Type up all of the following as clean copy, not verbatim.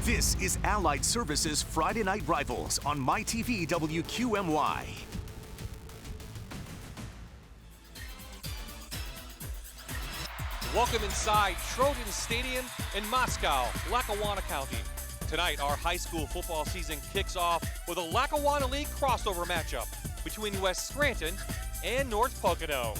This is Allied Services Friday Night Rivals on MyTV WQMY. Welcome inside Trojan Stadium in Moscow, Lackawanna County. Tonight, our high school football season kicks off with a Lackawanna League crossover matchup between West Scranton and North Pocono.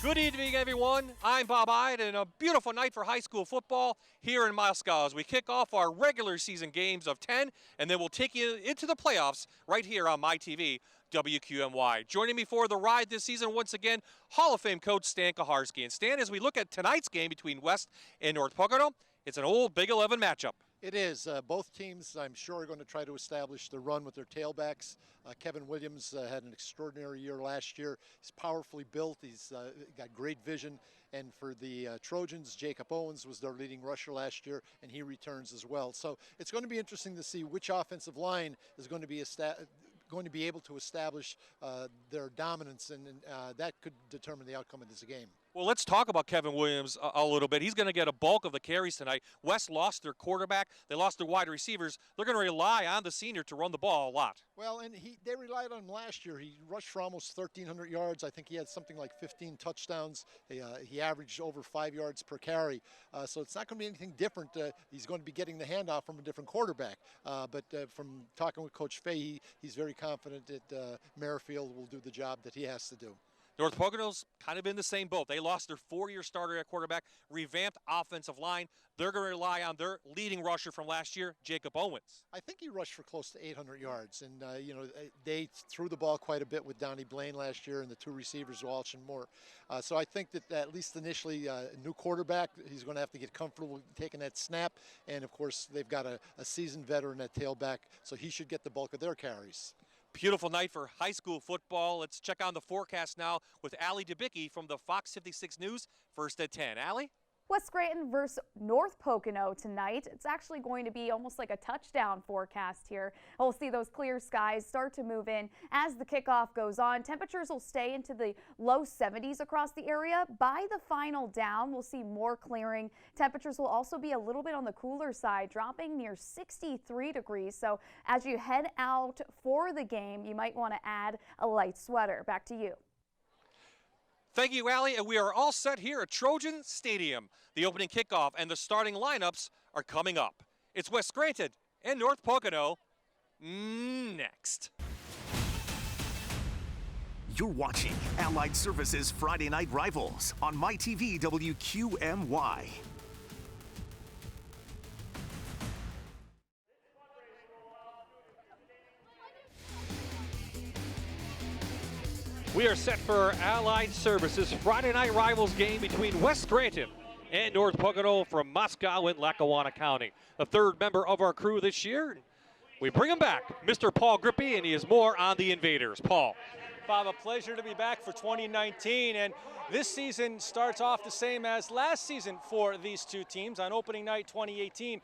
Good evening, everyone. I'm Bob Ide, and a beautiful night for high school football here in Moscow as we kick off our regular season games of 10, and then we'll take you into the playoffs right here on MyTV WQMY. Joining me for the ride this season, once again, Hall of Fame coach Stan Kaharski. And Stan, as we look at tonight's game between West and North Pocono, it's an old Big 11 matchup. It is. Both teams, I'm sure, are going to try to establish the run with their tailbacks. Kevin Williams had an extraordinary year last year. He's powerfully built. He's got great vision. And for the Trojans, Jacob Owens was their leading rusher last year, and he returns as well. So it's going to be interesting to see which offensive line is going to be able to establish their dominance, and that could determine the outcome of this game. Well, let's talk about Kevin Williams a little bit. He's going to get a bulk of the carries tonight. West lost their quarterback. They lost their wide receivers. They're going to rely on the senior to run the ball a lot. Well, and they relied on him last year. He rushed for almost 1,300 yards. I think he had something like 15 touchdowns. He averaged over 5 yards per carry. So it's not going to be anything different. He's going to be getting the handoff from a different quarterback. But from talking with Coach Fay, he's very confident that Merrifield will do the job that he has to do. North Pocono's kind of in the same boat. They lost their four-year starter at quarterback, revamped offensive line. They're going to rely on their leading rusher from last year, Jacob Owens. I think he rushed for close to 800 yards. And, they threw the ball quite a bit with Donnie Blaine last year and the two receivers, Walsh and Moore. So I think that at least initially, a new quarterback, he's going to have to get comfortable taking that snap. And, of course, they've got a seasoned veteran at tailback, so he should get the bulk of their carries. Beautiful night for high school football. Let's check on the forecast now with Allie Debicki from the Fox 56 News, first at 10. Allie? West Scranton versus North Pocono tonight. It's actually going to be almost like a touchdown forecast here. We'll see those clear skies start to move in as the kickoff goes on. Temperatures will stay into the low 70s across the area. By the final down, we'll see more clearing. Temperatures will also be a little bit on the cooler side, dropping near 63 degrees. So as you head out for the game, you might want to add a light sweater. Back to you. Thank you, Allie, and we are all set here at Trojan Stadium. The opening kickoff and the starting lineups are coming up. It's West Scranton and North Pocono next. You're watching Allied Services Friday Night Rivals on MyTV WQMY. We are set for Allied Services Friday Night Rivals game between West Scranton and North Pocono from Moscow in Lackawanna County. The third member of our crew this year. We bring him back, Mr. Paul Grippy, and he is more on the Invaders. Paul. Bob, a pleasure to be back for 2019, and this season starts off the same as last season for these two teams. On opening night 2018,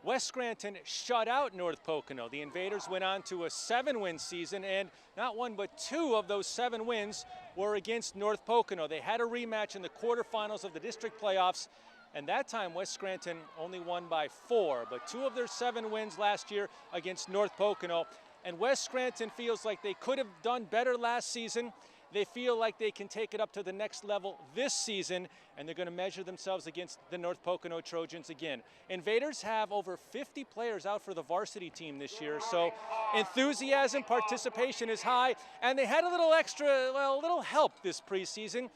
West Scranton shut out North Pocono. The Invaders went on to a 7-win season, and not one but two of those 7 wins were against North Pocono. They had a rematch in the quarterfinals of the district playoffs, and that time West Scranton only won by 4, but 2 of their 7 wins last year against North Pocono. And West Scranton feels like they could have done better last season. They feel like they can take it up to the next level this season, and they're going to measure themselves against the North Pocono Trojans again. Invaders have over 50 players out for the varsity team this year, so enthusiasm, participation is high, and they had a little help this preseason.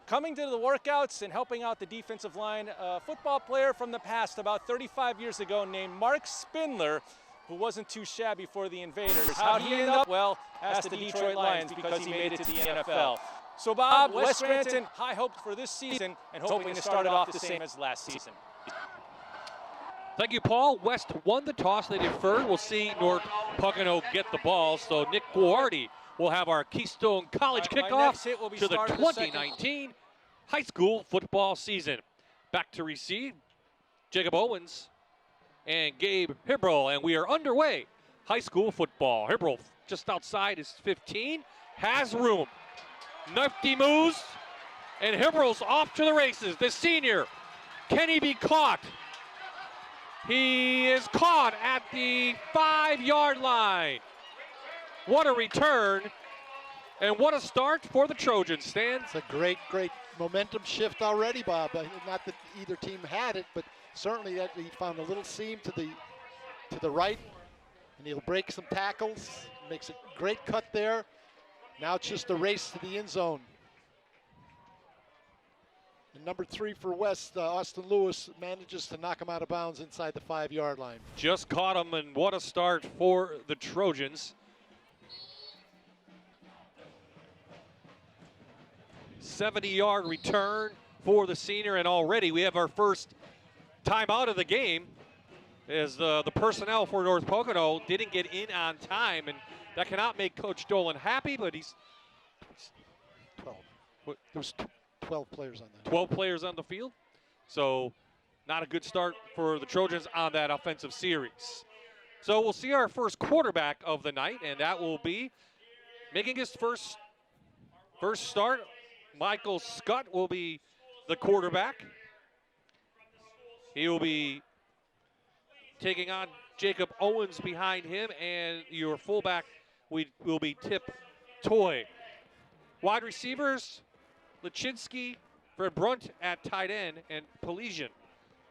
Coming to the workouts and helping out the defensive line, a football player from the past about 35 years ago named Mark Spindler, who wasn't too shabby for the Invaders. How'd he end up? Well, asked the Detroit Lions because he made it to the NFL. So Bob, West Scranton, high hopes for this season and hoping to start it off the same as last season. Thank you, Paul. West won the toss. They deferred. We'll see North Pocono get the ball. So Nick Guardi will have our Keystone College kickoff to the 2019 high school football season. Back to receive, Jacob Owens and Gabe Hibbrell, and we are underway. High school football. Hibbrell just outside his 15, has room. Nifty moves, and Hibbrell's off to the races. The senior, can he be caught? He is caught at the 5-yard line. What a return, and what a start for the Trojans, Stan. It's a great momentum shift already, Bob. Not that either team had it, but certainly that he found a little seam to the right, and he'll break some tackles. Makes a great cut there. Now it's just a race to the end zone. And number 3 for West, Austin Lewis, manages to knock him out of bounds inside the 5-yard line. Just caught him, and what a start for the Trojans. 70-yard return for the senior, and already we have our first timeout of the game as the personnel for North Pocono didn't get in on time, and that cannot make Coach Dolan happy, but he's 12. There's 12 players on that. 12 players on the field, so not a good start for the Trojans on that offensive series. So we'll see our first quarterback of the night, and that will be making his first start. Michael Scott will be the quarterback. He will be taking on Jacob Owens behind him, and your fullback will be Tip Toy. Wide receivers, Lachinsky, Fred Brunt at tight end, and Pelesian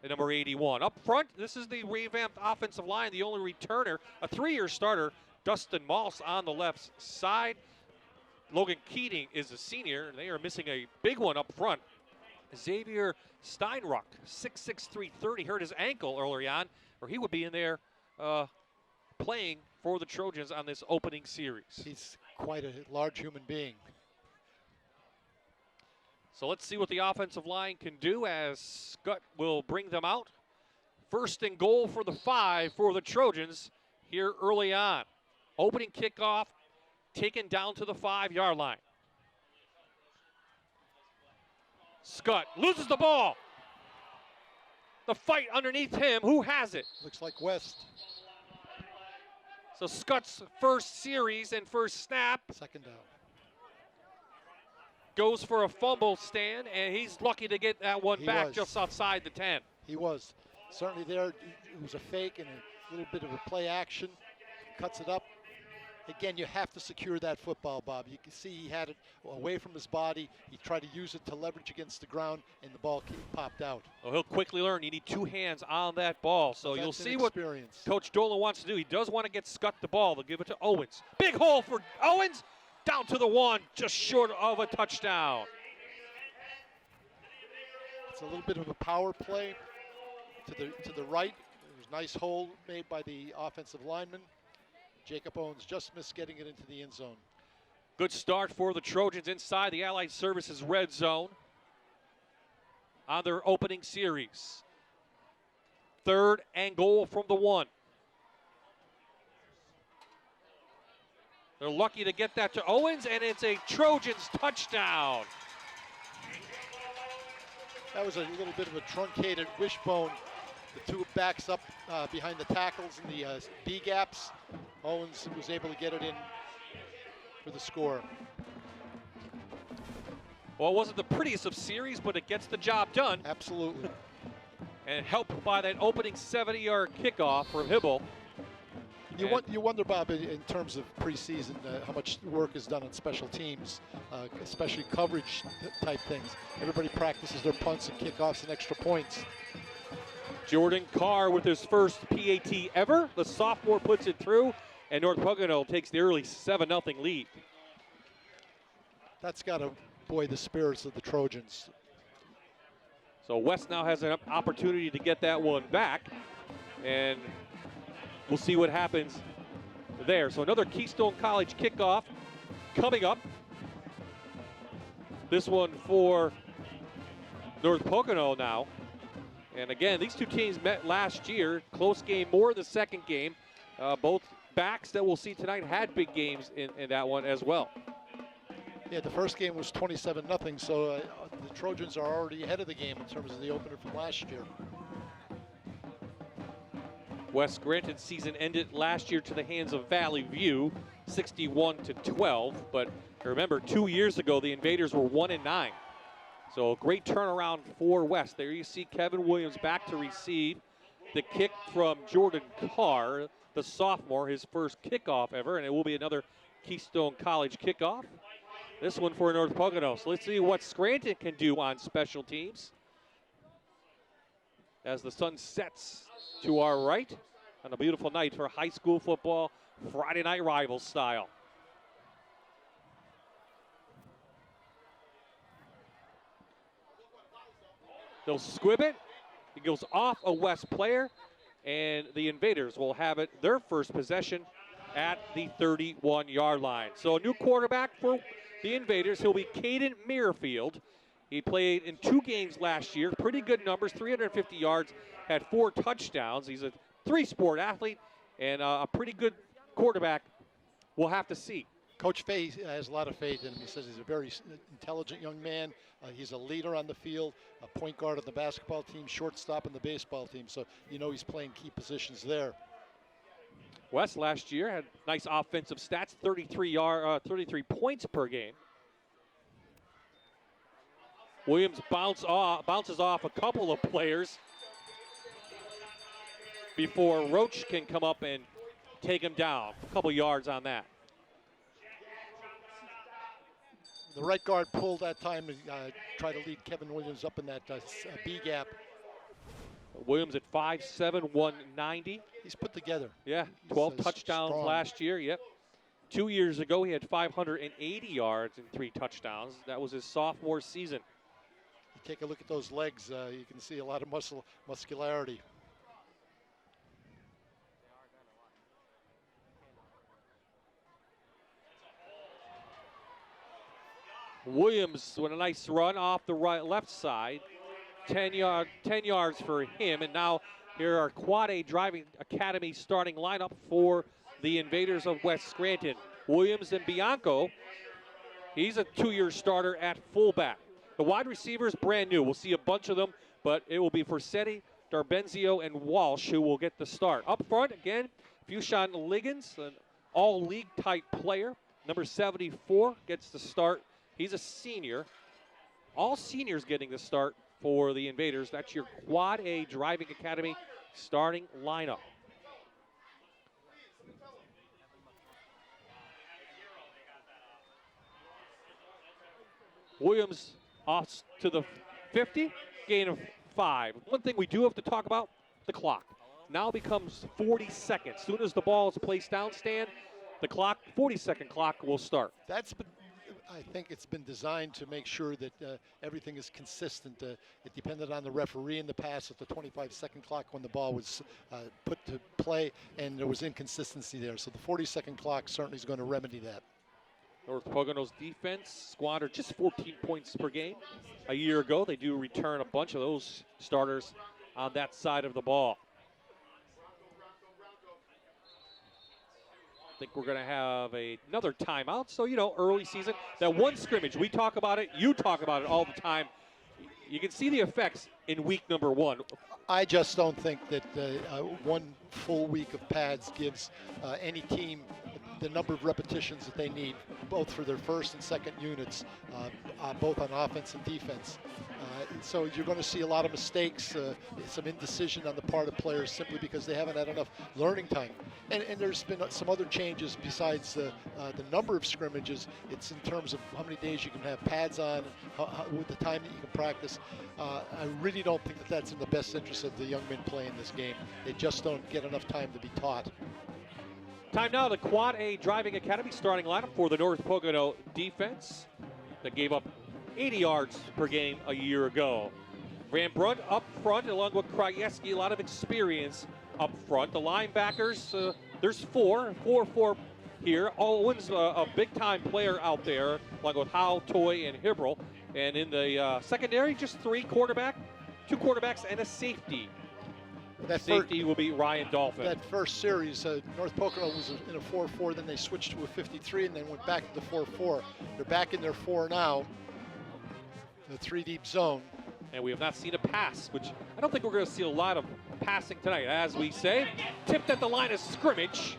at number 81. Up front, this is the revamped offensive line, the only returner, a 3-year starter, Dustin Moss on the left side. Logan Keating is a senior. They are missing a big one up front. Xavier Steinruck, 6'6", 330, hurt his ankle early on, or he would be in there playing for the Trojans on this opening series. He's quite a large human being. So let's see what the offensive line can do as Scott will bring them out. First and goal for the 5 for the Trojans here early on. Opening kickoff taken down to the 5-yard line. Scott loses the ball. The fight underneath him. Who has it? Looks like West. So Scott's first series and first snap. Second down. Goes for a fumble, Stan, and he's lucky to get that one back just outside the 10. He was. Certainly there, it was a fake and a little bit of a play action. Cuts it up. Again, you have to secure that football, Bob. You can see he had it away from his body. He tried to use it to leverage against the ground, and the ball popped out. Well, he'll quickly learn you need 2 hands on that ball. So you'll see what Coach Dolan wants to do. He does want to get Scott the ball. They'll give it to Owens. Big hole for Owens. Down to the 1, just short of a touchdown. It's a little bit of a power play to the right. There's a nice hole made by the offensive lineman. Jacob Owens just missed getting it into the end zone. Good start for the Trojans inside the Allied Services red zone on their opening series. 3rd and goal from the 1. They're lucky to get that to Owens, and it's a Trojans touchdown. That was a little bit of a truncated wishbone. The 2 backs up behind the tackles and the B gaps. Owens was able to get it in for the score. Well, it wasn't the prettiest of series, but it gets the job done. Absolutely. And helped by that opening 70-yard kickoff from Hibble. You wonder, Bob, in terms of preseason, how much work is done on special teams, especially coverage type things. Everybody practices their punts and kickoffs and extra points. Jordan Carr with his first PAT ever. The sophomore puts it through, and North Pocono takes the early 7-0 lead. That's got to buoy the spirits of the Trojans. So West now has an opportunity to get that one back, and we'll see what happens there. So another Keystone College kickoff coming up. This one for North Pocono now. And again, these 2 teams met last year. Close game more in the second game. Both backs that we'll see tonight had big games in that one as well. Yeah, the first game was 27-0, so the Trojans are already ahead of the game in terms of the opener from last year. West Scranton's season ended last year to the hands of Valley View, 61-12. But remember, 2 years ago, the Invaders were 1-9. So a great turnaround for West. There you see Kevin Williams back to receive. the kick from Jordan Carr, the sophomore, his first kickoff ever, and it will be another Keystone College kickoff. This one for North Pocono. So let's see what Scranton can do on special teams. As the sun sets to our right on a beautiful night for high school football, Friday night rival style. They'll squib it. It goes off a West player, and the Invaders will have it their first possession at the 31-yard line. So a new quarterback for the Invaders. He'll be Caden Merrifield. He played in 2 games last year. Pretty good numbers, 350 yards, had 4 touchdowns. He's a 3-sport athlete and a pretty good quarterback. We'll have to see. Coach Fay has a lot of faith in him. He says he's a very intelligent young man. He's a leader on the field, a point guard on the basketball team, shortstop on the baseball team. So you know he's playing key positions there. West last year had nice offensive stats, 33 points per game. Williams bounces off a couple of players before Roach can come up and take him down. A couple yards on that. The right guard pulled that time and tried to lead Kevin Williams up in that B gap. Williams at 5'7", 190. He's put together. Yeah, 12 touchdowns strong. last year, yep. 2 years ago, he had 580 yards and 3 touchdowns. That was his sophomore season. You take a look at those legs, you can see a lot of muscularity. Williams with a nice run off the left side. 10 yards for him. And now here are Quad A Driving Academy starting lineup for the Invaders of West Scranton. Williams and Bianco. He's a 2-year starter at fullback. The wide receivers brand new. We'll see a bunch of them, but it will be Forsetti, Darbenzio, and Walsh who will get the start. Up front, again, Fushon Liggins, an all-league type player. Number 74 gets the start. He's a senior. All seniors getting the start for the Invaders. That's your Quad A Driving Academy starting lineup. Williams off to the 50, gain of 5. One thing we do have to talk about, the clock. Now becomes 40 seconds. As soon as the ball is placed down, Stan, the clock, 40-second clock will start. I think it's been designed to make sure that everything is consistent. It depended on the referee in the past at the 25-second clock when the ball was put to play, and there was inconsistency there. So the 40-second clock certainly is going to remedy that. North Pocono's defense squandered just 14 points per game a year ago. They do return a bunch of those starters on that side of the ball. I think we're going to have another timeout. So, you know, early season, that one scrimmage, we talk about it, you talk about it all the time. You can see the effects in week number 1. I just don't think that one full week of pads gives any team the number of repetitions that they need, both for their first and second units, both on offense and defense. So you're going to see a lot of mistakes, some indecision on the part of players simply because they haven't had enough learning time. And there's been some other changes besides the number of scrimmages. It's in terms of how many days you can have pads on, with the time that you can practice. I really don't think that that's in the best interest of the young men playing this game. They just don't get enough time to be taught. Time now, the Quad A Driving Academy starting lineup for the North Pocono defense that gave up 80 yards per game a year ago. Van Brunt up front along with Krajewski, a lot of experience up front. The linebackers, there's 4 here. Owen's a big-time player out there, along with Howe, Toy, and Hibbrell. And in the secondary, just 3 quarterbacks, 2 quarterbacks, and a safety. That safety will be Ryan Dolphin. That first series, North Pocono was in a 4-4, then they switched to a 53, and then went back to the 4-4. They're back in their 4 now, the 3-deep zone. And we have not seen a pass, which I don't think we're going to see a lot of passing tonight. As we say, tipped at the line of scrimmage.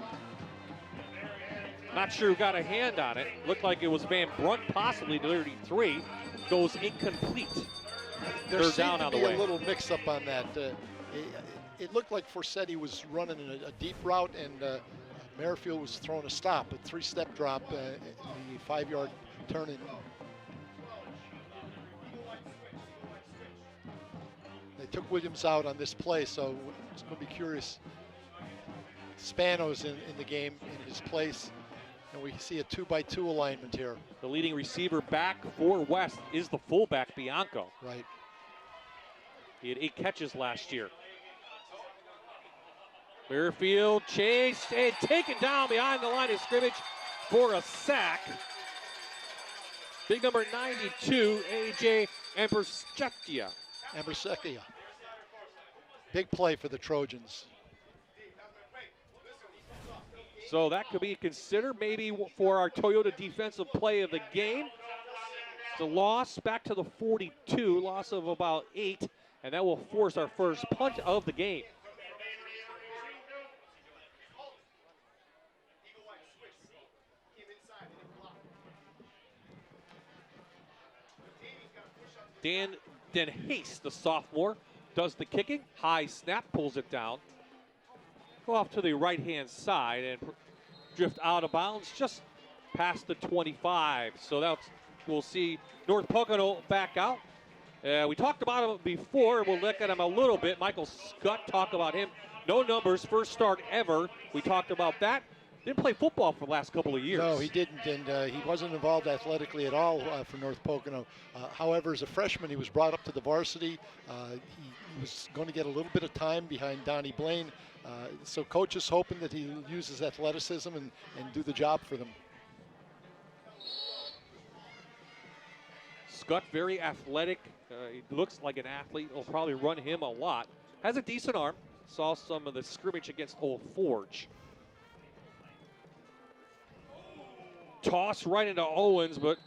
Not sure who got a hand on it. Looked like it was Van Brunt, possibly 33. Goes incomplete. There Third down on the way. A little mix-up on that. it looked like Forsetti was running a deep route, and Merrifield was throwing a stop, a 3-step drop, the 5-yard turn in. They took Williams out on this play, so it's going to be curious. Spano's in the game in his place, and we see a 2-by-2 alignment here. The leading receiver back for West is the fullback, Bianco. Right. He had 8 catches last year. Merrifield chased and taken down behind the line of scrimmage for a sack. Big number 92, A.J. Ambersettia. Big play for the Trojans. So that could be considered maybe for our Toyota defensive play of the game. It's a loss back to the 42, loss of about 8, and that will force our first punt of the game. Dan Hayes, the sophomore, does the kicking. High snap, pulls it down. Go off to the right-hand side and drift out of bounds just past the 25. So we'll see North Pocono back out. We talked about him before. We'll look at him a little bit. Michael Scott, talk about him. No numbers, first start ever. We talked about that. Didn't play football for the last couple of years. No, he didn't, and he wasn't involved athletically at all for North Pocono. However, as a freshman, he was brought up to the varsity. He was going to get a little bit of time behind Donnie Blaine. So coach is hoping that he'll use his athleticism and do the job for them. Scott, very athletic. He looks like an athlete. Will probably run him a lot. Has a decent arm. Saw some of the scrimmage against Old Forge. Toss right into Owens, but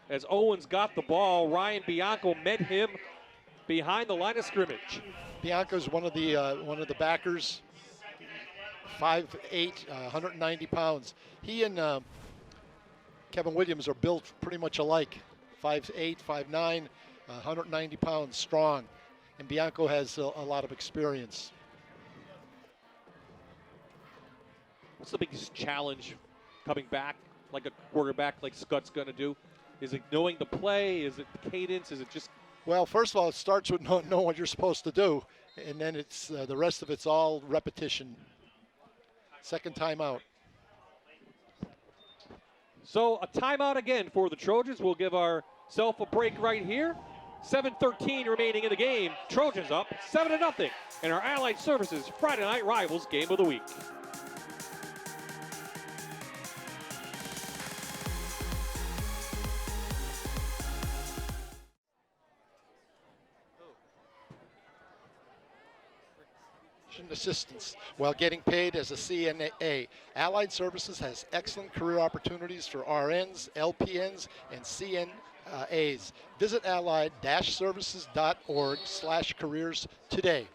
as Owens got the ball, Ryan Bianco met him behind the line of scrimmage. Bianco's one of the backers, 5'8", 190 pounds. He and Kevin Williams are built pretty much alike, 5'8", 5'9", 190 pounds, strong. And Bianco has a lot of experience. What's the biggest challenge coming back like a quarterback like Scott's going to do? Is it knowing the play? Is it the cadence? Is it just... Well, first of all, it starts with knowing what you're supposed to do, and then it's the rest of it's all repetition. Second timeout. So a timeout again for the Trojans. We'll give ourselves a break right here. 7:13 remaining in the game. Trojans up 7-0 in our Allied Services Friday Night Rivals game of the week. Assistance while getting paid as a CNA. Allied Services has excellent career opportunities for RNs, LPNs, and CNAs. Visit allied-services.org/careers today.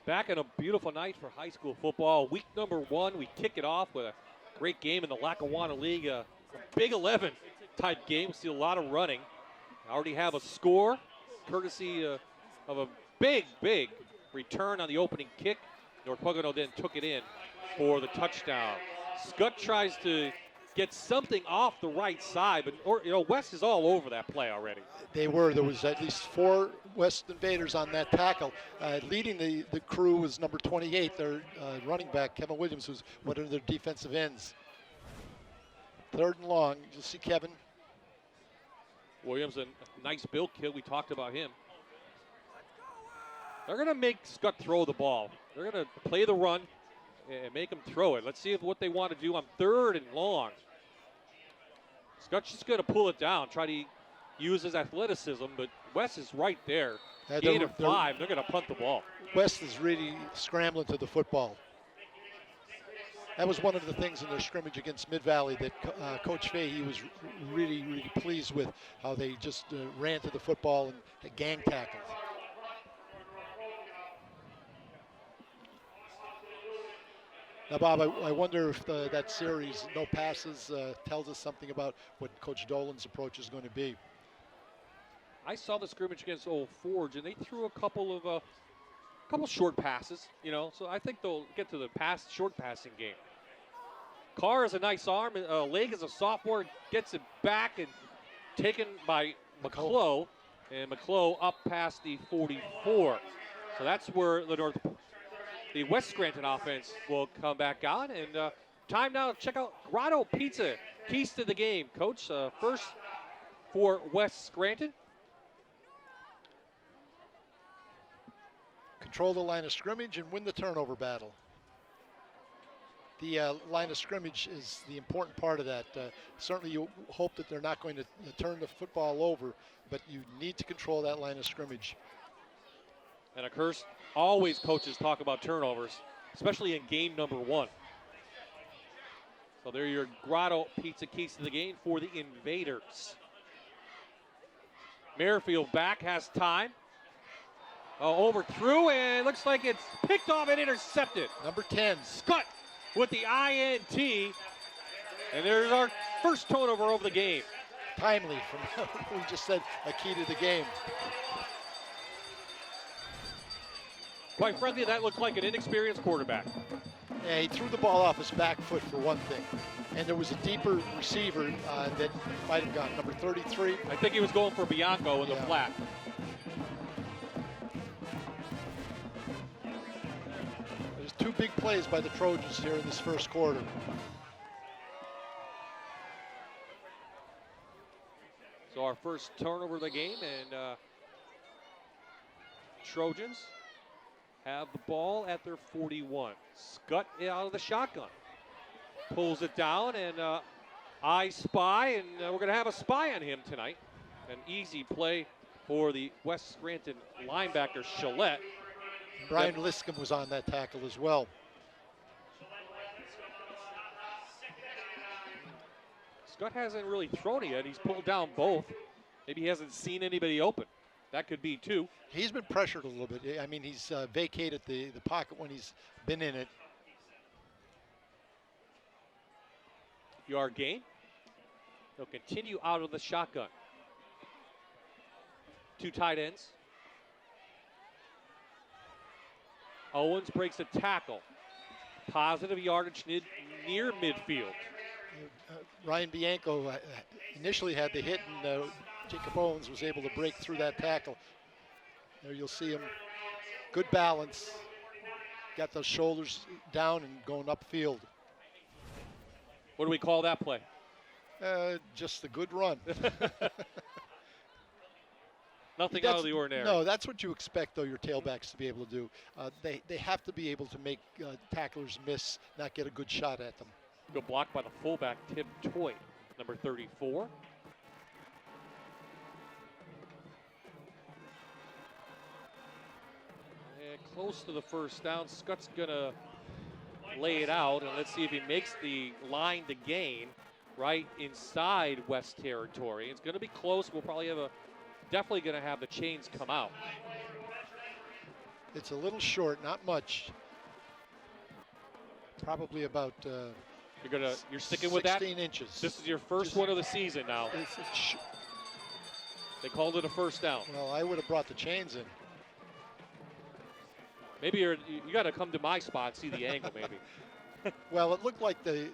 Back in a beautiful night for high school football. Week number 1, we kick it off with a great game in the Lackawanna League. A Big 11 type game. We see a lot of running. I already have a score courtesy of a big return on the opening kick. North Pocono then took it in for the touchdown. Scott tries to get something off the right side, but West is all over that play already. They were. There was at least 4 West invaders on that tackle. Leading the crew was number 28, their running back, Kevin Williams, who's one of their defensive ends. 3rd and long. You'll see Kevin. Williams, a nice build kid. We talked about him. They're going to make Scott throw the ball. They're going to play the run and make him throw it. Let's see what they want to do on 3rd and long. Scott's just going to pull it down, try to use his athleticism, but West is right there. Gain of 5, they're going to punt the ball. West is really scrambling to the football. That was one of the things in their scrimmage against Mid-Valley that Coach Fahey was really pleased with, how they just ran to the football and gang tackled. Now, Bob, I wonder if that series, no passes, tells us something about what Coach Dolan's approach is going to be. I saw the scrimmage against Old Forge, and they threw a couple short passes, you know, so I think they'll get to the short passing game. Carr is a nice arm. Leg is a sophomore, gets it back and taken by McClough, and McClough up past the 44. So that's where the West Scranton offense will come back on. And time now to check out Grotto Pizza. Keys to the game, Coach. First for West Scranton. Control the line of scrimmage and win the turnover battle. The line of scrimmage is the important part of that. Certainly you hope that they're not going to turn the football over, but you need to control that line of scrimmage. And of course, always coaches talk about turnovers, especially in game number 1. So there are your Grotto Pizza keys to the game for the Invaders. Merrifield back, has time. Overthrew, and looks like it's picked off and intercepted. Number 10. Scott with the INT. And there's our first turnover over the game. Timely from we just said a key to the game. Quite frankly, that looked like an inexperienced quarterback. Yeah, he threw the ball off his back foot for one thing. And there was a deeper receiver that might have gone, number 33. I think he was going for Bianco in the flat. There's 2 big plays by the Trojans here in this first quarter. So our first turnover of the game, and Trojans have the ball at their 41. Scott out of the shotgun. Pulls it down, and I spy, and we're going to have a spy on him tonight. An easy play for the West Scranton linebacker, Gillette. Brian Liscombe was on that tackle as well. Scott hasn't really thrown it yet. He's pulled down both. Maybe he hasn't seen anybody open. That could be too. He's been pressured a little bit. I mean, he's vacated the pocket when he's been in it. Yard gain. He'll continue out of the shotgun. 2 tight ends. Owens breaks a tackle. Positive yardage near midfield. Ryan Bianco initially had the hit, and Jacob Owens was able to break through that tackle. There you'll see him. Good balance. Got those shoulders down and going upfield. What do we call that play? Just a good run. Nothing out of the ordinary. No, that's what you expect, though, your tailbacks to be able to do. They have to be able to make tacklers miss, not get a good shot at them. Good block by the fullback, Tim Toy, number 34. And close to the first down. Scott's going to lay it out, and let's see if he makes the line to gain right inside West territory. It's going to be close. We'll probably have definitely going to have the chains come out. It's a little short, not much. Probably about you're sticking with that? 16 inches. This is your first one of the season now. They called it a first down. Well, I would have brought the chains in. Maybe you got to come to my spot, see the angle maybe. Well, it looked like the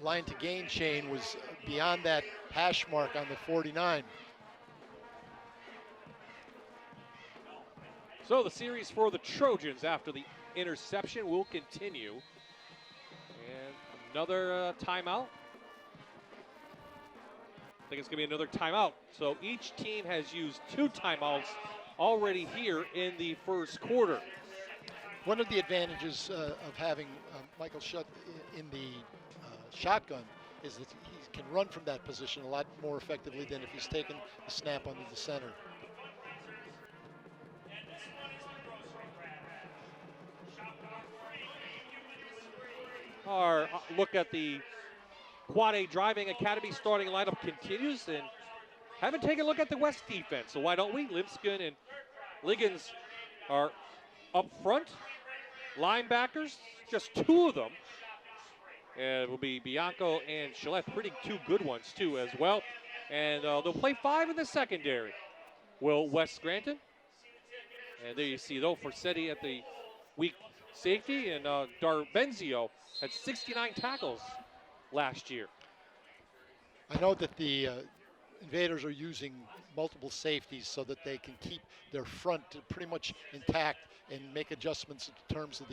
line to gain chain was beyond that hash mark on the 49. So the series for the Trojans after the interception will continue. And another timeout. I think it's going to be another timeout. So each team has used 2 timeouts already here in the first quarter. One of the advantages of having Michael Schutt in the shotgun is that he can run from that position a lot more effectively than if he's taken the snap under the center. Our look at the Quad A Driving Academy starting lineup continues, and haven't taken a look at the West defense, so why don't we? Lipscomb and Liggins are up front. Linebackers, just 2 of them. And it will be Bianco and Gillette, 2 good ones too as well. And they'll play 5 in the secondary. will West Scranton. And there you see, though, Forsetti at the weak safety, and Darbenzio had 69 tackles last year. I know that the Invaders are using multiple safeties so that they can keep their front pretty much intact and make adjustments in terms of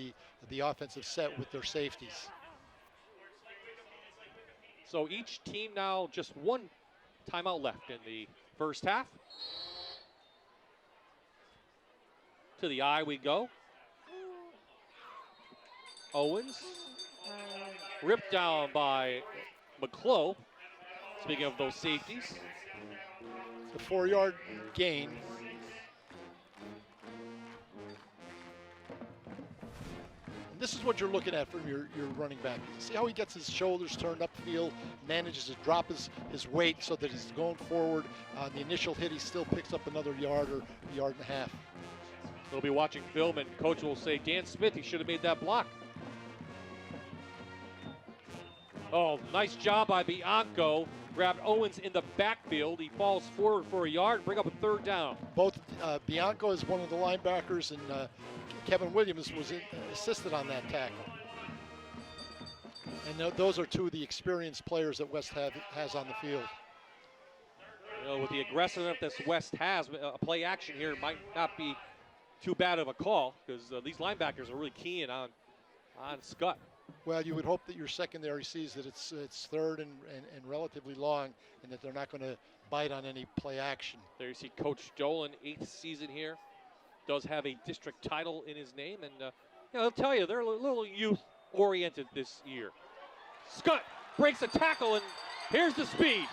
the offensive set with their safeties. So each team now just one timeout left in the first half. To the eye we go. Owens ripped down by McClough. Speaking of those safeties. It's a 4-yard gain. And this is what you're looking at from your running back. See how he gets his shoulders turned upfield, manages to drop his weight so that he's going forward. On the initial hit, he still picks up another yard or a yard and a half. They'll be watching film, and coach will say, Dan Smith, he should have made that block. Oh, nice job by Bianco. Grabbed Owens in the backfield. He falls forward for a yard, bring up a third down. Both Bianco is one of the linebackers, and Kevin Williams was assisted on that tackle. And those are two of the experienced players that West has on the field. You know, with the aggressiveness that West has, a play action here might not be too bad of a call, because these linebackers are really keying on Scott. Well, you would hope that your secondary sees that it's third and relatively long, and that they're not going to bite on any play action. There you see Coach Dolan, 8th season here, does have a district title in his name, and I'll tell you, they're a little youth-oriented this year. Scott breaks a tackle, and here's the speed.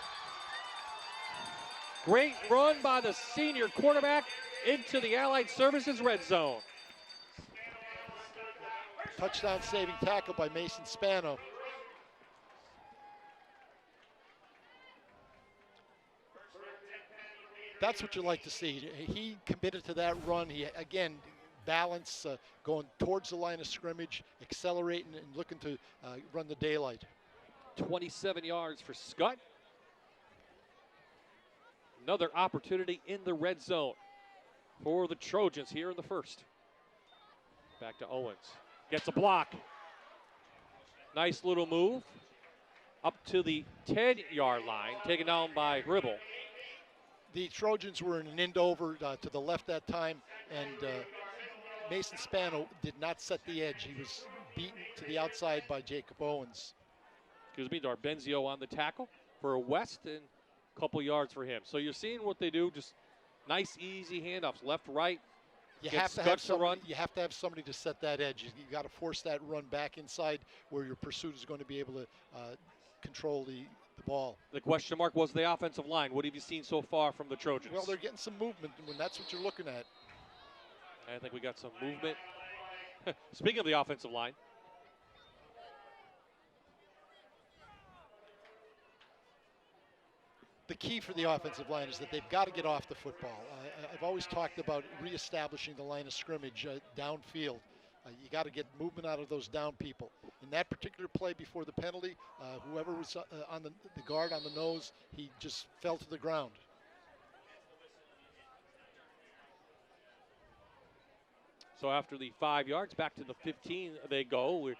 Great run by the senior quarterback into the Allied Services red zone. Touchdown saving tackle by Mason Spano. That's what you like to see. He committed to that run. He, again, balance, going towards the line of scrimmage, accelerating and looking to run the daylight. 27 yards for Scott. Another opportunity in the red zone for the Trojans here in the first. Back to Owens. Gets a block. Nice little move. Up to the 10-yard line, taken down by Ribble. The Trojans were in an end over to the left that time, and Mason Spano did not set the edge. He was beaten to the outside by Jacob Owens. Excuse me, Darbenzio on the tackle for a West, and a couple yards for him. So you're seeing what they do, just nice, easy handoffs, left, right. You have to have somebody to set that edge. You got to force that run back inside where your pursuit is going to be able to control the ball. The question mark was the offensive line. What have you seen so far from the Trojans? Well, they're getting some movement when that's what you're looking at. I think we got some movement. Speaking of the offensive line. The key for the offensive line is that they've got to get off the football. I've always talked about reestablishing the line of scrimmage downfield. You got to get movement out of those down people. In that particular play before the penalty, whoever was on the guard on the nose, he just fell to the ground. So after the 5 yards, back to the 15 they go. We're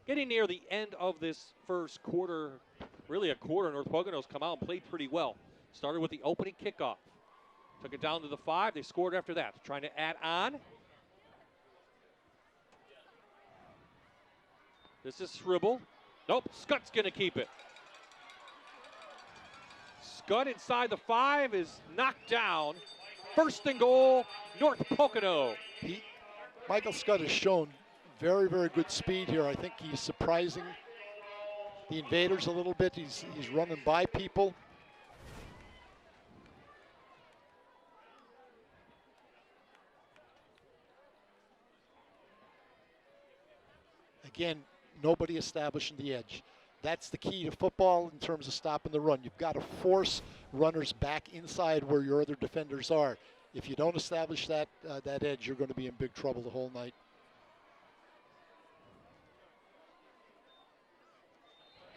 getting near the end of this first quarter. Really a quarter. North Pocono's come out and played pretty well. Started with the opening kickoff. Took it down to the 5. They scored after that. Trying to add on. This is Shribble. Nope, Scott's going to keep it. Scott inside the 5 is knocked down. First and goal, North Pocono. Michael Scott has shown very, very good speed here. I think he's surprising the Invaders a little bit. He's running by people. Again, nobody establishing the edge. That's the key to football in terms of stopping the run. You've got to force runners back inside where your other defenders are. If you don't establish that edge, you're going to be in big trouble the whole night.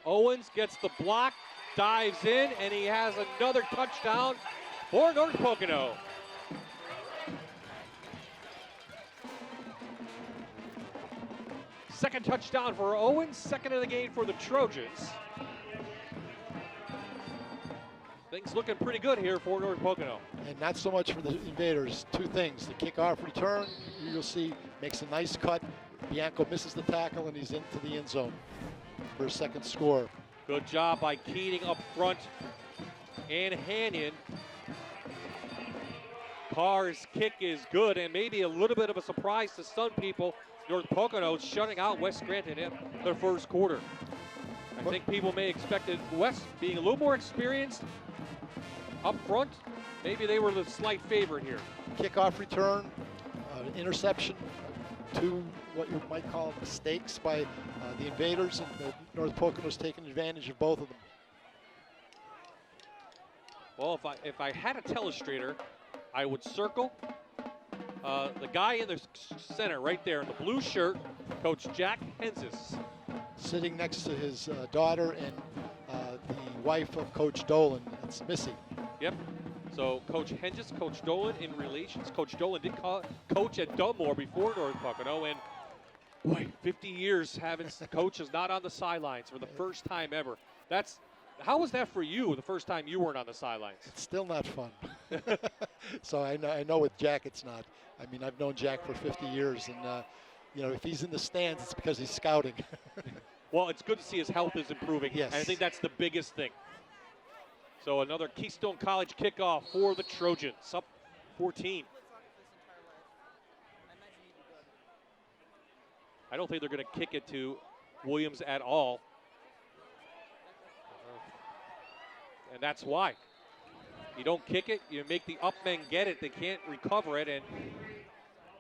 Owens gets the block, dives in, and he has another touchdown for North Pocono. Second touchdown for Owens, second of the game for the Trojans. Things looking pretty good here for North Pocono. And not so much for the Invaders. Two things: the kickoff return, you'll see, makes a nice cut. Bianco misses the tackle, and he's into the end zone for a second score. Good job by Keating up front and Hanyon. Carr's kick is good, and maybe a little bit of a surprise to some people. North Pocono shutting out West Scranton in their first quarter. I think people may expected West being a little more experienced up front. Maybe they were the slight favorite here. Kickoff return, interception, two what you might call mistakes by the Invaders, and North Pocono's taking advantage of both of them. Well, if I had a telestrator, I would circle the guy in the center right there in the blue shirt, Coach Jack Henzis. Sitting next to his daughter and the wife of Coach Dolan, it's Missy. Yep. So Coach Hengis, Coach Dolan in relations. Coach Dolan did coach at Dunmore before North Pocono, and boy, 50 years having coaches not on the sidelines for the first time ever. How was that for you the first time you weren't on the sidelines? It's still not fun. So I know with Jack it's not. I mean, I've known Jack for 50 years, and you know, if he's in the stands, it's because he's scouting. Well, it's good to see his health is improving. Yes. And I think that's the biggest thing. So another Keystone College kickoff for the Trojans, up 14. I don't think they're going to kick it to Williams at all. And that's why. You don't kick it, you make the up men get it. They can't recover it. And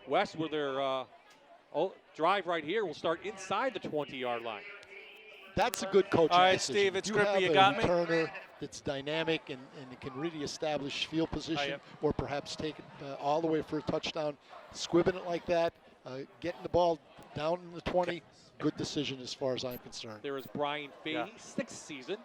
West, with their drive right here, will start inside the 20-yard line. That's a good coaching All right, decision. Steve, it's you Grippy. have You a got me? returner that's dynamic and it can really establish field position, or perhaps take it all the way for a touchdown. Squibbing it like that, getting the ball down in the 20, good decision as far as I'm concerned. There is Brian Fahey, sixth season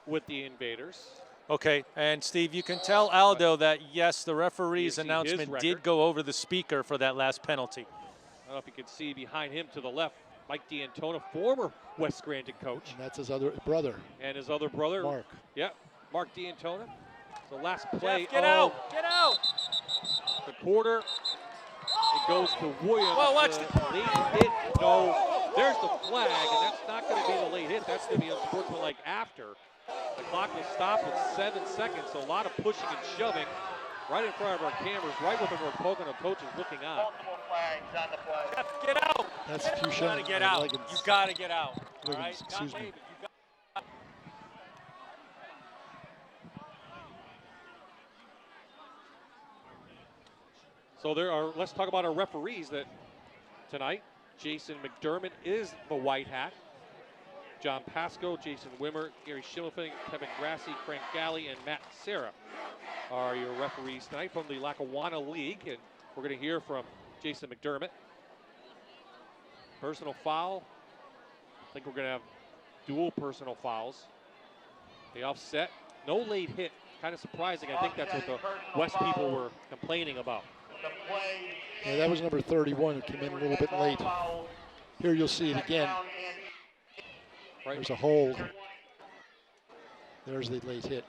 with the Invaders. Okay, and Steve, you can tell Aldo that, yes, the referee's You see announcement his did record. go over the speaker for that last penalty. I don't know if you can see behind him to the left, Mike D'Antona, former West Scranton coach. And that's his other brother. And his other brother. Mark. Yep, Mark D'Antona. The last play Get out! Get out! the quarter. It goes to Williams. Whoa, watch late hit. No, there's the flag, and that's not going to be the late hit. That's going to be unsportsmanlike after. The clock will stop with 7 seconds, so a lot of pushing and shoving right in front of our cameras, right with the North Pocono coaches looking on. Multiple flags on the play. Get out! That's You Fuchsia. gotta get out. Liggins. You gotta get out. All right? Liggins, excuse Not me. me, but you got. So let's talk about our referees that tonight. Jason McDermott is the white hat. John Pasco, Jason Wimmer, Gary Schimmelfing, Kevin Grassi, Frank Galley, and Matt Serra are your referees tonight from the Lackawanna League. And we're going to hear from Jason McDermott. Personal foul. I think we're going to have dual personal fouls. The offset. No late hit. Kind of surprising. I think that's what the West people were complaining about. Yeah, that was number 31 who came in a little bit late. Here you'll see it again. Right. There's a hold. There's the late hit.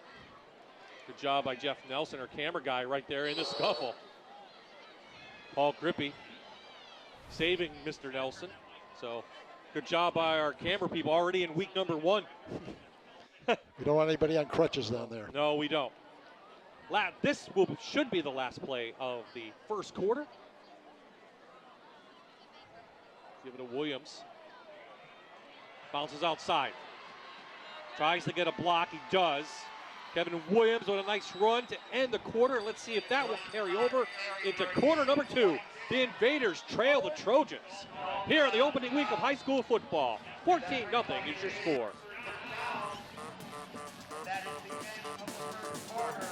Good job by Jeff Nelson, our camera guy, right there in the scuffle. Paul Grippy saving Mr. Nelson. So good job by our camera people already in week number 1. We don't want anybody on crutches down there. No, we don't. This should be the last play of the first quarter. Give it to Williams. Bounces outside. Tries to get a block. He does. Kevin Williams with a nice run to end the quarter. Let's see if that will carry over into quarter number 2. The Invaders trail the Trojans here in the opening week of high school football. 14-0 is your score. That is the end of the first quarter.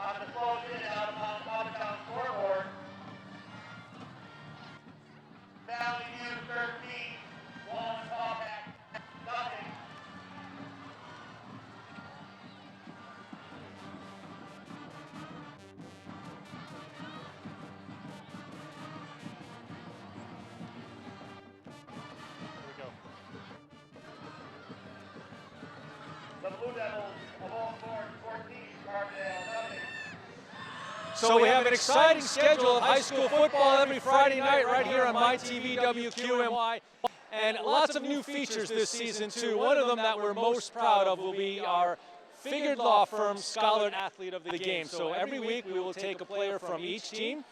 on the close in and out of town scoreboard. Valley View 13, Wampaupack nothing. The Blue Devils of Old Fort 14, Carbondale nothing. So we have an exciting schedule of high school football every Friday night right here on MyTV WQMY. And lots of new features this season too. One of them that we're most proud of will be our Figured Law Firm Scholar and Athlete of the Game. So every week we will take a player from each team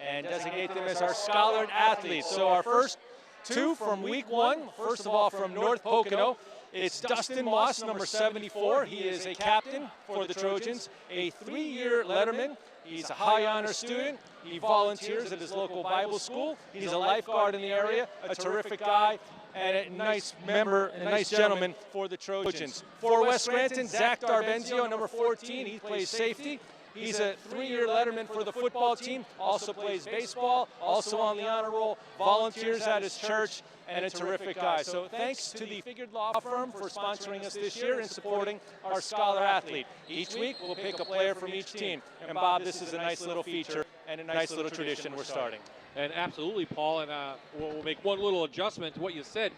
and designate them as our Scholar and Athlete. So our first two from week one, first of all from North Pocono, it's Dustin Moss, number 74. He is a captain for the Trojans, a 3-year letterman. He's a high honor student. He volunteers at his local Bible school. He's a lifeguard in the area, a terrific guy, and a nice member, a nice gentleman for the Trojans. For West Scranton, Zach Darbenzio, number 14. He plays safety. He's a 3-year letterman for the football team, also plays baseball, also on the honor roll, volunteers at his church, and a terrific guy. So thanks to the Figured Law Firm for sponsoring us this year and supporting our Scholar Athlete. Each week we'll pick a player from each team. And Bob, this is a nice little feature and a nice little tradition we're starting. And absolutely, Paul, and we'll make one little adjustment to what you said.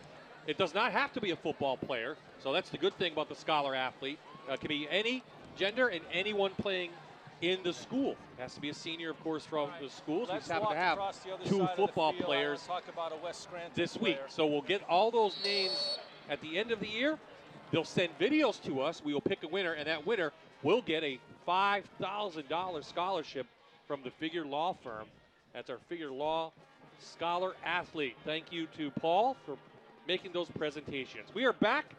It does not have to be a football player, so that's the good thing about the Scholar Athlete. It can be any gender and anyone playing in the school. It has to be a senior, of course, from the schools. We just happen to have 2 football players this week. So we'll get all those names at the end of the year. They'll send videos to us. We will pick a winner, and that winner will get a $5,000 scholarship from the Figured Law Firm. That's our Figured Law Scholar Athlete. Thank you to Paul for making those presentations. We are back.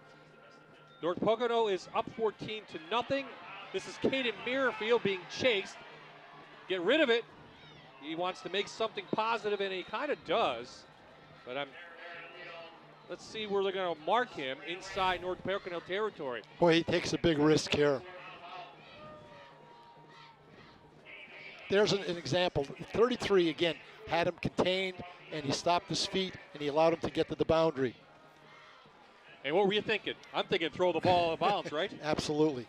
North Pocono is up 14-0. This is Caden Merrifield being chased. Get rid of it. He wants to make something positive, and he kind of does. But let's see where they're going to mark him inside North Pocono territory. Boy, he takes a big risk here. There's an example. 33, again, had him contained, and he stopped his feet, and he allowed him to get to the boundary. And what were you thinking? I'm thinking throw the ball out of bounds, right? Absolutely.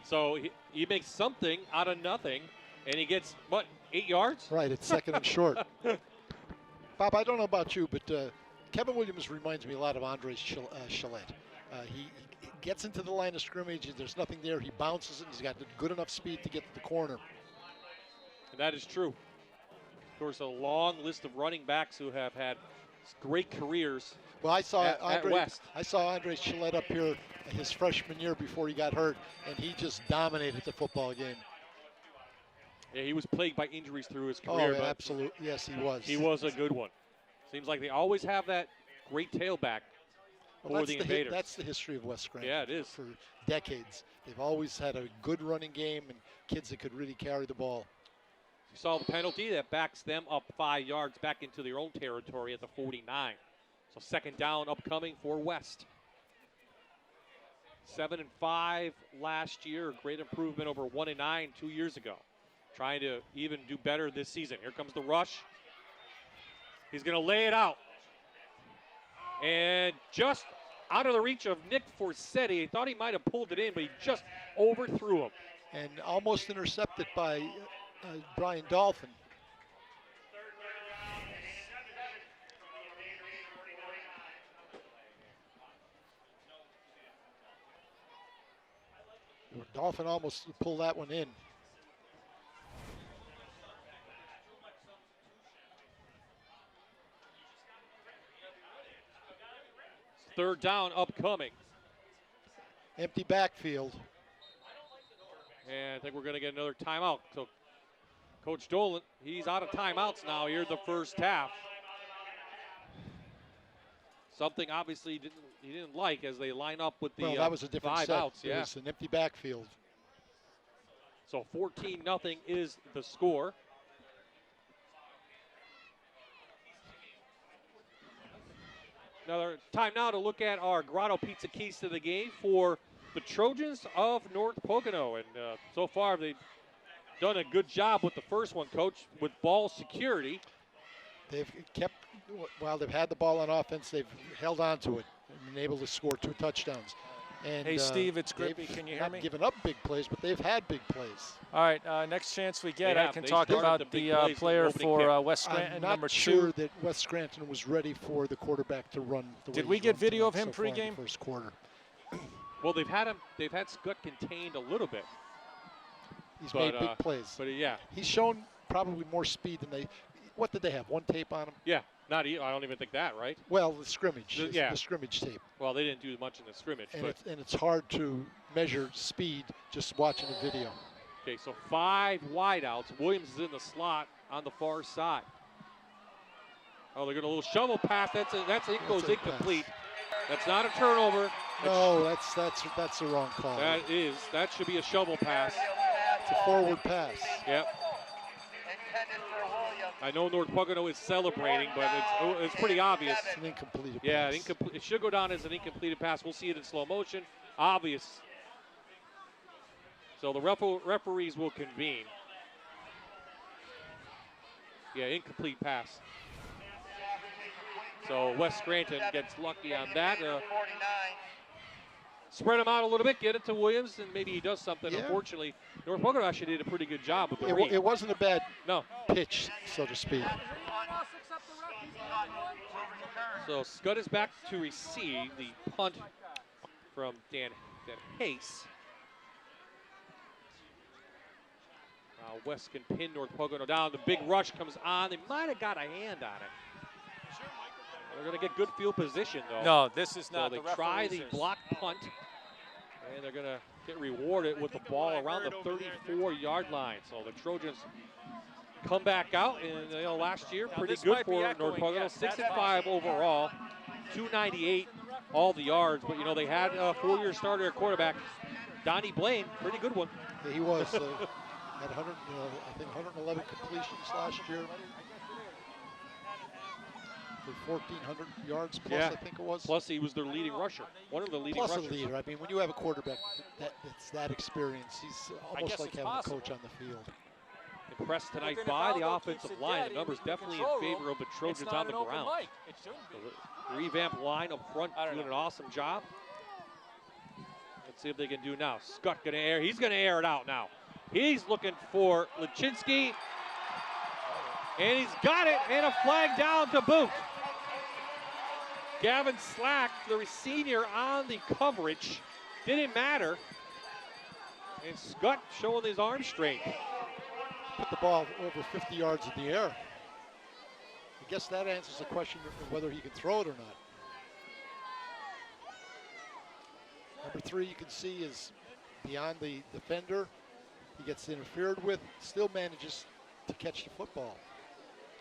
So he makes something out of nothing, and he gets, what, 8 yards? Right, it's second and short. Bob, I don't know about you, but Kevin Williams reminds me a lot of Andre Chalette. He gets into the line of scrimmage, and there's nothing there. He bounces it, and he's got good enough speed to get to the corner. And that is true. Of course, a long list of running backs who have had great careers. Well, I saw at West. I saw Andre Chalette up here his freshman year before he got hurt, and he just dominated the football game. Yeah, he was plagued by injuries through his career. Oh, absolutely. Yes, he was. He was a good one. Seems like they always have that great tailback for the Invaders. That's the history of West Scranton. Yeah, it is. For decades. They've always had a good running game and kids that could really carry the ball. You saw the penalty that backs them up 5 yards back into their own territory at the 49. So second down upcoming for West. 7-5 last year. Great improvement over 1-9 2 years ago. Trying to even do better this season. Here comes the rush. He's going to lay it out. And just out of the reach of Nick Forsetti. He thought he might have pulled it in, but he just overthrew him. And almost intercepted by Brian Dolphin. Dolphin almost pulled that one in. Third down upcoming. Empty backfield. And I think we're going to get another timeout. So Coach Dolan, he's out of timeouts now here the first half. Something obviously he didn't like as they line up with the well, that was a different 5 set. outs. It was an empty backfield. So 14-0 is the score. Another time now to look at our Grotto Pizza keys to the game for the Trojans of North Pocono. And so far, they done a good job with the first one, Coach, with ball security. They've kept, while they've had the ball on offense, they've held on to it and been able to score 2 touchdowns. And Hey, Steve, it's they've Grippy. Can you hear not me? given up big plays, but they've had big plays. All right, next chance we get, They I have. can They talk started about the big the plays in the player opening for kick. West Scranton, I'm not number sure 2. that West Scranton was ready for the quarterback to run the way Did we he's get run video of tonight him so far in the pregame? first quarter. Well, they've had Scott contained a little bit. He's But, made big plays. But yeah, He's shown probably more speed than they. What did they have? 1 tape on him? yeah, I don't even think that, right? Well, the scrimmage. Yeah. The scrimmage tape. Well, they didn't do much in the scrimmage. And But it's hard to measure speed just watching a video. okay, so 5 wideouts. Williams is in the slot on the far side. Oh, they're going to a little shovel pass. It goes a incomplete. That's not a turnover. No, that's the wrong call. That should be a shovel pass. It's a forward pass. Yep. Intended for Williams. I know North Pocono is celebrating, but it's pretty obvious. It's an incomplete Yeah, pass. it should go down as an incompleted pass. We'll see it in slow motion. Obvious. So the referees will convene. Yeah, incomplete pass. So West Scranton gets lucky on that. 49. Spread him out a little bit, get it to Williams, and maybe he does something. Yeah. Unfortunately, North Pocono actually did a pretty good job with the It, read. it wasn't a bad No. pitch, so to speak. So Scott is back to receive the punt from Dan Hayes. West can pin North Pocono down. The big rush comes on. They might have got a hand on it. They're going to get good field position, though. No, this is not. So they The try referees the are- block punt, and they're going to get rewarded with the ball around the 34-yard line. So the Trojans come back out, and last year pretty this good might be for echoing, North Pocono. yes, 6-5 overall, 298 all the yards. But they had a 4-year starter at quarterback, Donnie Blaine, pretty good one. Yeah, he was at 111 completions last year. For 1,400 yards plus, Yeah. I think it was. Plus he was their leading rusher, one of the leading Plus a rushers. leader. I mean, when you have a quarterback that's that experienced, he's guess almost like it's having possible. a coach on the field. Impressed tonight But then if by the Aldo offensive keeps it line. dead, The numbers even in the definitely in control favor room, of the it's Trojans not on the an open ground. mic. It shouldn't be. Revamped line up front, I don't doing an know. awesome job. Let's see if they can do now. Scott gonna air. He's gonna air it out now. He's looking for Lachinsky, and he's got it, and a flag down to boot. Gavin Slack, the senior on the coverage, didn't matter. And Scott showing his arm strength. Put the ball over 50 yards in the air. I guess that answers the question of whether he can throw it or not. Number 3, you can see, is beyond the defender. He gets interfered with, still manages to catch the football.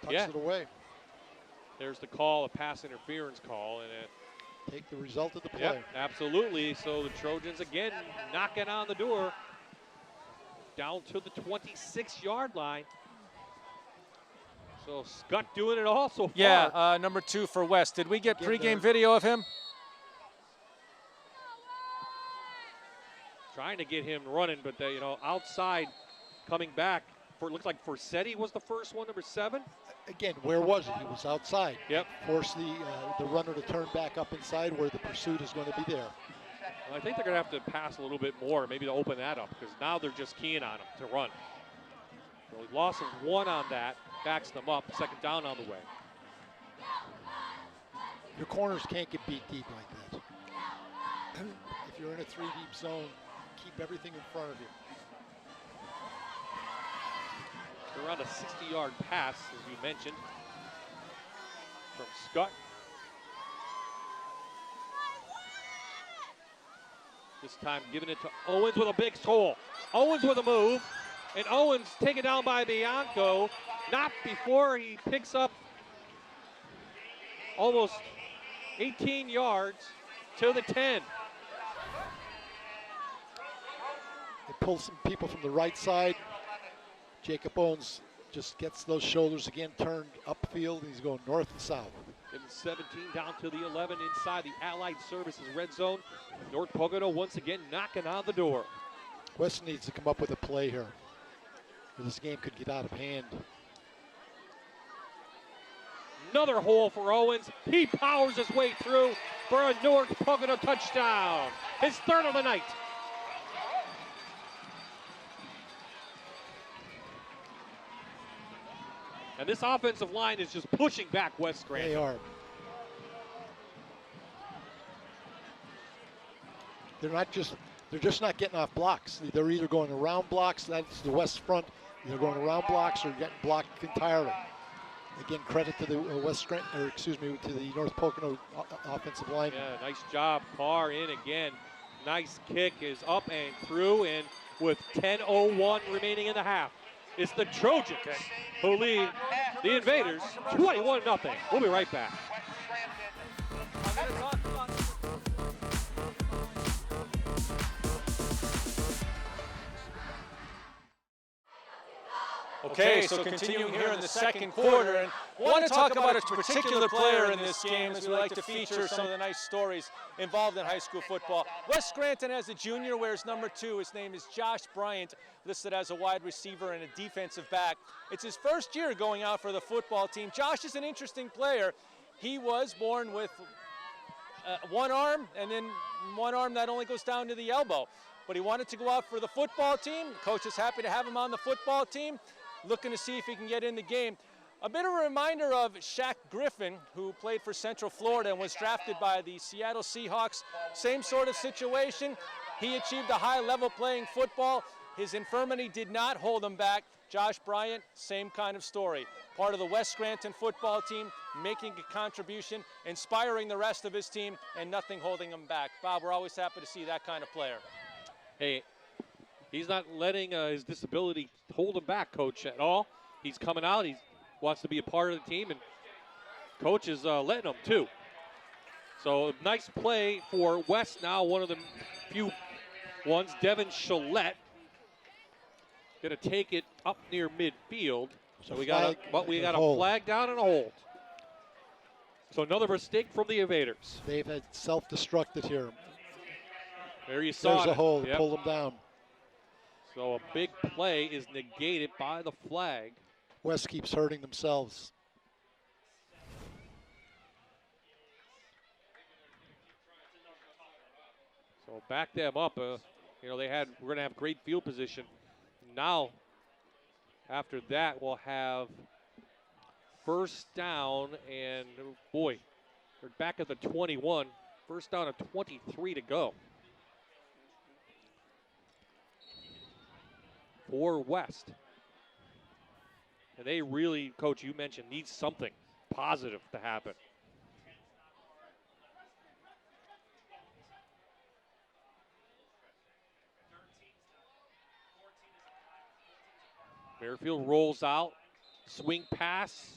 Tucks Yeah. it away. There's the call, a pass interference call, and Take the result of the play. yeah, absolutely. So the Trojans again knocking on the door, down to the 26-yard line. So Scott doing it all so far. Yeah, number 2 for West. Did we get Again, pregame video of him? Trying to get him running, but outside coming back. It looks like Forsetti was the first one, number 7. Again, where was he? He was outside. Yep. Force the runner to turn back up inside where the pursuit is going to be there. Well, I think they're going to have to pass a little bit more, maybe to open that up, because now they're just keying on him to run. So loss of 1 on that, backs them up, second down on the way. Your corners can't get beat deep like that. If you're in a 3-deep zone, keep everything in front of you. Around a 60-yard pass, as you mentioned, from Scott. This time giving it to Owens with a big hole. Owens with a move, and Owens taken down by Bianco, not before he picks up almost 18 yards to the 10. They pull some people from the right side. Jacob Owens just gets those shoulders again turned upfield, and he's going north and south. Getting 17 down to the 11 inside the Allied Services red zone. North Pocono once again knocking on the door. West needs to come up with a play here. or this game could get out of hand. Another hole for Owens. He powers his way through for a North Pocono touchdown. His third of the night. And this offensive line is just pushing back West Scranton. They are. They're just not getting off blocks. They're either going around blocks, that's the West front, they're going around blocks or getting blocked entirely. Again, credit to the to the North Pocono offensive line. Yeah, nice job. Carr in again. Nice kick is up and through, and with 10:01 remaining in the half, it's the Trojans who lead the Invaders 21-0. We'll be right back. Okay, so continuing here in the second quarter, and want to talk about a particular player in this game as we like to feature some of the nice stories involved in high school football. West Scranton has a junior, wears number 2. His name is Josh Bryant, listed as a wide receiver and a defensive back. It's his first year going out for the football team. Josh is an interesting player. He was born with one arm, and then one arm that only goes down to the elbow. But he wanted to go out for the football team. Coach is happy to have him on the football team, looking to see if he can get in the game. A bit of a reminder of Shaq Griffin, who played for Central Florida and was drafted by the Seattle Seahawks. Same sort of situation. He achieved a high level playing football. His infirmity did not hold him back. Josh Bryant, same kind of story. Part of the West Scranton football team, making a contribution, inspiring the rest of his team, and nothing holding him back. Bob, we're always happy to see that kind of player. Hey, he's not letting his disability hold him back, Coach, at all. He's coming out. He wants to be a part of the team, and Coach is letting him, too. So, nice play for West now, one of the few ones. Devin Chalette going to take it up near midfield. So we got a flag down and a hold. So another mistake from the Invaders. They've had self-destructed here. There you saw There's a hole. Yep. Pull them down. So a big play is negated by the flag. West keeps hurting themselves. So back them up. We're going to have great field position. Now, after that, we'll have first down, and boy, they're back at the 21. First down at 23 to go. For West. And they really, Coach, you mentioned, need something positive to happen. Merrifield rolls out, swing pass,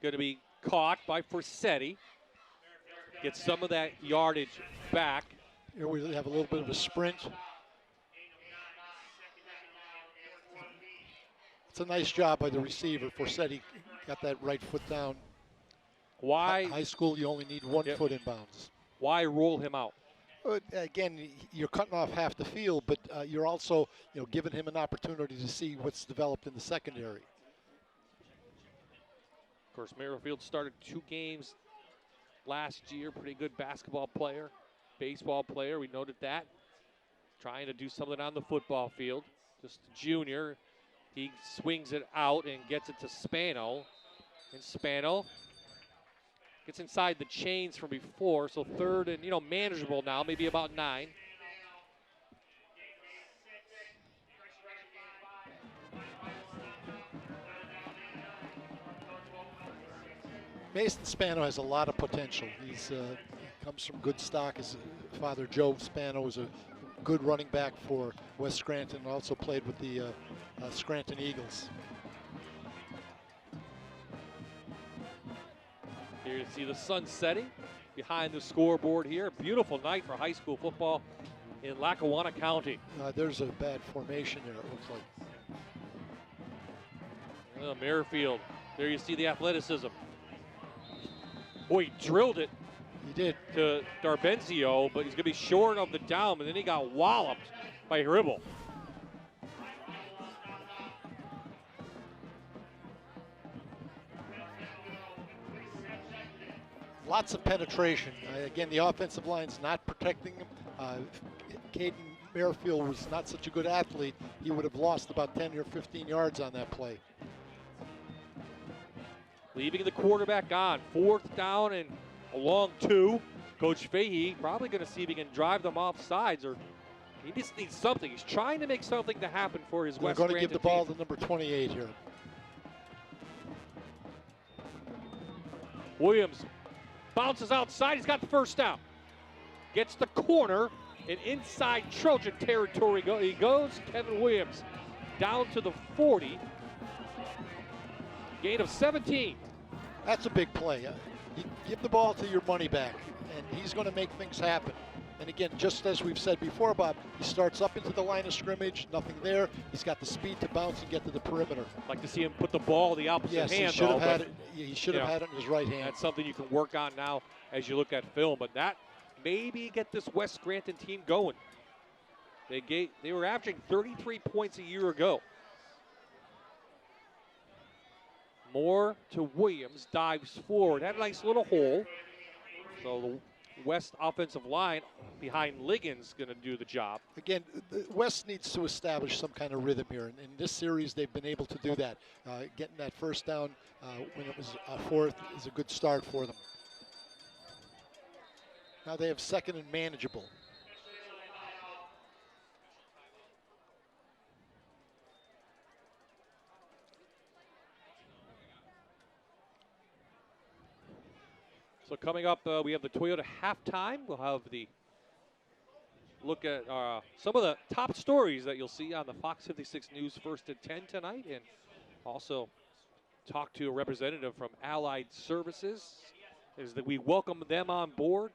going to be caught by Forsetti. Gets some of that yardage back. Here we have a little bit of a sprint. It's a nice job by the receiver. Forsetti got that right foot down. Why? High school, you only need one foot in bounds. Why roll him out? Again, you're cutting off half the field, but you're also, giving him an opportunity to see what's developed in the secondary. Of course, Merrifield started 2 games last year. Pretty good basketball player, baseball player. We noted that. Trying to do something on the football field. Just a junior. He swings it out and gets it to Spano. And Spano gets inside the chains from before, so third and, manageable now, maybe about 9. Mason Spano has a lot of potential. He comes from good stock. His father, Joe Spano, was a good running back for West Scranton, also played with the Scranton Eagles. Here you see the sun setting behind the scoreboard here. Beautiful night for high school football in Lackawanna County. There's a bad formation there, it looks like. Merrifield, there you see the athleticism. Boy, he drilled it. He did. To Darbenzio, but he's going to be short of the down, and then he got walloped by Hribble. lots of penetration. Again, the offensive line's not protecting him. Caden Merrifield was not such a good athlete. He would have lost about 10 or 15 yards on that play. Leaving the quarterback on. 4th down and a long 2. Coach Fahey probably going to see if he can drive them off sides, or he just needs something. He's trying to make something to happen for his West Scranton. They're going to give the ball team. to number 28 here. Williams bounces outside. He's got the first down. Gets the corner, and inside Trojan territory he goes. Kevin Williams down to the 40. Gain of 17. That's a big play. You give the ball to your money back, and he's going to make things happen. And again, just as we've said before, Bob, he starts up into the line of scrimmage, nothing there. He's got the speed to bounce and get to the perimeter. Like to see him put the ball in the opposite hand. He should have had it. He should have had it in his right hand. That's something you can work on now as you look at film. But that maybe get this West Scranton team going. They were averaging 33 points a year ago. Moore to Williams, dives forward. Had a nice little hole. So the West offensive line behind Liggins going to do the job. Again, the West needs to establish some kind of rhythm here. And in this series, they've been able to do that. Getting that first down when it was 4th is a good start for them. Now they have 2nd and manageable. So coming up, we have the Toyota halftime. We'll have the look at some of the top stories that you'll see on the Fox 56 News 1st at 10 tonight, and also talk to a representative from Allied Services as that we welcome them on board,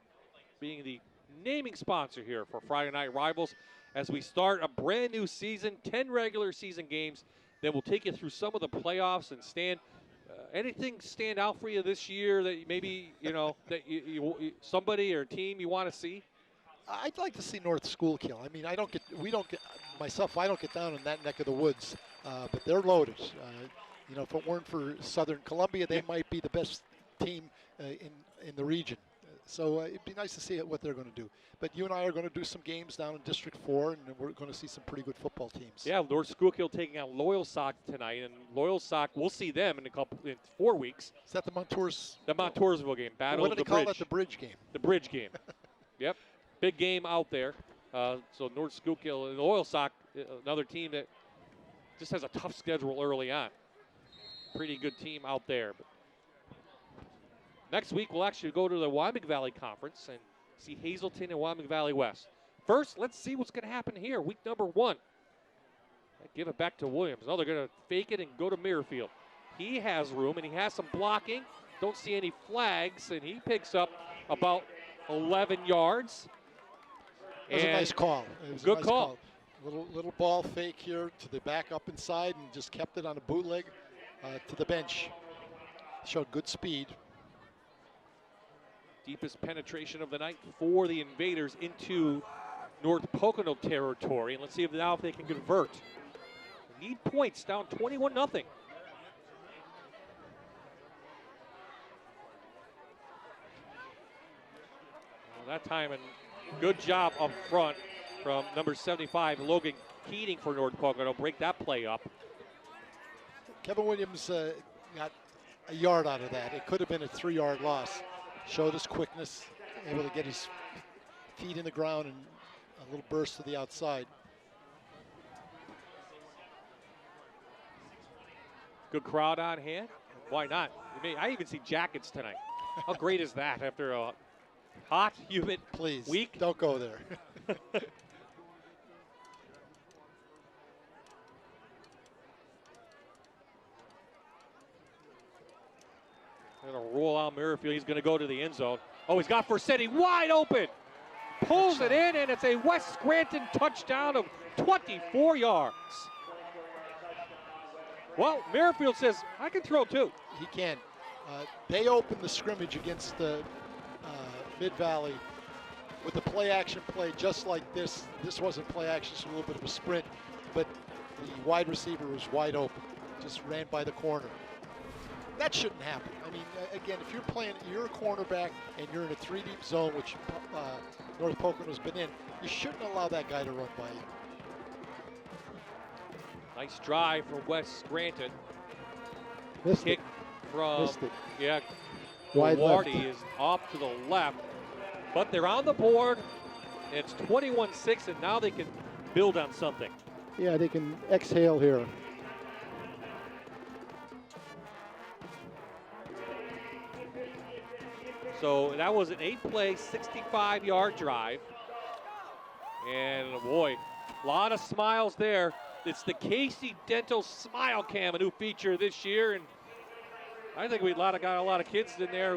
being the naming sponsor here for Friday Night Rivals as we start a brand new season, 10 regular season games. Then we'll take you through some of the playoffs and anything stand out for you this year that maybe, that you somebody or team you want to see? I'd like to see North Schuylkill. I mean, I don't get down in that neck of the woods, but they're loaded. If it weren't for Southern Columbia, they might be the best team in the region. So it'd be nice to see what they're going to do. But you and I are going to do some games down in District 4, and we're going to see some pretty good football teams. Yeah, North Schuylkill taking out Loyalsock tonight, and Loyalsock, we'll see them in 4 weeks. Is that the Montours? The Montoursville game, Battle what of do the they call Bridge. that? The Bridge game. The Bridge game. Yep, big game out there. So North Schuylkill and Loyalsock, another team that just has a tough schedule early on. Pretty good team out there. But next week, we'll actually go to the Wyoming Valley Conference and see Hazelton and Wyoming Valley West. First, let's see what's going to happen here. Week number 1. Give it back to Williams. Now they're going to fake it and go to Merrifield. He has room, and he has some blocking. Don't see any flags, and he picks up about 11 yards. It was a nice call. It was good a nice call. Little ball fake here to the back up inside and just kept it on a bootleg to the bench. Showed good speed. Deepest penetration of the night for the Invaders into North Pocono territory. And let's see if they can convert. They need points, down 21-0. Well, that time, and good job up front from number 75, Logan Keating for North Pocono. Break that play up. Kevin Williams got a yard out of that. It could have been a 3-yard loss. Showed his quickness, able to get his feet in the ground and a little burst to the outside. Good crowd on hand. Why not? I even see jackets tonight. How great is that after a hot, humid week? Don't go there. Going to roll out Merrifield. He's going to go to the end zone. Oh, he's got Forsetti wide open. Pulls it in, and it's a West Scranton touchdown of 24 yards. Well, Merrifield says, I can throw too. He can. They opened the scrimmage against the Mid-Valley with a play-action play just like this. This wasn't play-action, it's a little bit of a sprint, but the wide receiver was wide open. Just ran by the corner. that shouldn't happen. I mean, again, if you're a cornerback and you're in a 3-deep zone, which North Pocono's been in, you shouldn't allow that guy to run by you. Nice drive from West Scranton. Missed Kick from, Missed it. yeah, Wide left. Guardi is off to the left, but they're on the board. It's 21-6, and now they can build on something. Yeah, they can exhale here. So that was an 8-play, 65-yard drive. And boy, a lot of smiles there. It's the Casey Dental Smile Cam, a new feature this year. And I think we got a lot of kids in there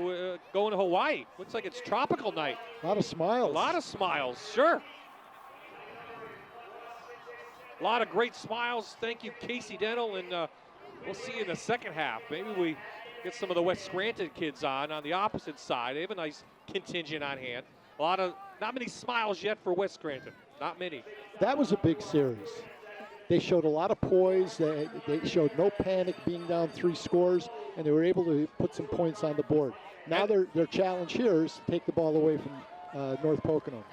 going to Hawaii. Looks like it's tropical night. A lot of smiles. A lot of smiles, sure. A lot of great smiles. Thank you, Casey Dental. And we'll see you in the second half. Maybe we get some of the West Scranton kids on the opposite side. They have a nice contingent on hand. Not many smiles yet for West Scranton. Not many. That was a big series. They showed a lot of poise. They showed no panic being down 3 scores, and they were able to put some points on the board. Now their challenge here is to take the ball away from North Pocono.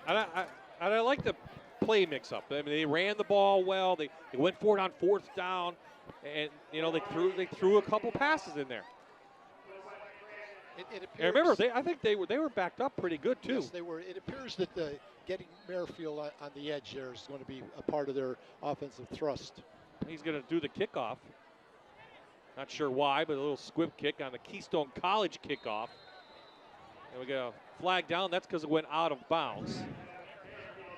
And I like the play mix-up. I mean, they ran the ball well. They went for it on 4th down, and they threw a couple passes in there. It appears, and remember, I think they were backed up pretty good too. Yes, they were. It appears that getting Merrifield on the edge there is going to be a part of their offensive thrust. He's going to do the kickoff. Not sure why, but a little squib kick on the Keystone College kickoff. And we got a flag down. That's because it went out of bounds.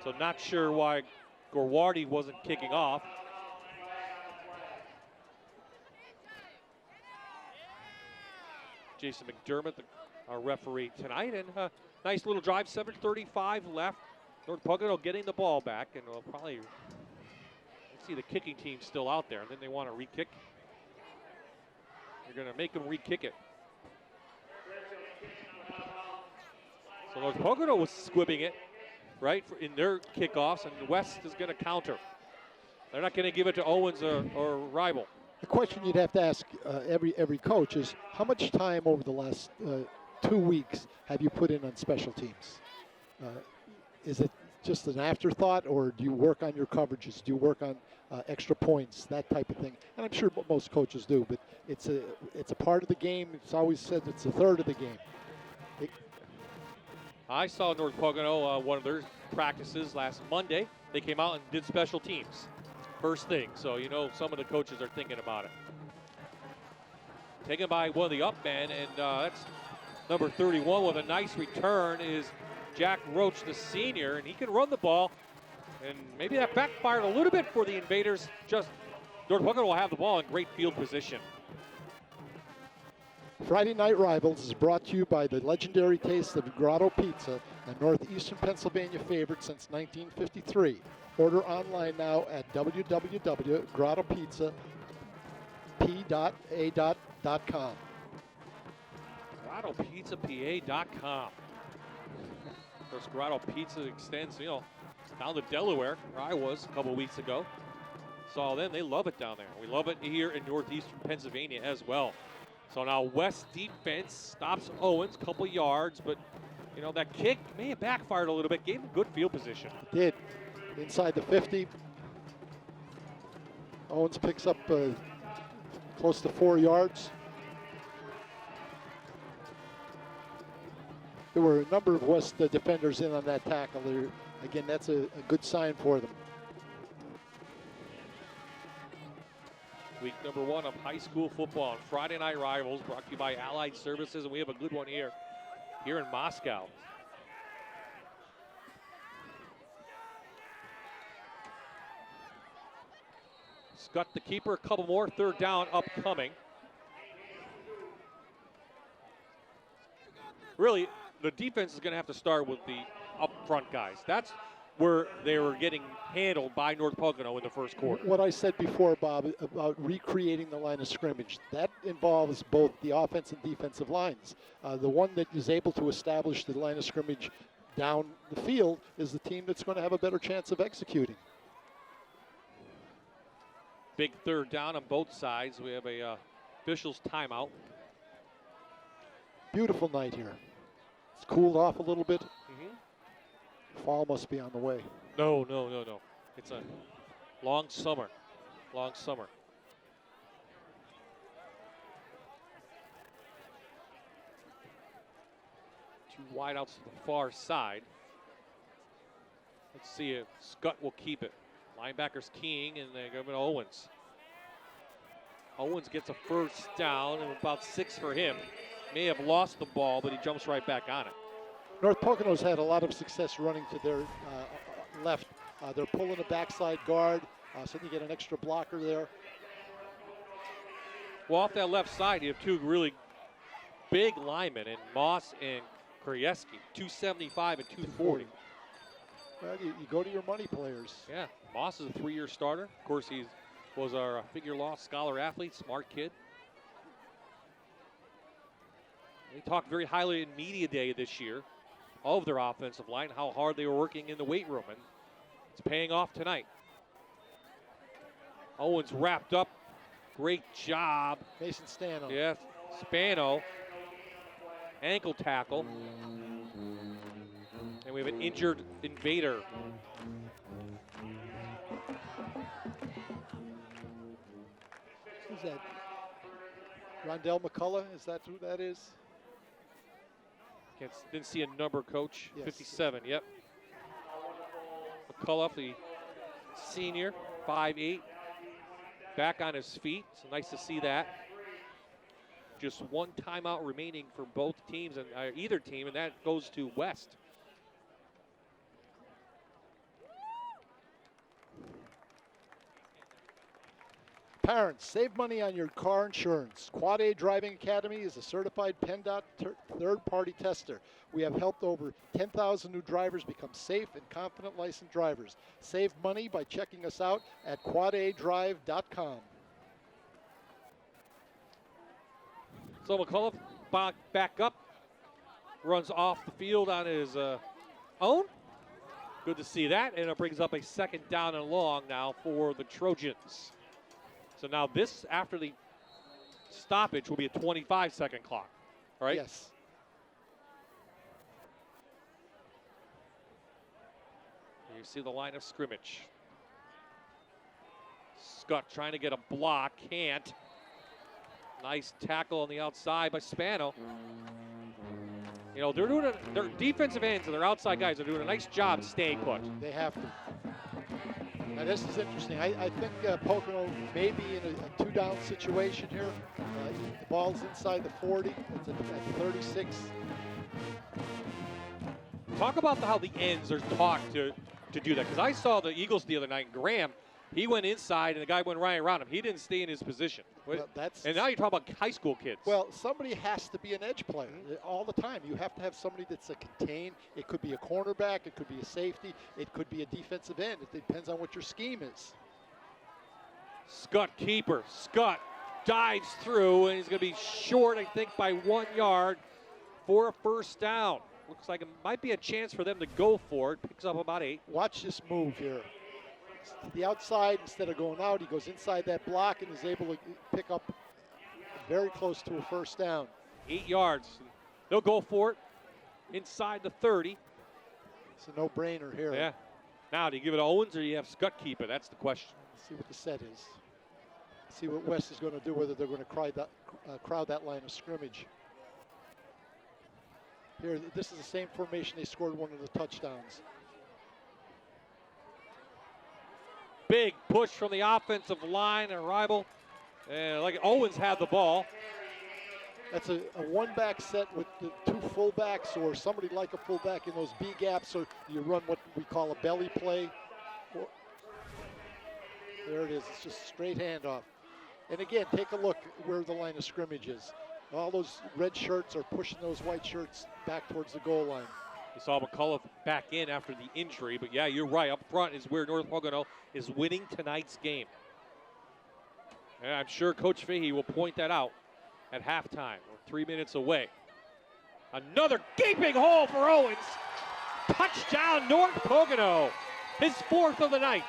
So not sure why Gorwardi wasn't kicking off. Jason McDermott, our referee tonight, and nice little drive, 7:35 left. North Pocono getting the ball back, and we'll probably see the kicking team still out there, and then they want to re-kick. They're going to make them re-kick it. So North Pocono was squibbing it, right, in their kickoffs, and West is going to counter. They're not going to give it to Owens or Rival. The question you'd have to ask every coach is, how much time over the last 2 weeks have you put in on special teams? Is it just an afterthought, or do you work on your coverages? Do you work on extra points, that type of thing? And I'm sure most coaches do, but it's a part of the game. It's always said it's a third of the game. I saw North Pocono, one of their practices last Monday. They came out and did special teams. First thing, so you know some of the coaches are thinking about it. Taken by one of the up men, and that's number 31 with a nice return is Jack Roach, the senior, and he can run the ball. And maybe that backfired a little bit for the Invaders. Just North Pocono will have the ball in great field position. Friday Night Rivals is brought to you by the legendary taste of Grotto Pizza, a northeastern Pennsylvania favorite since 1953. Order online now at www.grottopizzap.com. GrottoPizzaPA.com. Of course, Grotto Pizza extends, down to Delaware, where I was a couple weeks ago. Saw them. They love it down there. We love it here in northeastern Pennsylvania as well. So now West defense stops Owens, couple yards, but, that kick may have backfired a little bit. Gave him good field position. It did. Inside the 50. Owens picks up close to 4 yards. There were a number of West defenders in on that tackle. Again, that's a good sign for them. Week number 1 of high school football on Friday Night Rivals, brought to you by Allied Services, and we have a good one here in Moscow. Scott the keeper, a couple more, 3rd down upcoming. Really, the defense is going to have to start with the up front guys. That's where they were getting handled by North Pocono in the first quarter. What I said before, Bob, about recreating the line of scrimmage, that involves both the offense and defensive lines. The one that is able to establish the line of scrimmage down the field is the team that's going to have a better chance of executing. Big third down on both sides. We have a official's timeout. Beautiful night here. It's cooled off a little bit. Fall must be on the way. No. It's a long summer. Long summer. Two wideouts to the far side. Let's see if Scott will keep it. Linebackers keying, and they go to Owens. Owens gets a first down, and about 6 for him. May have lost the ball, but he jumps right back on it. North Pocono's had a lot of success running to their left. They're pulling a backside guard, so you get an extra blocker there. Well, off that left side, you have two really big linemen, in Moss and Krajewski, 275 and 240. Well, you go to your money players. Yeah, Moss is a 3-year starter. Of course, he was our figure law scholar athlete, smart kid. They talked very highly in media day this year of their offensive line, how hard they were working in the weight room, and it's paying off tonight. Owens wrapped up. Great job. Mason Stano. Yeah, Spano. Ankle tackle. And we have an injured invader. Who's that? Rondell McCullough, is that who that is? Didn't see a number, Coach. Yes. 57, yep. McCullough, the senior, 5'8", back on his feet. So nice to see that. Just one timeout remaining for both teams, and either team, and that goes to West. Parents, save money on your car insurance. Quad A Driving Academy is a certified PennDOT third-party tester. We have helped over 10,000 new drivers become safe and confident licensed drivers. Save money by checking us out at quadadrive.com. So McCullough back up, runs off the field on his own. Good to see that, and it brings up a second down and long now for the Trojans. So now this, after the stoppage, will be a 25-second clock, right? Yes. You see the line of scrimmage. Scott trying to get a block, can't. Nice tackle on the outside by Spano. You know, their defensive ends and their outside guys are doing a nice job staying put. They have to. Now this is interesting. I think Pocono may be in a two-down situation here. The ball's inside the 40. It's at 36. Talk about how the ends are taught to do that. Because I saw the Eagles the other night, and Graham, he went inside, and the guy went right around him. He didn't stay in his position. Well, and now you're talking about high school kids. Well, somebody has to be an edge player all the time. You have to have somebody that's a contain. It could be a cornerback. It could be a safety. It could be a defensive end. It depends on what your scheme is. Scott keeper. Scott dives through, and he's going to be short, I think, by 1 yard for a first down. Looks like it might be a chance for them to go for it. Picks up about 8. Watch this move here. To the outside, instead of going out, he goes inside that block and is able to pick up very close to a first down. 8 yards. They'll go for it inside the 30. It's a no-brainer here. Yeah. Now, do you give it to Owens or do you have Scott keep it? That's the question. Let's see what the set is. See what West is going to do, whether they're going to crowd that line of scrimmage. Here, this is the same formation they scored one of the touchdowns. Big push from the offensive line, arrival. And like Owens had the ball. That's a one-back set with the two fullbacks or somebody like a fullback in those B gaps, or you run what we call a belly play. There it is. It's just straight handoff. And again, take a look where the line of scrimmage is. All those red shirts are pushing those white shirts back towards the goal line. You saw McCullough back in after the injury, but yeah, you're right. Up front is where North Pocono is winning tonight's game. And I'm sure Coach Fahey will point that out at halftime. We're 3 minutes away. Another gaping hole for Owens. Touchdown, North Pocono. His 4th of the night.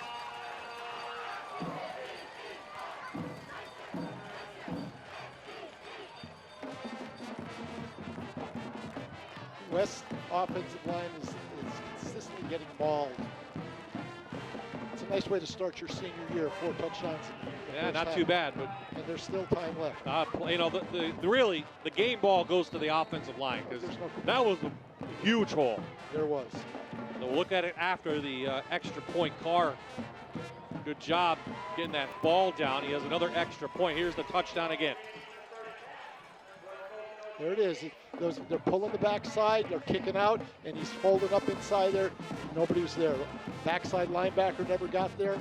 West offensive line is consistently getting mauled. It's a nice way to start your senior year, 4 touchdowns. Yeah, not too bad, but and there's still time left. you know, really the game ball goes to the offensive line because that was a huge hole. There was. So we'll look at it after the extra point. Carr, good job getting that ball down. He has another extra point. Here's the touchdown again. There it is. They're pulling the backside. They're kicking out, and he's folded up inside there. Nobody was there. Backside linebacker never got there.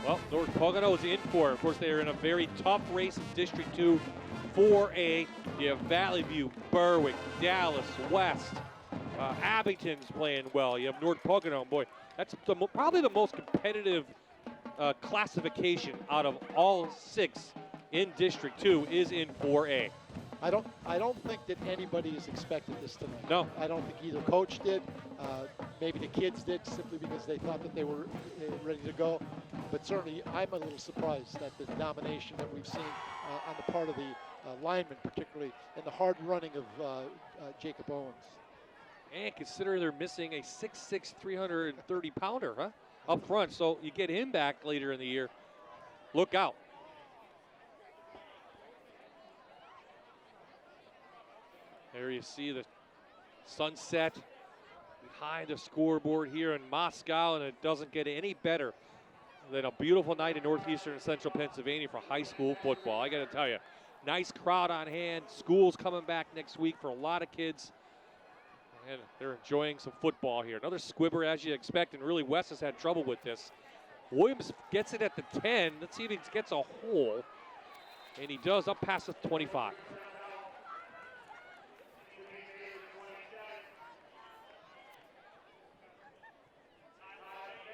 Well, North Pocono is in for it. Of course, they are in a very tough race in District 2, 4A. You have Valley View, Berwick, Dallas, West. Abington's playing well. You have North Pocono. Boy, that's probably the most competitive classification out of all 6 in District 2 is in 4A. I don't think that anybody has expected this tonight. No. I don't think either coach did. Maybe the kids did simply because they thought that they were ready to go. But certainly I'm a little surprised at the domination that we've seen on the part of the linemen, particularly, and the hard running of Jacob Owens. And considering they're missing a 6'6", 330-pounder, huh, up front. So you get him back later in the year. Look out. There you see the sunset behind the scoreboard here in Moscow, and it doesn't get any better than a beautiful night in northeastern and central Pennsylvania for high school football. I got to tell you, nice crowd on hand. School's coming back next week for a lot of kids, and they're enjoying some football here. Another squibber, as you expect, and really West has had trouble with this. Williams gets it at the 10. Let's see if he gets a hole, and he does up past the 25.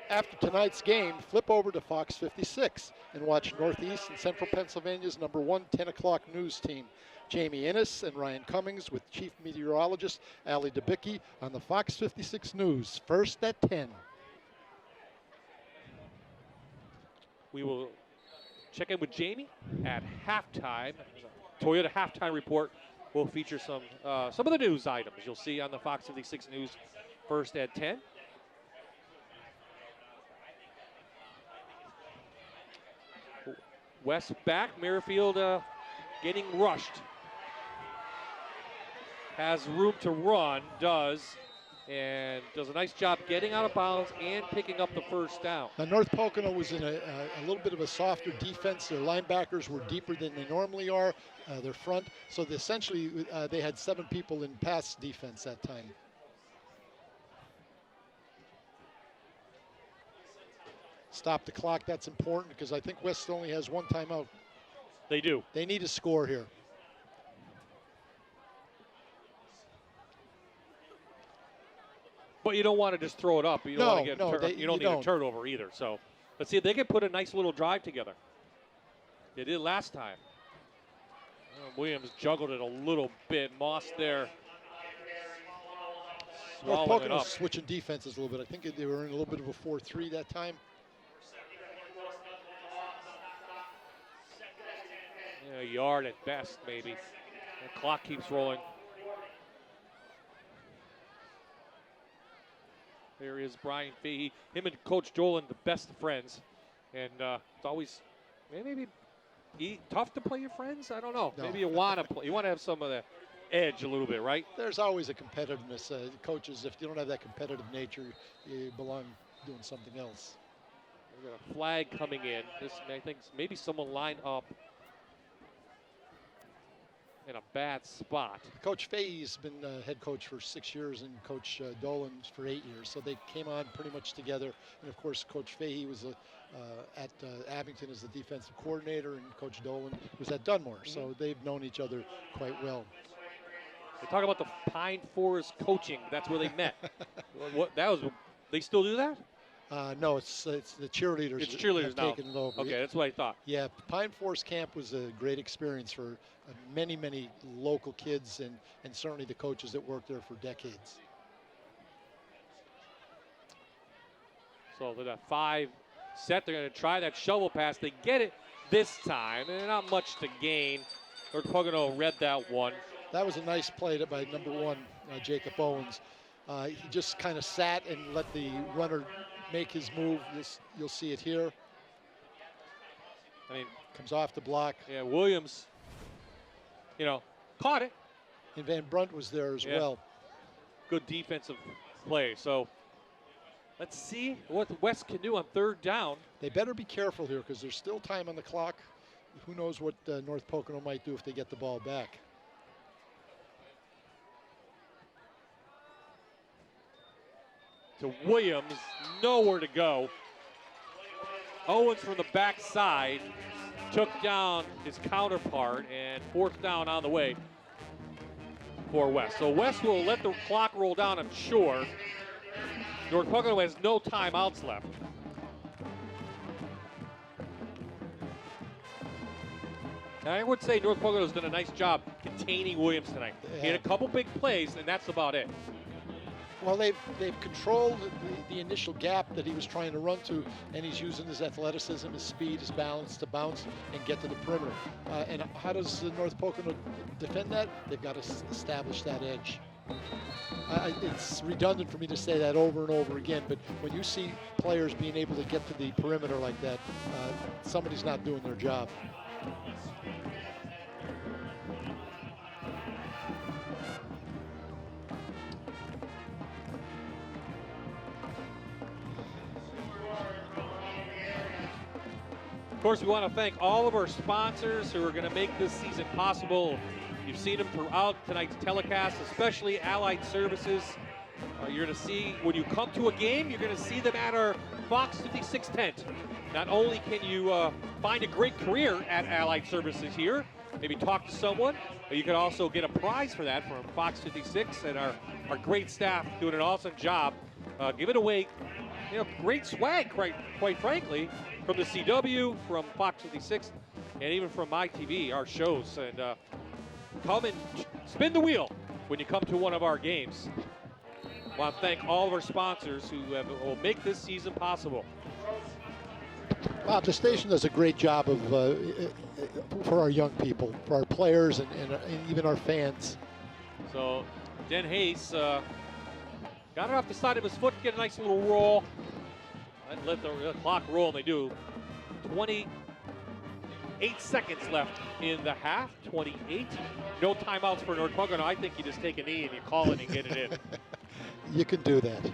After tonight's game, flip over to Fox 56 and watch Northeast and Central Pennsylvania's #1 10 o'clock news team. Jamie Innes and Ryan Cummings with Chief Meteorologist Ali Debicki on the Fox 56 News, first at 10. We will check in with Jamie at halftime. Toyota halftime report will feature some of the news items you'll see on the Fox 56 News, first at 10. West back, Merrifield getting rushed. Has room to run, and does a nice job getting out of bounds and picking up the first down. Now, North Pocono was in a little bit of a softer defense. Their linebackers were deeper than they normally are, their front. So essentially they had 7 people in pass defense that time. Stop the clock, that's important because I think West only has 1 timeout. They do. They need a score here. But you don't want to just throw it up. You don't want to get you don't need a turnover either. So let's see if they can put a nice little drive together. They did last time. Williams juggled it a little bit. Moss there. North Pocono switching defenses a little bit. I think they were in a little bit of a 4-3 that time. A yard at best, maybe. The clock keeps rolling. There is Brian Fahey. Him and Coach Dolan, the best of friends. And it's always maybe tough to play your friends. I don't know. No. Maybe you want to play. You want to have some of the edge a little bit, right? There's always a competitiveness. Coaches, if you don't have that competitive nature, you belong doing something else. We've got a flag coming in. This, I think, maybe someone lined up in a bad spot. Coach Fahey's been head coach for 6 years and Coach Dolan for 8 years, so they came on pretty much together. And of course, Coach Fahey was at Abington as the defensive coordinator, and Coach Dolan was at Dunmore, so they've known each other quite well. They talk about the Pine Forest coaching. That's where they met. They still do that? No, it's the cheerleaders. It's cheerleaders now. Taken it over. Okay, that's what I thought. Yeah, Pine Forest Camp was a great experience for many local kids and certainly the coaches that worked there for decades. So they're at 5 set. They're going to try that shovel pass. They get it this time, and not much to gain. North Pocono read that one. That was a nice play by number 1, Jacob Owens. He just kind of sat and let the runner make his move. You'll see it here. I mean, comes off the block. Yeah, Williams, caught it. And Van Brunt was there as well. Good defensive play. So let's see what West can do on 3rd down. They better be careful here because there's still time on the clock. Who knows what North Pocono might do if they get the ball back. To Williams, nowhere to go. Owens from the backside took down his counterpart, and 4th down on the way for West. So West will let the clock roll down, I'm sure. North Pocono has no timeouts left. Now, I would say North Pocono's done a nice job containing Williams tonight. He had a couple big plays, and that's about it. Well, they've controlled the initial gap that he was trying to run to, and he's using his athleticism, his speed, his balance to bounce and get to the perimeter. And how does North Pocono defend that? They've got to establish that edge. It's redundant for me to say that over and over again, but when you see players being able to get to the perimeter like that, somebody's not doing their job. Of course, we want to thank all of our sponsors who are going to make this season possible. You've seen them throughout tonight's telecast, especially Allied Services. You're going to see, when you come to a game, you're going to see them at our Fox 56 tent. Not only can you find a great career at Allied Services here, maybe talk to someone, but you can also get a prize for that from Fox 56 and our great staff doing an awesome job. Giving away, great swag, quite frankly, from the CW, from Fox 56, and even from my TV, our shows. And come and spin the wheel when you come to one of our games. I want to thank all of our sponsors who will make this season possible. Bob, the station does a great job of for our young people, for our players, and even our fans. So Den Hayes got it off the side of his foot, get a nice little roll. And let the clock roll, and they do. 28 seconds left in the half, 28. No timeouts for North Pocono. I think you just take a knee and you call it and get it in. You can do that. Of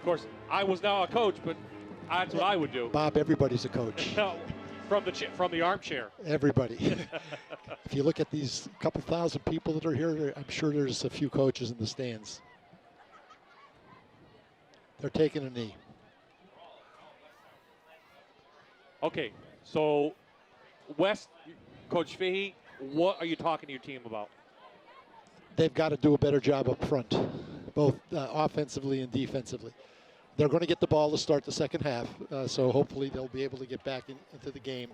course, I was now a coach, but that's what I would do. Bob, everybody's a coach. From the armchair. Everybody. If you look at these couple thousand people that are here, I'm sure there's a few coaches in the stands. They're taking a knee. Okay, so West, Coach Fahey, what are you talking to your team about? They've got to do a better job up front, both offensively and defensively. They're going to get the ball to start the second half, so hopefully they'll be able to get back into the game.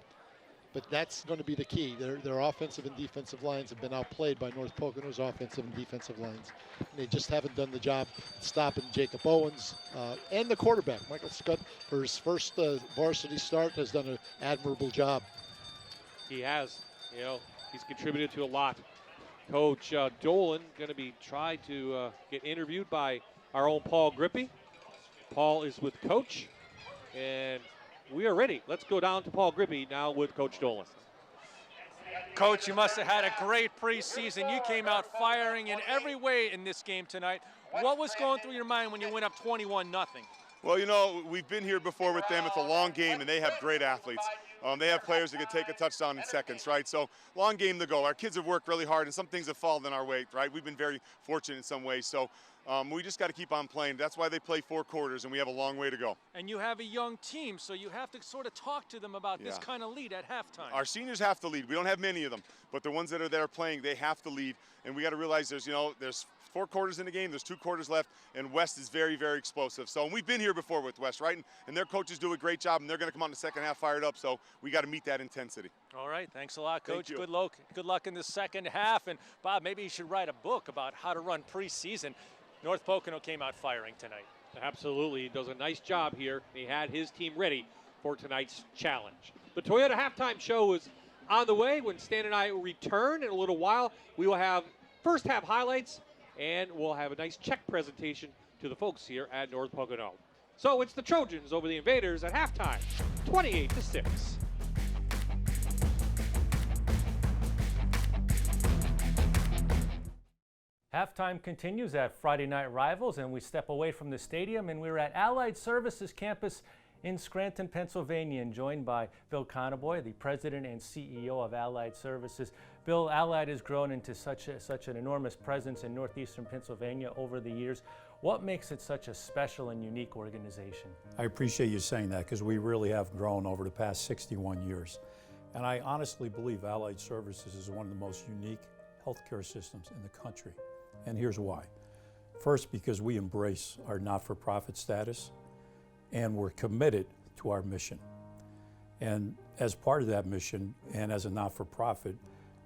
But that's going to be the key. Their offensive and defensive lines have been outplayed by North Pocono's offensive and defensive lines. They just haven't done the job stopping Jacob Owens and the quarterback. Michael Scott, for his first varsity start, has done an admirable job. He has. He's contributed to a lot. Coach Dolan going to be tried to get interviewed by our own Paul Grippy. Paul is with Coach, and we are ready. Let's go down to Paul Grippy now with Coach Dolan. Coach, you must have had a great preseason. You came out firing in every way in this game tonight. What was going through your mind when you went up 21-0? Well, we've been here before with them. It's a long game, and they have great athletes. They have players that can take a touchdown in seconds, right? So long game to go. Our kids have worked really hard, and some things have fallen our way, right? We've been very fortunate in some ways. So we just got to keep on playing. That's why they play 4 quarters, and we have a long way to go. And you have a young team, so you have to sort of talk to them about this kind of lead at halftime. Our seniors have to lead. We don't have many of them, but the ones that are there playing, they have to lead. And we got to realize there's 4 quarters in the game. There's 2 quarters left, and West is very, very explosive. So we've been here before with West, right? And their coaches do a great job, and they're going to come out in the second half fired up. So we got to meet that intensity. All right, thanks a lot, Coach. Thank you. Good luck in the second half. And Bob, maybe you should write a book about how to run preseason. North Pocono came out firing tonight. Absolutely. He does a nice job here. He had his team ready for tonight's challenge. The Toyota halftime show is on the way. When Stan and I return in a little while, we will have first half highlights, and we'll have a nice check presentation to the folks here at North Pocono. So it's the Trojans over the Invaders at halftime, 28-6. Halftime continues at Friday Night Rivals, and we step away from the stadium, and we're at Allied Services campus in Scranton, Pennsylvania, and joined by Bill Conaboy, the president and CEO of Allied Services. Bill, Allied has grown into such an enormous presence in northeastern Pennsylvania over the years. What makes it such a special and unique organization? I appreciate you saying that, because we really have grown over the past 61 years. And I honestly believe Allied Services is one of the most unique healthcare systems in the country. And here's why. First, because we embrace our not-for-profit status, and we're committed to our mission. And as part of that mission, and as a not-for-profit,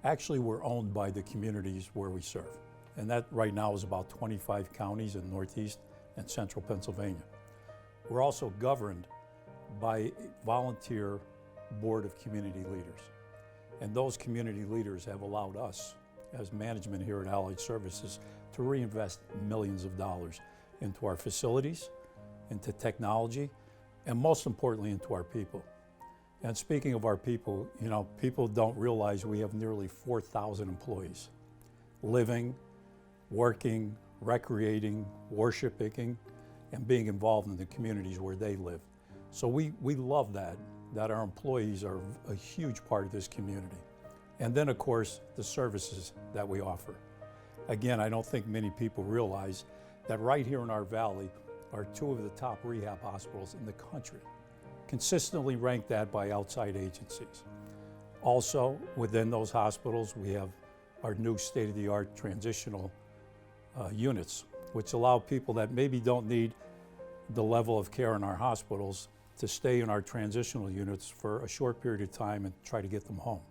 actually we're owned by the communities where we serve. And that right now is about 25 counties in Northeast and Central Pennsylvania. We're also governed by a volunteer board of community leaders. And those community leaders have allowed us, as management here at Allied Services, to reinvest millions of dollars into our facilities, into technology, and most importantly, into our people. And speaking of our people, you know, people don't realize we have nearly 4,000 employees living, working, recreating, worshiping, and being involved in the communities where they live. So we love that our employees are a huge part of this community. And then, of course, the services that we offer. Again, I don't think many people realize that right here in our valley are two of the top rehab hospitals in the country, consistently ranked that by outside agencies. Also, within those hospitals, we have our new state-of-the-art transitional units, which allow people that maybe don't need the level of care in our hospitals to stay in our transitional units for a short period of time and try to get them home.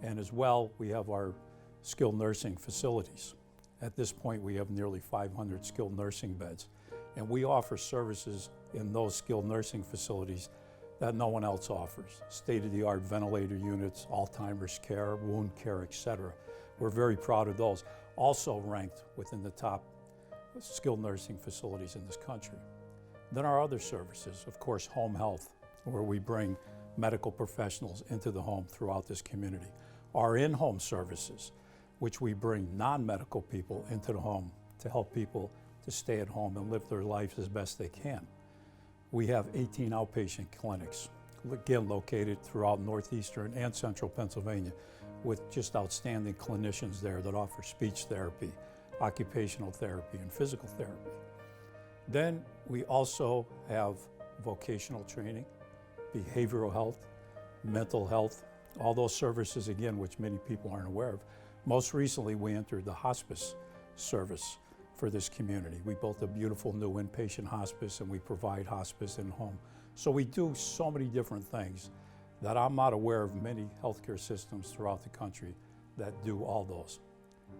And as well, we have our skilled nursing facilities. At this point, we have nearly 500 skilled nursing beds. And we offer services in those skilled nursing facilities that no one else offers. State-of-the-art ventilator units, Alzheimer's care, wound care, etc. We're very proud of those. Also ranked within the top skilled nursing facilities in this country. Then our other services, of course, home health, where we bring medical professionals into the home throughout this community. Our in-home services, which we bring non-medical people into the home to help people to stay at home and live their lives as best they can. We have 18 outpatient clinics, again located throughout northeastern and central Pennsylvania, with just outstanding clinicians there that offer speech therapy, occupational therapy, and physical therapy. Then we also have vocational training, behavioral health, mental health, all those services, again, which many people aren't aware of. Most recently, we entered the hospice service for this community. We built a beautiful new inpatient hospice, and we provide hospice in home. So we do so many different things that I'm not aware of many healthcare systems throughout the country that do all those.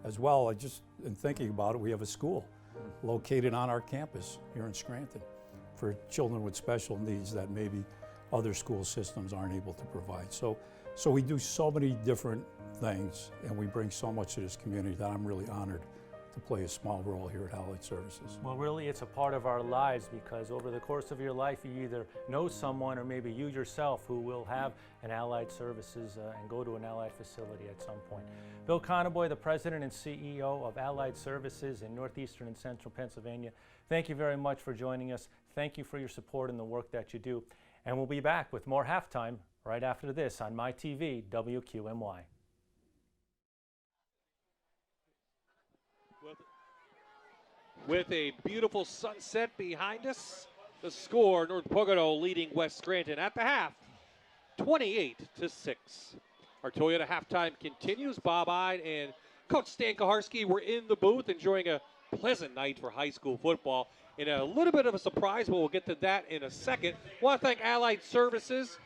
As well, in thinking about it, we have a school located on our campus here in Scranton for children with special needs that maybe other school systems aren't able to provide. So we do so many different things, and we bring so much to this community that I'm really honored to play a small role here at Allied Services. Well, really, it's a part of our lives, because over the course of your life, you either know someone or maybe you yourself who will have an Allied Services and go to an Allied facility at some point. Bill Conaboy, the president and CEO of Allied Services in northeastern and central Pennsylvania, thank you very much for joining us. Thank you for your support and the work that you do. And we'll be back with more Halftime right after this on MyTV WQMY. With a beautiful sunset behind us, the score, North Pocono leading West Scranton at the half, 28-6. Our Toyota halftime continues. Bob Ide and Coach Stan Kaharski were in the booth enjoying a pleasant night for high school football. In a little bit of a surprise, but we'll get to that in a second. I want to thank Allied Services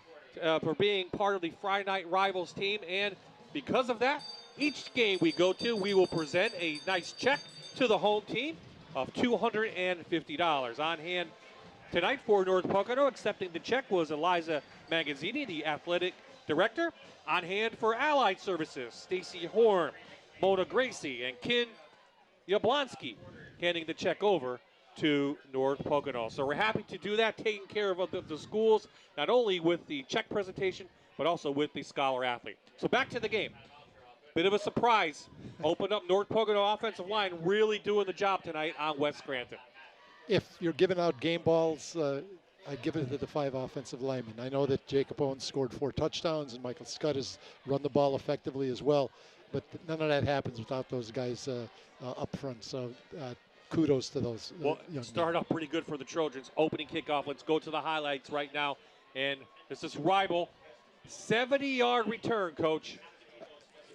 for being part of the Friday Night Rivals team, and because of that, each game we go to, we will present a nice check to the home team of $250. On hand tonight for North Pocono, accepting the check was Eliza Magazzini, the athletic director. On hand for Allied Services, Stacy Horn, Mona Gracie, and Ken Yablonsky, handing the check over to North Pocono. So we're happy to do that, taking care of the schools, not only with the check presentation, but also with the scholar athlete. So back to the game. Bit of a surprise. Opened up North Pocono offensive line, really doing the job tonight on West Scranton. If you're giving out game balls, I'd give it to the 5 offensive linemen. I know that Jacob Owens scored 4 touchdowns and Michael Scott has run the ball effectively as well, but none of that happens without those guys up front. So kudos to those young start men. off pretty good for the Trojans. Opening kickoff. Let's go to the highlights right now. And this is Ribel. 70-yard return, Coach.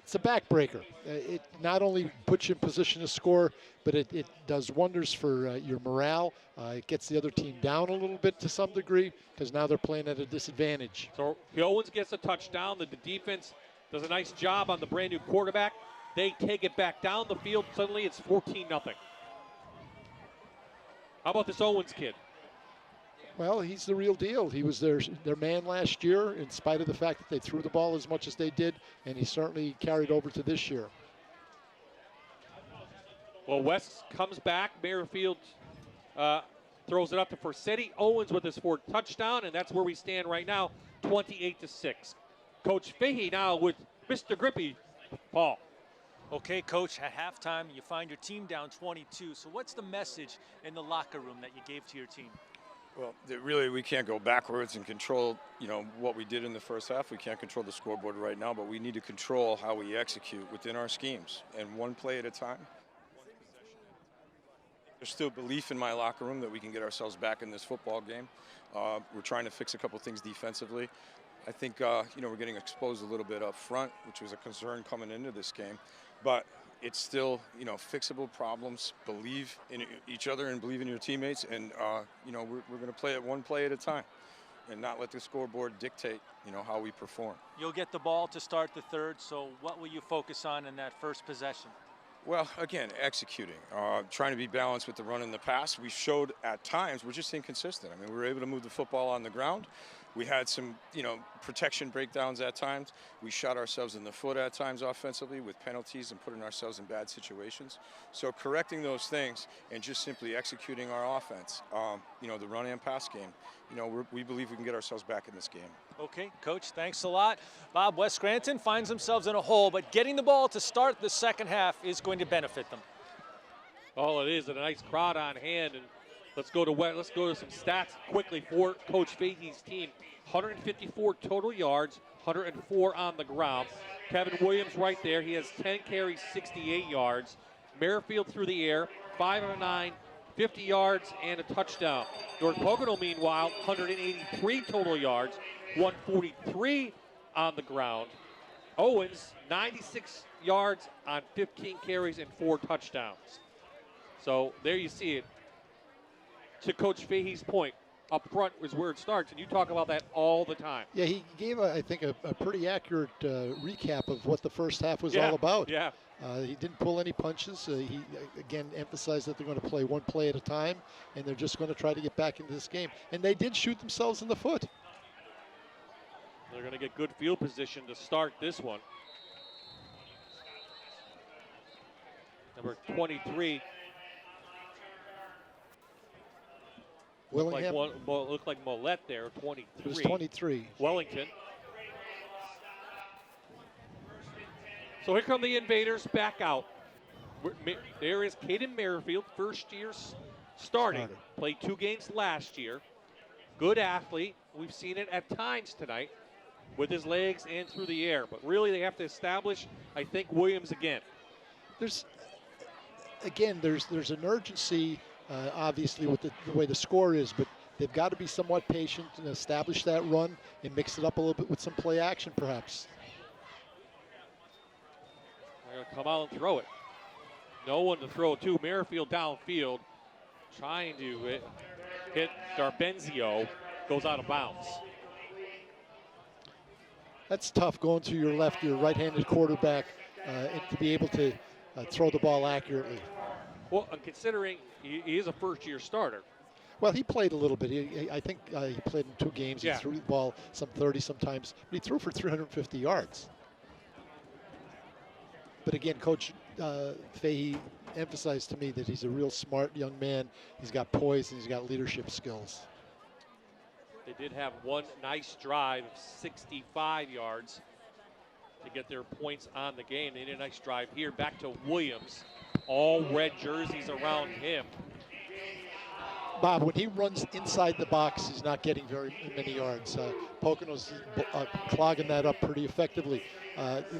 It's a backbreaker. It not only puts you in position to score, but it does wonders for your morale. It gets the other team down a little bit to some degree because now they're playing at a disadvantage. So Owens gets a touchdown. The defense does a nice job on the brand new quarterback. They take it back down the field. Suddenly it's 14-0. How about this Owens kid? Well, he's the real deal. He was their man last year in spite of the fact that they threw the ball as much as they did, and he certainly carried over to this year. Well, West comes back. Merrifield throws it up to Forsetti. Owens with his 4th touchdown, and that's where we stand right now, 28-6. Coach Fahey now with Mr. Grippy. Paul. Okay, Coach, at halftime, you find your team down 22. So what's the message in the locker room that you gave to your team? Well, really, we can't go backwards and control, what we did in the first half. We can't control the scoreboard right now, but we need to control how we execute within our schemes, and one play at a time. There's still belief in my locker room that we can get ourselves back in this football game. We're trying to fix a couple things defensively. I think, we're getting exposed a little bit up front, which was a concern coming into this game. But it's still, fixable problems. Believe in each other and believe in your teammates. And, we're going to play it one play at a time and not let the scoreboard dictate, how we perform. You'll get the ball to start the third. So what will you focus on in that first possession? Well, again, executing, trying to be balanced with the run and the pass. We showed at times we're just inconsistent. I mean, we were able to move the football on the ground. We had some, protection breakdowns at times. We shot ourselves in the foot at times offensively with penalties and putting ourselves in bad situations. So correcting those things and just simply executing our offense, the run and pass game, we believe we can get ourselves back in this game. Okay, Coach, thanks a lot. Bob, West Scranton finds themselves in a hole, but getting the ball to start the second half is going to benefit them. Oh, it is, and a nice crowd on hand. And let's go to some stats quickly for Coach Fahey's team. 154 total yards, 104 on the ground. Kevin Williams right there. He has 10 carries, 68 yards. Merrifield through the air, 5 of 9, 50 yards and a touchdown. North Pocono, meanwhile, 183 total yards, 143 on the ground. Owens, 96 yards on 15 carries and 4 touchdowns. So there you see it. To Coach Fahey's point, up front is where it starts, and you talk about that all the time. Yeah, he gave, I think, a pretty accurate recap of what the first half was all about. Yeah. He didn't pull any punches. He, again, emphasized that they're going to play one play at a time, and they're just going to try to get back into this game. And they did shoot themselves in the foot. They're going to get good field position to start this one. Number 23. Willingham. Looked like Mollett there, 23. It was 23. Wellington. So here come the Invaders back out. There is Caden Merrifield, first year starting. Played 2 games last year. Good athlete. We've seen it at times tonight with his legs and through the air. But really they have to establish, I think, Williams again. There's an urgency, obviously, with the way the score is, but they've got to be somewhat patient and establish that run and mix it up a little bit with some play action, perhaps. They're going to come out and throw it. No one to throw it to. Merrifield downfield, trying to hit Darbenzio, goes out of bounds. That's tough going to your left, your right-handed quarterback, and to be able to throw the ball accurately. Well, considering he is a first-year starter. Well, he played a little bit. I think he played in 2 games. Yeah. He threw the ball some 30 sometimes, but he threw for 350 yards. But again, Coach Fahey emphasized to me that he's a real smart young man. He's got poise and he's got leadership skills. They did have one nice drive of 65 yards to get their points on the game. They did a nice drive here. Back to Williams. All red jerseys around him. Bob, when he runs inside the box, he's not getting very many yards. Pocono's clogging that up pretty effectively.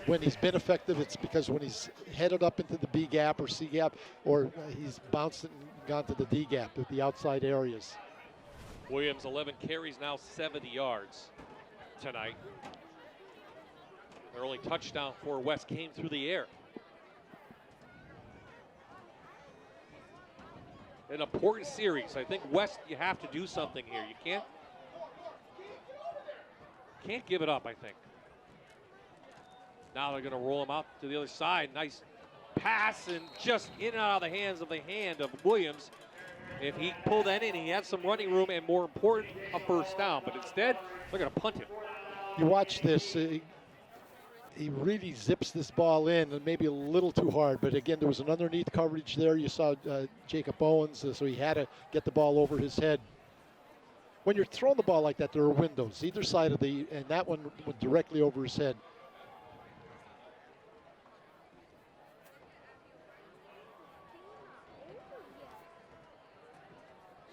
When he's been effective, it's because when he's headed up into the B gap or C gap, or he's bounced and gone to the D gap at the outside areas. Williams, 11 carries, now 70 yards tonight. Their only touchdown for West came through the air. An important series. I think West, you have to do something here. You can't give it up, I think. Now they're going to roll him out to the other side. Nice pass and just in and out of the hands of Williams. If he pulled that in, he had some running room and, more important, a first down. But instead, they're going to punt it. You watch this. He really zips this ball in, and maybe a little too hard. But again, there was an underneath coverage there. You saw Jacob Owens, so he had to get the ball over his head. When you're throwing the ball like that, there are windows either side of and that one went directly over his head.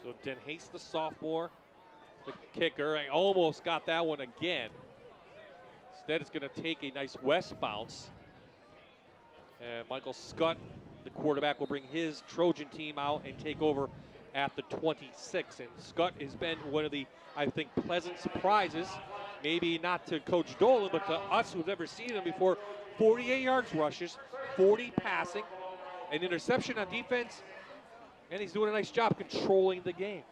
So Denhase, the sophomore, the kicker, I almost got that one again. Instead, it's going to take a nice West bounce. And Michael Scott, the quarterback, will bring his Trojan team out and take over at the 26. And Scott has been one of the, I think, pleasant surprises. Maybe not to Coach Dolan, but to us who've never seen him before. 48 yards rushes, 40 passing, an interception on defense, and he's doing a nice job controlling the game.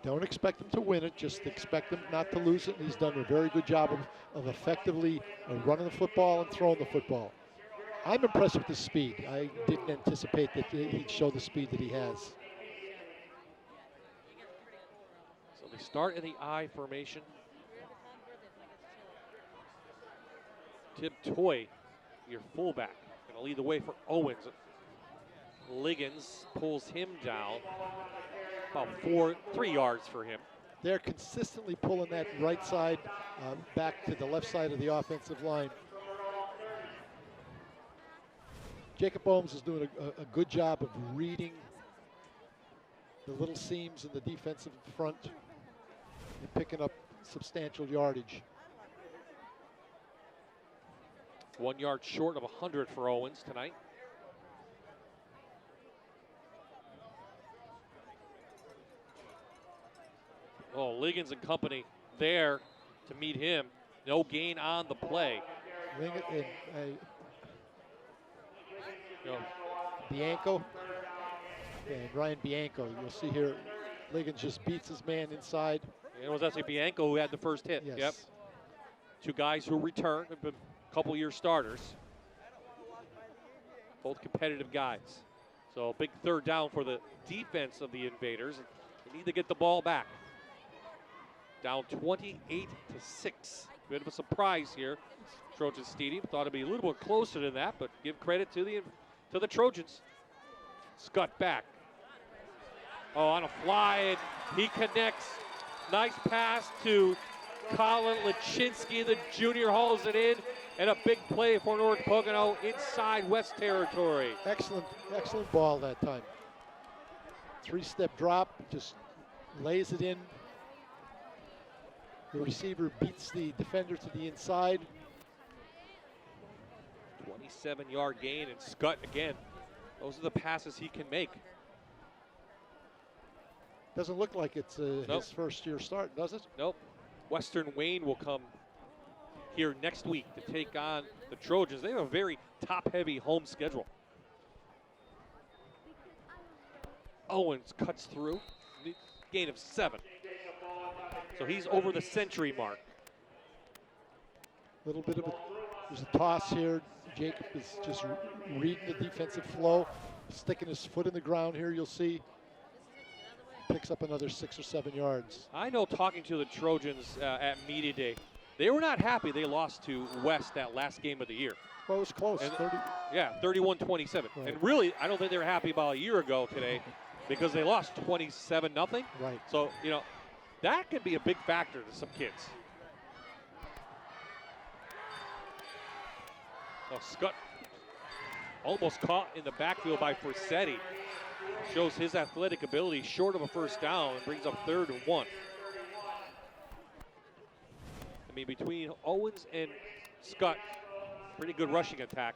Don't expect him to win it, just expect him not to lose it. And he's done a very good job of effectively running the football and throwing the football. I'm impressed with his speed. I didn't anticipate that he'd show the speed that he has. So they start in the I formation. Tim Toy, your fullback, going to lead the way for Owens. Liggins pulls him down. About 3 yards for him. They're consistently pulling that right side back to the left side of the offensive line. Jacob Owens is doing a good job of reading the little seams in the defensive front and picking up substantial yardage. 1 yard short of 100 for Owens tonight. Oh, Liggins and company there to meet him. No gain on the play. Bianco and Ryan Bianco. You'll see here, Liggins just beats his man inside. It was actually Bianco who had the first hit. Yes. Yep. 2 guys who returned, have been a couple year starters. Both competitive guys. So big third down for the defense of the Invaders. They need to get the ball back. Down 28-6. Bit of a surprise here. Trojan Stadium thought it'd be a little more closer than that, but give credit to the Trojans. Scott back. Oh, on a fly, and he connects. Nice pass to Colin Lachinsky. The junior hauls it in, and a big play for North Pocono inside West territory. Excellent ball that time. 3-step drop, just lays it in. The receiver beats the defender to the inside. 27-yard gain, and Scott again. Those are the passes he can make. Doesn't look like it's his first year start, does it? Nope. Western Wayne will come here next week to take on the Trojans. They have a very top-heavy home schedule. Owens cuts through. Gain of 7. So he's over the century mark. Little bit of there's a toss here. Jacob is just reading the defensive flow, sticking his foot in the ground here, you'll see. picks up another 6 or 7 yards. I know, talking to the Trojans at media day, they were not happy they lost to West that last game of the year. Well, it was close. And, 30. Yeah, 31-27. Right. And really, I don't think they were happy about a year ago today because they lost 27-0. Right. So, you know, that could be a big factor to some kids. Oh, Scott almost caught in the backfield by Forsetti. Shows his athletic ability short of a first down and brings up 3rd and 1. I mean, between Owens and Scott, pretty good rushing attack.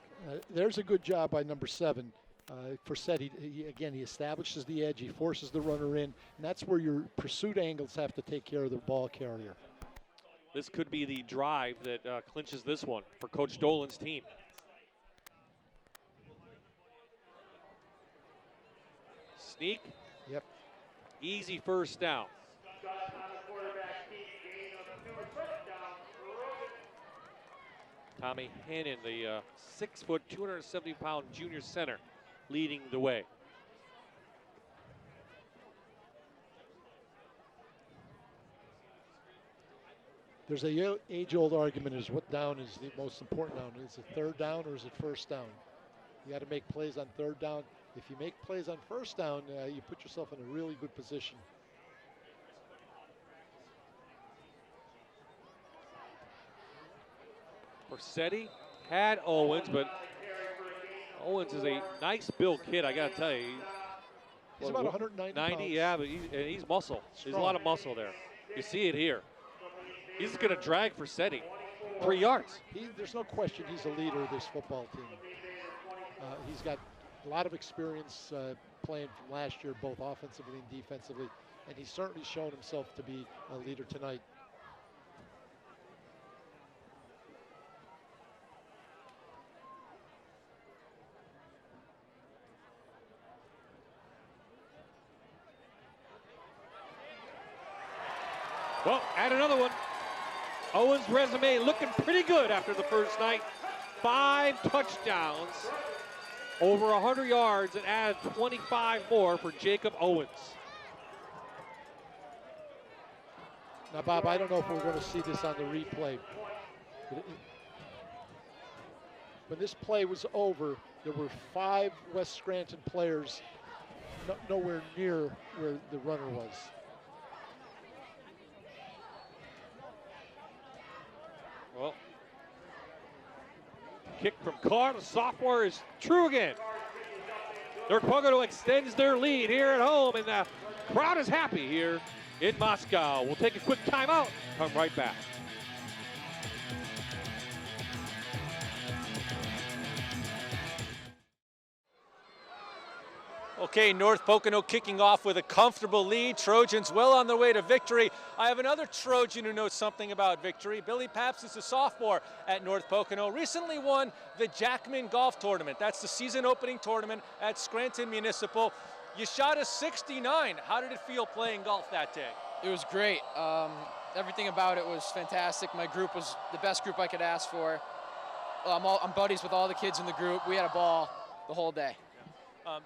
There's a good job by number 7. Forsetti, he establishes the edge, he forces the runner in, and that's where your pursuit angles have to take care of the ball carrier. This could be the drive that clinches this one for Coach Dolan's team. Sneak. Yep. Easy first down. Tommy Hannon, the 6', 270-pound junior center, leading the way. There's a age-old argument as what down is the most important down. Is it 3rd down or is it 1st down? You got to make plays on 3rd down. If you make plays on 1st down, you put yourself in a really good position. Forsetti had Owens, but Owens is a nice built kid, I got to tell you. He's about 190 pounds. Yeah, but he's muscle. There's a lot of muscle there. You see it here. He's going to drag Forsetti 3 yards. There's no question he's a leader of this football team. He's got a lot of experience playing from last year, both offensively and defensively, and he's certainly shown himself to be a leader tonight. Well, add another one. Owens' resume looking pretty good after the first night. 5 touchdowns, over 100 yards, and added 25 more for Jacob Owens. Now, Bob, I don't know if we're going to see this on the replay. When this play was over, there were 5 West Scranton players nowhere near where the runner was. Well, kick from Carr, the sophomore, is true again. North Pocono extends their lead here at home, and the crowd is happy here in Moscow. We'll take a quick timeout, come right back. Okay, North Pocono kicking off with a comfortable lead. Trojans well on their way to victory. I have another Trojan who knows something about victory. Billy Papps is a sophomore at North Pocono. Recently won the Jackman Golf Tournament. That's the season opening tournament at Scranton Municipal. You shot a 69. How did it feel playing golf that day? It was great. Everything about it was fantastic. My group was the best group I could ask for. I'm buddies with all the kids in the group. We had a ball the whole day.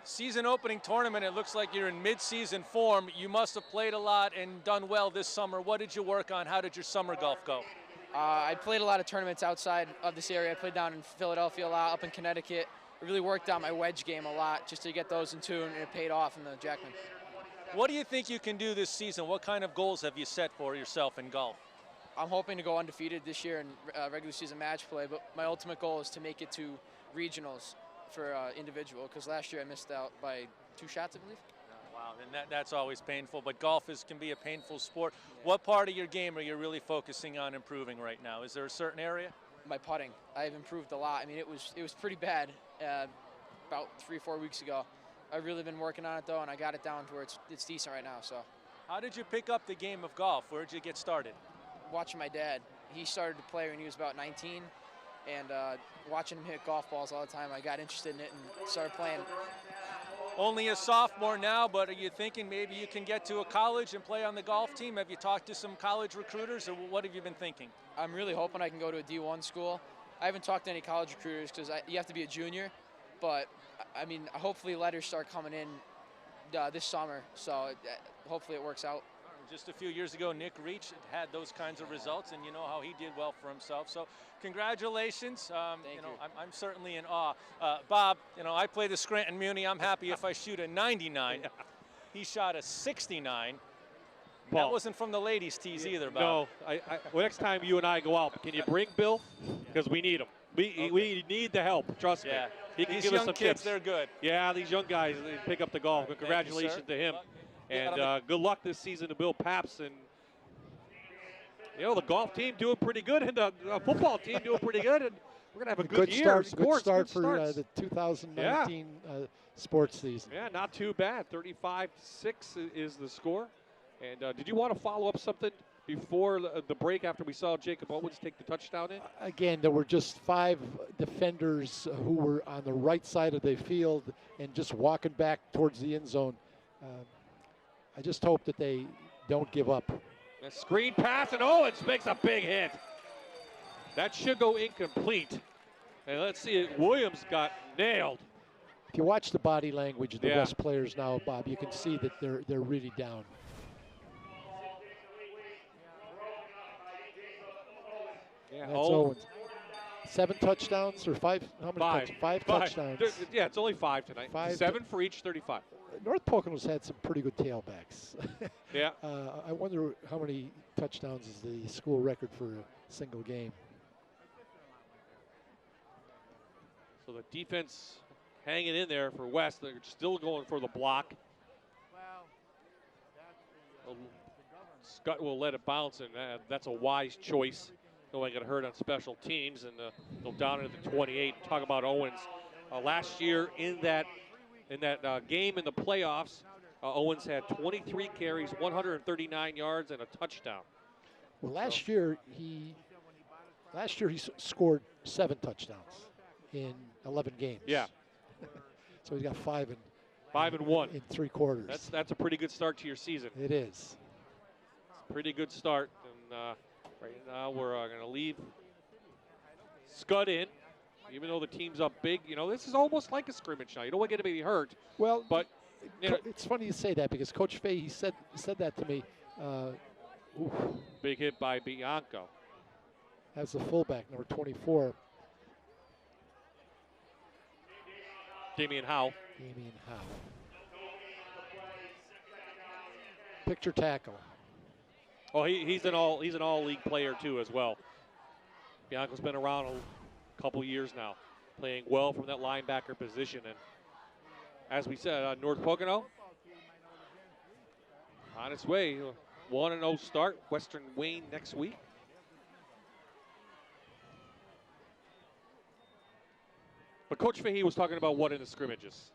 Season opening tournament, it looks like you're in mid-season form. You must have played a lot and done well this summer. What did you work on? How did your summer golf go? I played a lot of tournaments outside of this area. I played down in Philadelphia a lot, up in Connecticut. I really worked on my wedge game a lot just to get those in tune, and it paid off in the Jackman. What do you think you can do this season? What kind of goals have you set for yourself in golf? I'm hoping to go undefeated this year in regular season match play, but my ultimate goal is to make it to regionals for individual, because last year I missed out by 2 shots, I believe. Wow, and that's always painful, but golf can be a painful sport. Yeah. What part of your game are you really focusing on improving right now? Is there a certain area? My putting. I've improved a lot. I mean, it was pretty bad about 3-4 weeks ago. I've really been working on it, though, and I got it down to where it's decent right now. So. How did you pick up the game of golf? Where did you get started? Watching my dad. He started to play when he was about 19. And watching him hit golf balls all the time, I got interested in it and started playing. Only a sophomore now, but are you thinking maybe you can get to a college and play on the golf team? Have you talked to some college recruiters, or what have you been thinking? I'm really hoping I can go to a D1 school. I haven't talked to any college recruiters because you have to be a junior, but I mean, hopefully letters start coming in this summer. So hopefully it works out. Just a few years ago, Nick Reach had those kinds of results, and you know how he did well for himself. So congratulations. Thank you. I'm certainly in awe. Bob, I play the Scranton Muni. I'm happy if I shoot a 99. He shot a 69. Paul. That wasn't from the ladies' tees either, Bob. No. Well, next time you and I go out, can you bring Bill? Because we need him. We need the help. Trust me. He can these give young us some kids, tips. they're good. Yeah, these young guys, they pick up the golf. But congratulations to him. And good luck this season to Bill Paps. And, the golf team doing pretty good, and the football team doing pretty good. And we're going to have a good year. Good start for the 2019 sports season. Yeah, not too bad. 35-6 is the score. And did you want to follow up something before the break after we saw Jacob Owens take the touchdown in? Again, there were just 5 defenders who were on the right side of the field and just walking back towards the end zone. I just hope that they don't give up. A screen pass, and Owens makes a big hit. That should go incomplete. And let's see it. Williams got nailed. If you watch the body language of the West players now, Bob, you can see that they're really down. Yeah, that's Owens. 7 touchdowns or 5? How many? 5 touchdowns. Yeah, it's only 5 tonight. 7 for each 35. North Pocono's had some pretty good tailbacks. Yeah. I wonder how many touchdowns is the school record for a single game. So the defense hanging in there for West. They're still going for the block. Scott will let it bounce, and that's a wise choice. No one got hurt on special teams, and they'll down it at the 28. Talk about Owens. Last year in that game in the playoffs, Owens had 23 carries, 139 yards, and a touchdown. Well, last year he scored 7 touchdowns in 11 games. Yeah. So he's got 5 and 1 in 3 quarters. That's a pretty good start to your season. It is. Pretty good start, and right now we're going to leave Scud in. Even though the team's up big, this is almost like a scrimmage now. You don't want to get anybody hurt. Well, but it's funny you say that because Coach Fay, he said that to me. Big hit by Bianco. That's the fullback, number 24. Damian Howe. Picture tackle. Oh, he's an all league player too as well. Bianco's been around a couple years now, playing well from that linebacker position. And as we said, North Pocono on its way, 1-0 start. Western Wayne next week. But Coach Fahey was talking about what in the scrimmages?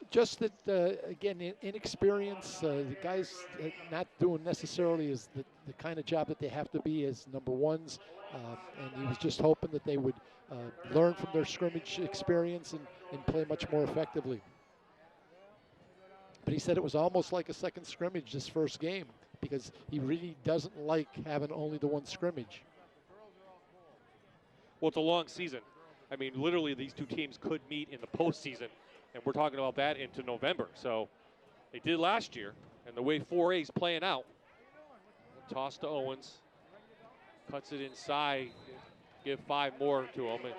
Just that, again, inexperience. The guys not doing necessarily is the kind of job that they have to be as number ones. And he was just hoping that they would learn from their scrimmage experience and play much more effectively. But he said it was almost like a second scrimmage this first game because he really doesn't like having only the one scrimmage. Well, it's a long season. I mean, literally these two teams could meet in the postseason, and we're talking about that into November. So they did last year, and the way 4A is playing out, toss to Owens, cuts it inside, give 5 more to him, and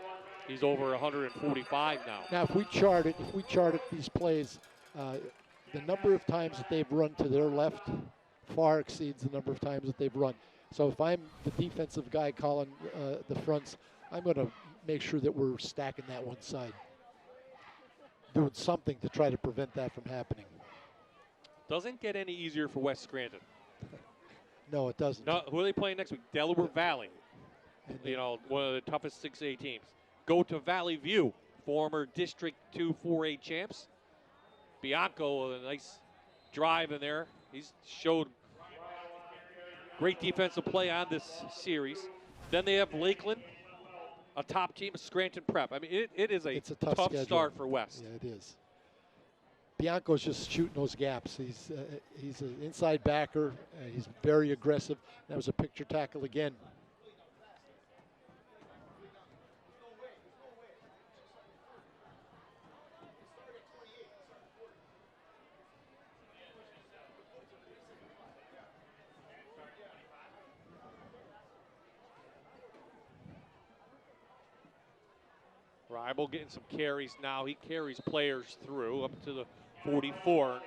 he's over 145 now. Now, if we charted these plays, the number of times that they've run to their left far exceeds the number of times that they've run. So if I'm the defensive guy calling the fronts, I'm going to make sure that we're stacking that one side, doing something to try to prevent that from happening. Doesn't get any easier for West Scranton. No, it doesn't. No, who are they playing next week? Delaware Valley. One of the toughest 6A teams. Go to Valley View, former District 2 4A champs. Bianco with a nice drive in there. He's showed great defensive play on this series. Then they have Lakeland, a top team, Scranton Prep. I mean, it is a tough start for West. Yeah, it is. Bianco's just shooting those gaps. He's an inside backer. He's very aggressive. That was a picture tackle again. Ribel getting some carries now. He carries players through up to the 44.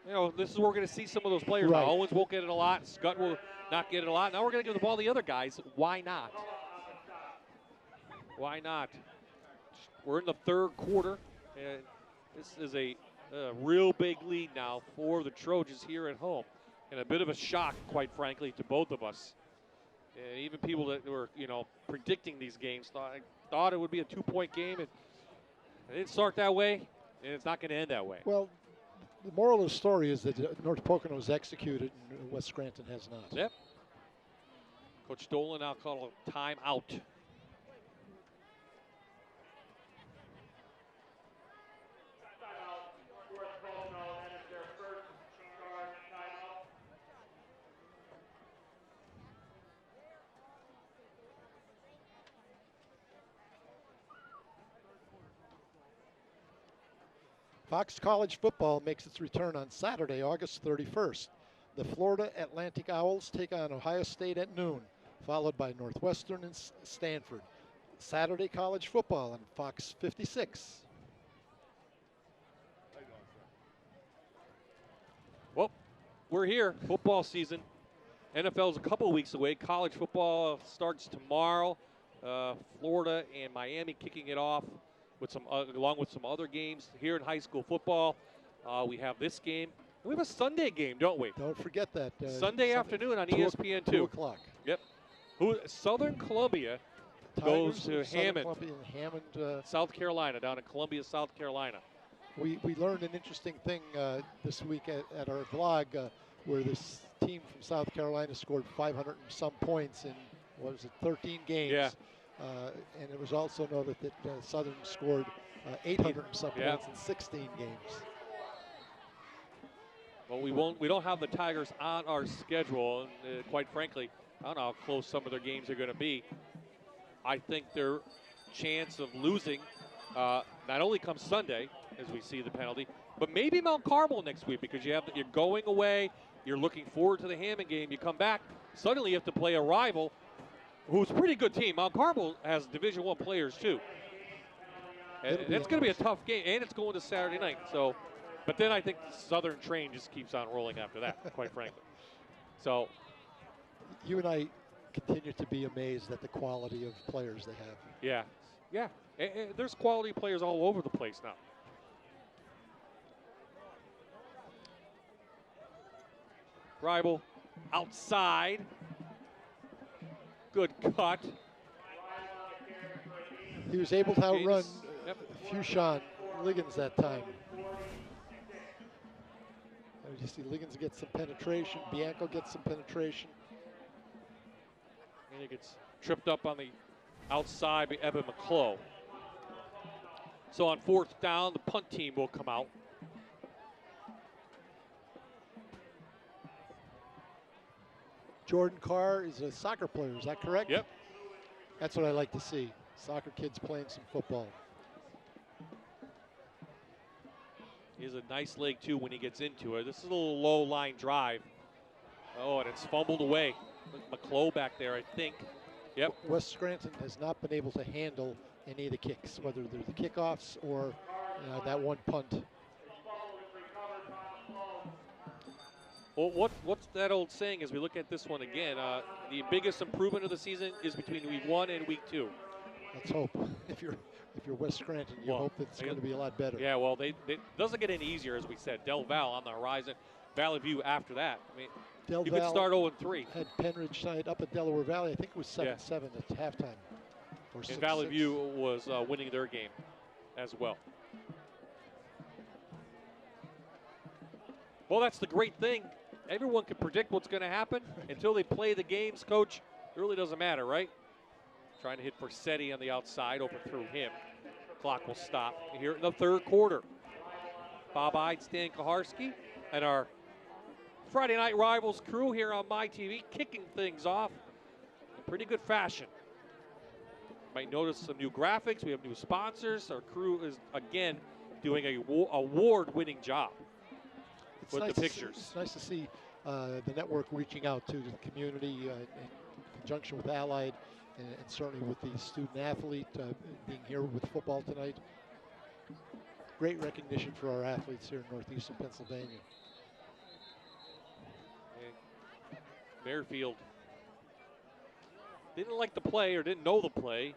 You know, this is where we're going to see some of those players. Right. Now, Owens won't get it a lot. Scott will not get it a lot. Now we're going to give the ball to the other guys. Why not? Why not? We're in the third quarter, and this is a real big lead now for the Trojans here at home. And a bit of a shock, quite frankly, to both of us. And even people that were, you know, predicting these games thought it would be a 2-point game. It didn't start that way, and it's not going to end that way. Well, the moral of the story is that North Pocono has executed and West Scranton has not. Yep. Coach Dolan now called a timeout. Fox College football makes its return on Saturday, August 31st. The Florida Atlantic Owls take on Ohio State at noon, followed by Northwestern and Stanford. Saturday college football on Fox 56. Well, we're here, football season. NFL's a couple weeks away. College football starts tomorrow. Florida and Miami kicking it off with some, along with some other games here in high school football. We have this game. We have a Sunday game, don't we? Don't forget that. Sunday afternoon on ESPN2. 2 o'clock. Yep. Southern Columbia goes to Hammond, South Carolina, down in Columbia, South Carolina. We learned an interesting thing this week at our vlog where this team from South Carolina scored 500 and some points in, what was it, 13 games. Yeah. And it was also noted that Southern scored 800 and some points in 16 games. Well, we don't have the Tigers on our schedule, and quite frankly, I don't know how close some of their games are going to be. I think their chance of losing not only comes Sunday, as we see the penalty, but maybe Mount Carmel next week, because you're going away, you're looking forward to the Hammond game, you come back, suddenly you have to play a rival who's a pretty good team. Mount Carmel has Division I players too. And that's going to be a tough game, and it's going to Saturday night. So, but then I think the Southern train just keeps on rolling after that, quite frankly. So, you and I continue to be amazed at the quality of players they have. Yeah, yeah. And there's quality players all over the place now. Ribel outside. Good cut. He was able to outrun Fushan Liggins that time. You see Liggins gets some penetration. Bianco gets some penetration. And he gets tripped up on the outside by Evan McClough. So on fourth down, the punt team will come out. Jordan Carr is a soccer player, is that correct? Yep. That's what I like to see. Soccer kids playing some football. He has a nice leg, too, when he gets into it. This is a little low-line drive. Oh, and it's fumbled away. McClough back there, I think. Yep. West Scranton has not been able to handle any of the kicks, whether they're the kickoffs or that one punt. Well, what's that old saying as we look at this one again? The biggest improvement of the season is between week 1 and week 2. Let's hope. If you're West Scranton, you hope it's going to be a lot better. Yeah, well, it doesn't get any easier, as we said. Del Val on the horizon. Valley View after that. I mean, Del you Val could start 0-3. Had Penridge side up at Delaware Valley. I think it was 7-7 at halftime. Or and Valley View was winning their game as well. Well, that's the great thing. Everyone can predict what's going to happen until they play the games, Coach. It really doesn't matter, right? Trying to hit Forsetti on the outside, overthrew him. Clock will stop here in the third quarter. Bob Ide, Stan Kaharski, and our Friday Night Rivals crew here on MyTV, kicking things off in pretty good fashion. You might notice some new graphics. We have new sponsors. Our crew is, again, doing a award-winning job with the pictures. It's nice to see the network reaching out to the community in conjunction with Allied and certainly with the student athlete being here with football tonight. Great recognition for our athletes here in northeastern Pennsylvania. And Merrifield didn't like the play or didn't know the play,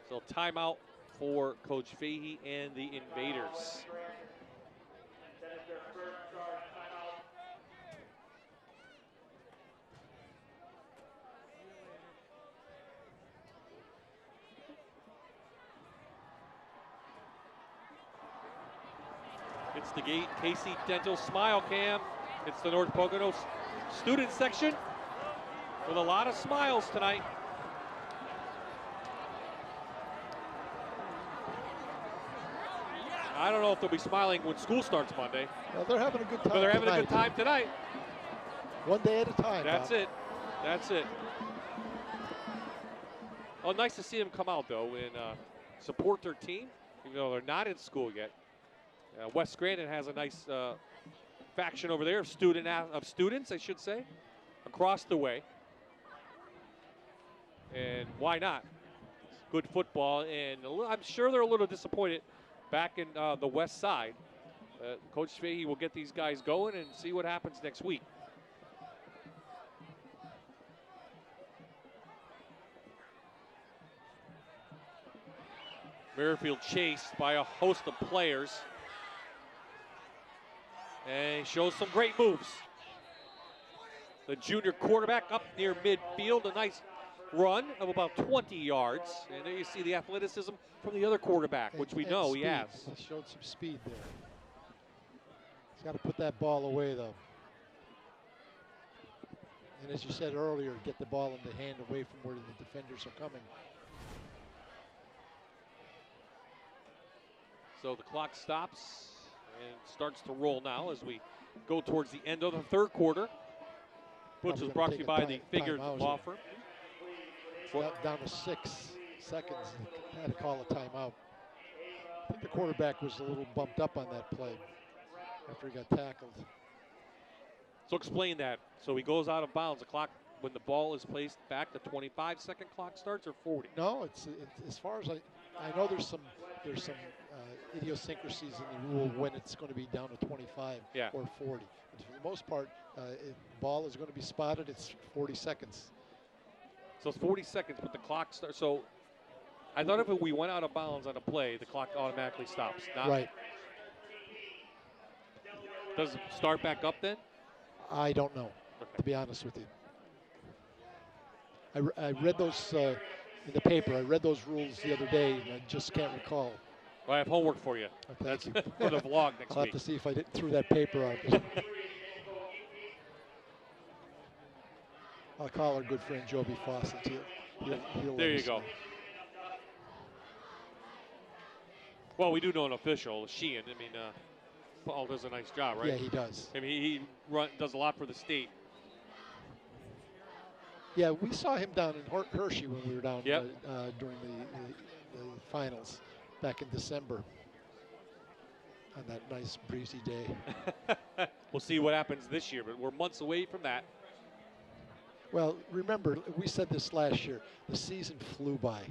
so timeout for Coach Fahey and the Invaders. It's the Casey Dental Smile Cam. It's the North Pocono student section with a lot of smiles tonight. I don't know if they'll be smiling when school starts Monday. Well, they're having a good time. But they're having a good time tonight. One day at a time. That's Bob. it. That's it. Oh, nice to see them come out though and support their team, even though they're not in school yet. West Scranton has a nice faction over there of students, I should say, across the way. And why not? It's good football, and I'm sure they're a little disappointed back in the west side. Coach Fahey will get these guys going and see what happens next week. Merrifield chased by a host of players. And he shows some great moves. The junior quarterback up near midfield, a nice run of about 20 yards. And there you see the athleticism from the other quarterback, which we know he has. He showed some speed there. He's got to put that ball away, though. And as you said earlier, get the ball in the hand away from where the defenders are coming. So the clock stops and starts to roll now as we go towards the end of the third quarter, which was brought to you by the Figured Law Firm. Down to 6 seconds. Had to call a timeout. I think the quarterback was a little bumped up on that play after he got tackled. So explain that. So he goes out of bounds. The clock, when the ball is placed back, the 25-second clock starts, or 40? No, it's as far as I know. There's some idiosyncrasies in the rule when it's going to be down to 25 or 40. But for the most part, if the ball is going to be spotted, it's 40 seconds. So it's 40 seconds, but the clock starts. So I thought if we went out of bounds on a play, the clock automatically stops. Not right. Does it start back up then? I don't know, to be honest with you. I read those in the paper. I read those rules the other day, and I just can't recall. Well, I have homework for you. Thank you. For the vlog next I'll week. have to see if I threw that paper out. I'll call our good friend Joby Fawcett. He'll there you go. Well, we do know an official, Sheehan. I mean, Paul does a nice job, right? Yeah, he does. I mean, he does a lot for the state. Yeah, we saw him down in Hershey when we were down during the finals back in December on that nice breezy day. We'll see what happens this year, but we're months away from that. Well, remember, we said this last year. The season flew by.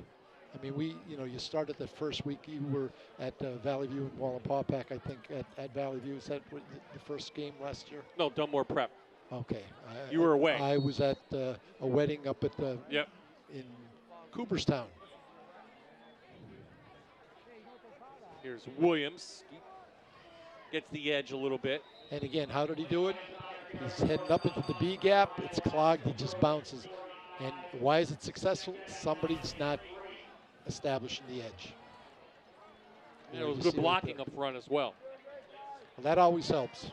I mean, you started the first week. You were at Valley View and Wallenpaupack, I think, at Valley View. Is that the first game last year? No, Dunmore Prep. Okay. You were away. I was at a wedding up at in Cooperstown. Here's Williams. Gets the edge a little bit. And again, how did he do it? He's heading up into the B gap. It's clogged. He just bounces. And why is it successful? Somebody's not establishing the edge. It was good blocking up front as well. Well, that always helps.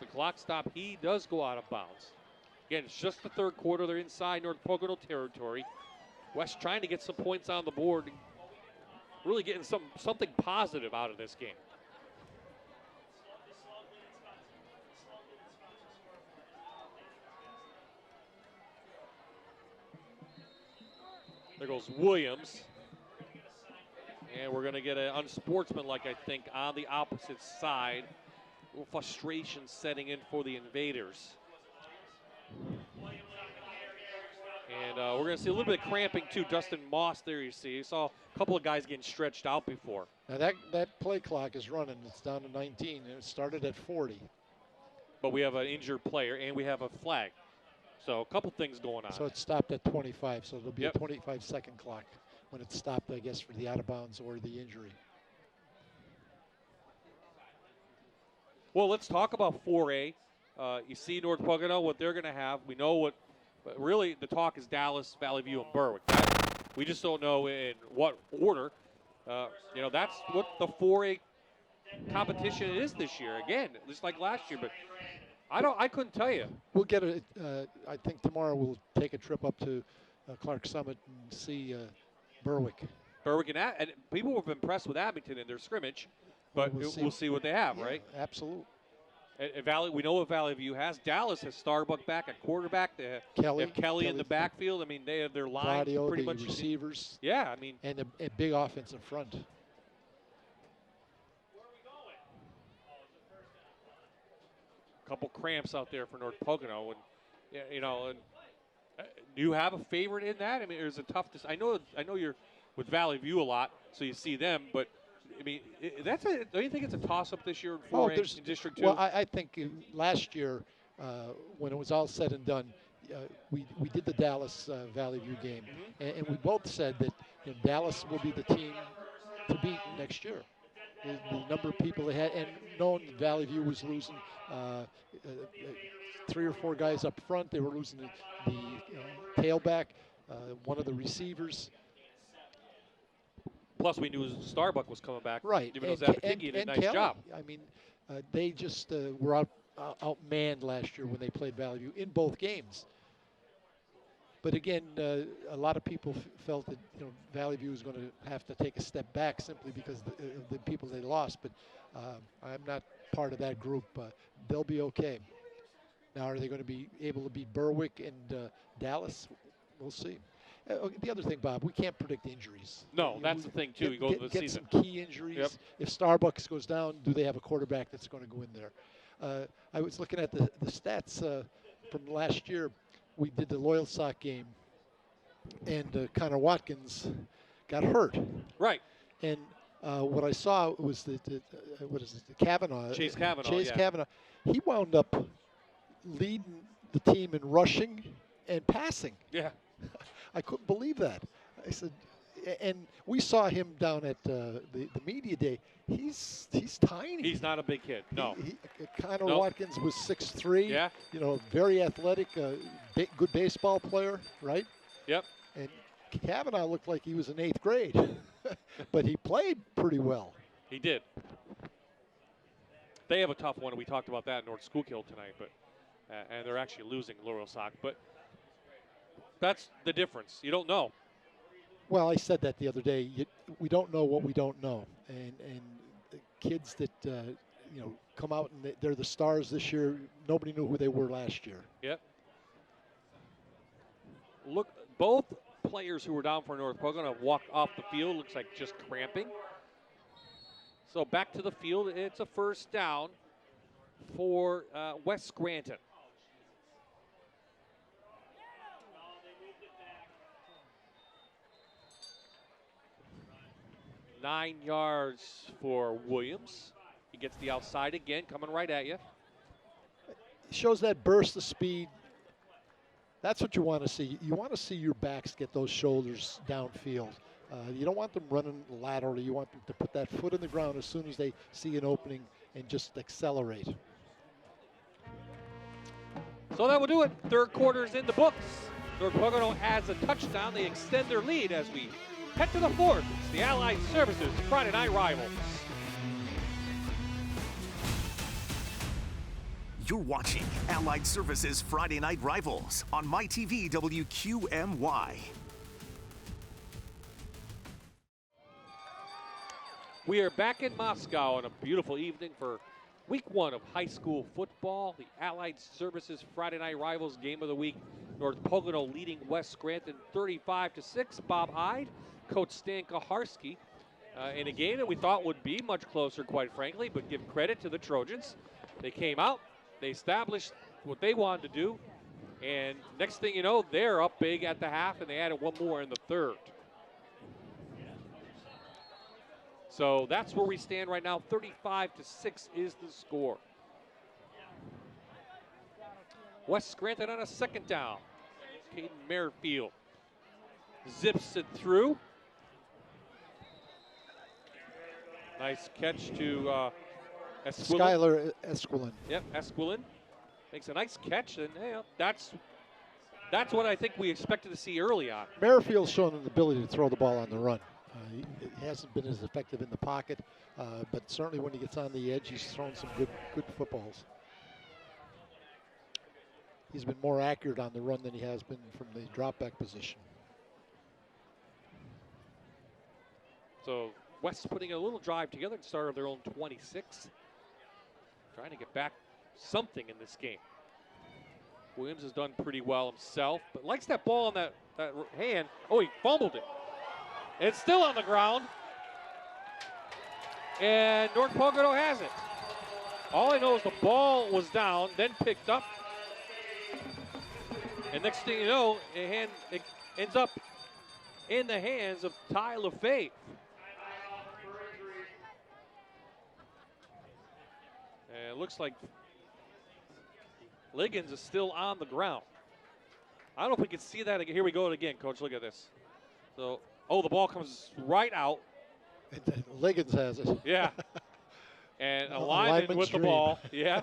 The clock stop, he does go out of bounds. Again, it's just the third quarter. They're inside North Pocono territory. West trying to get some points on the board. Really getting something positive out of this game. There goes Williams. And we're going to get an unsportsmanlike, I think, on the opposite side little frustration setting in for the Invaders. And we're going to see a little bit of cramping, too. Dustin Moss there, you see. You saw a couple of guys getting stretched out before. Now that play clock is running. It's down to 19, and it started at 40. But we have an injured player, and we have a flag. So a couple things going on. So it stopped at 25, so there'll be Yep. a 25-second clock when it stopped, I guess, for the out-of-bounds or the injury. Well, let's talk about 4A. You see North Pocono, what they're going to have. We know what, but really the talk is Dallas, Valley View, and Berwick. We just don't know in what order. That's what the 4A competition is this year. Again, just like last year, but I couldn't tell you. We'll get I think tomorrow we'll take a trip up to Clark Summit and see Berwick. Berwick and people were impressed with Abington in their scrimmage, but we'll see what they have, yeah, right? Absolutely. At Valley, we know what Valley View has. Dallas has Starbuck back at quarterback. They have Kelly in the backfield. I mean, they have their line Claudio, pretty the much. Receivers. Yeah, I mean. And a big offensive front. Couple cramps out there for North Pocono, and do you have a favorite in that? I mean, there's a tough. I know you're with Valley View a lot, so you see them, but I mean, don't you think it's a toss-up this year in 4A in District 2? Well, I think last year, when it was all said and done, we did the Dallas Valley View game, and we both said that Dallas will be the team to beat next year. The number of people they had, and knowing that Valley View was losing 3 or 4 guys up front, they were losing the tailback, one of the receivers. Plus, we knew Starbuck was coming back. Right. Even though Zapatiki did a nice Kelly. job. I mean, they just were outmanned last year when they played Valley View in both games. But again, a lot of people felt that Valley View was going to have to take a step back simply because of the people they lost. But I'm not part of that group. They'll be okay. Now, are they going to be able to beat Berwick and Dallas? We'll see. The other thing, Bob, we can't predict injuries. No, that's the thing, too. You go to the get season. some key injuries. Yep. If Starbucks goes down, do they have a quarterback that's going to go in there? I was looking at the stats from last year. We did the Loyal Sock game, and Connor Watkins got hurt. Right. And what I saw was the Kavanaugh. Chase Kavanaugh. Chase Kavanaugh. He wound up leading the team in rushing and passing. Yeah. I couldn't believe that. I said, and we saw him down at the media day. He's tiny. He's not a big kid. No. Connor Watkins was 6'3". Yeah. Very athletic, good baseball player, right? Yep. And Kavanaugh looked like he was in 8th grade, but he played pretty well. He did. They have a tough one. We talked about that in North Schuylkill tonight, but and they're actually losing Laurel Sock, but that's the difference. You don't know. Well, I said that the other day. We don't know what we don't know, and kids that come out and they're the stars this year. Nobody knew who they were last year. Yep. Look, both players who were down for North Pocono have walked off the field. Looks like just cramping. So back to the field. It's a first down for West Scranton. Nine yards for Williams. He gets the outside again, coming right at you. Shows that burst of speed. That's what you want to see. You want to see your backs get those shoulders downfield. You don't want them running laterally. You want them to put that foot in the ground as soon as they see an opening and just accelerate. So that will do it. Third quarter's in the books. North Pocono adds a touchdown. They extend their lead as we head to the fourth. It's the Allied Services Friday Night Rivals. You're watching Allied Services Friday Night Rivals on MyTV WQMY. We are back in Moscow on a beautiful evening for week 1 of high school football. The Allied Services Friday Night Rivals game of the week. North Pocono leading West Scranton 35-6. Bob Hyde, Coach Stan Kaharski, in a game that we thought would be much closer, quite frankly, but give credit to the Trojans. They came out, they established what they wanted to do, and next thing you know, they're up big at the half, and they added one more in the third. So that's where we stand right now. 35-6 is the score. West Scranton on a second down. Caden Merrifield zips it through. Nice catch to Esquilin. Skylar Esquilin. Yep, Esquilin makes a nice catch, and that's what I think we expected to see early on. Merrifield's shown an ability to throw the ball on the run. He hasn't been as effective in the pocket, but certainly when he gets on the edge, he's thrown some good footballs. He's been more accurate on the run than he has been from the drop back position. So West putting a little drive together at the start of their own 26. Trying to get back something in this game. Williams has done pretty well himself, but likes that ball on that hand. Oh, he fumbled it. It's still on the ground. And North Pocono has it. All I know is the ball was down, then picked up. And next thing you know, it ends up in the hands of Ty LaFave. And it looks like Liggins is still on the ground. I don't know if we can see that again. Here we go again, Coach. Look at this. So, the ball comes right out. And Liggins has it. Yeah. And a lineman with the ball. Yeah.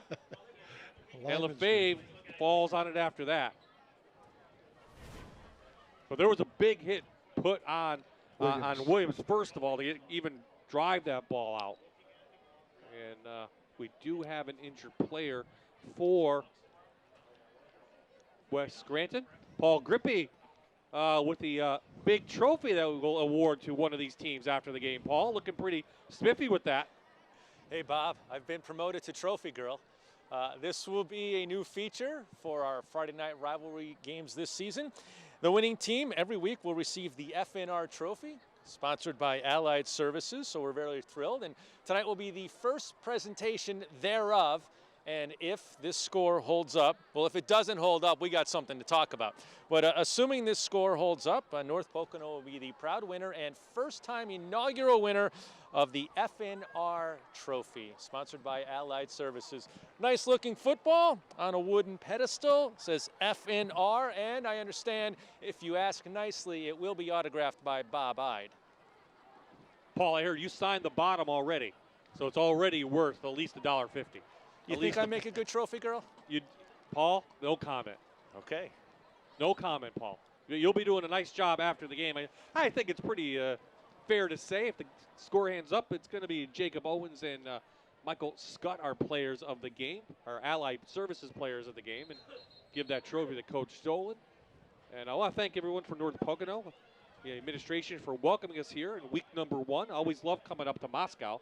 And LaFave falls on it after that. But there was a big hit put on Williams, first of all, to even drive that ball out. And we do have an injured player for West Scranton. Paul Grippy with the big trophy that we will award to one of these teams after the game. Paul, looking pretty spiffy with that. Hey, Bob, I've been promoted to Trophy Girl. This will be a new feature for our Friday night rivalry games this season. The winning team every week will receive the FNR trophy, sponsored by Allied Services, so we're very thrilled. And tonight will be the first presentation thereof. And if this score holds up, well, if it doesn't hold up, we got something to talk about. But assuming this score holds up, North Pocono will be the proud winner and first-time inaugural winner of the FNR Trophy, sponsored by Allied Services. Nice-looking football on a wooden pedestal. It says FNR, and I understand if you ask nicely, it will be autographed by Bob Ide. Paul, I heard you signed the bottom already, so it's already worth at least $1.50. You think I make a good trophy girl? Paul, no comment. Okay. No comment, Paul. You'll be doing a nice job after the game. I think it's pretty fair to say if the score hands up, it's going to be Jacob Owens and Michael Scott, our players of the game, our Allied Services players of the game, and give that trophy to Coach Stolen. And I want to thank everyone from North Pocono, the administration, for welcoming us here in week number 1. I always love coming up to Moscow.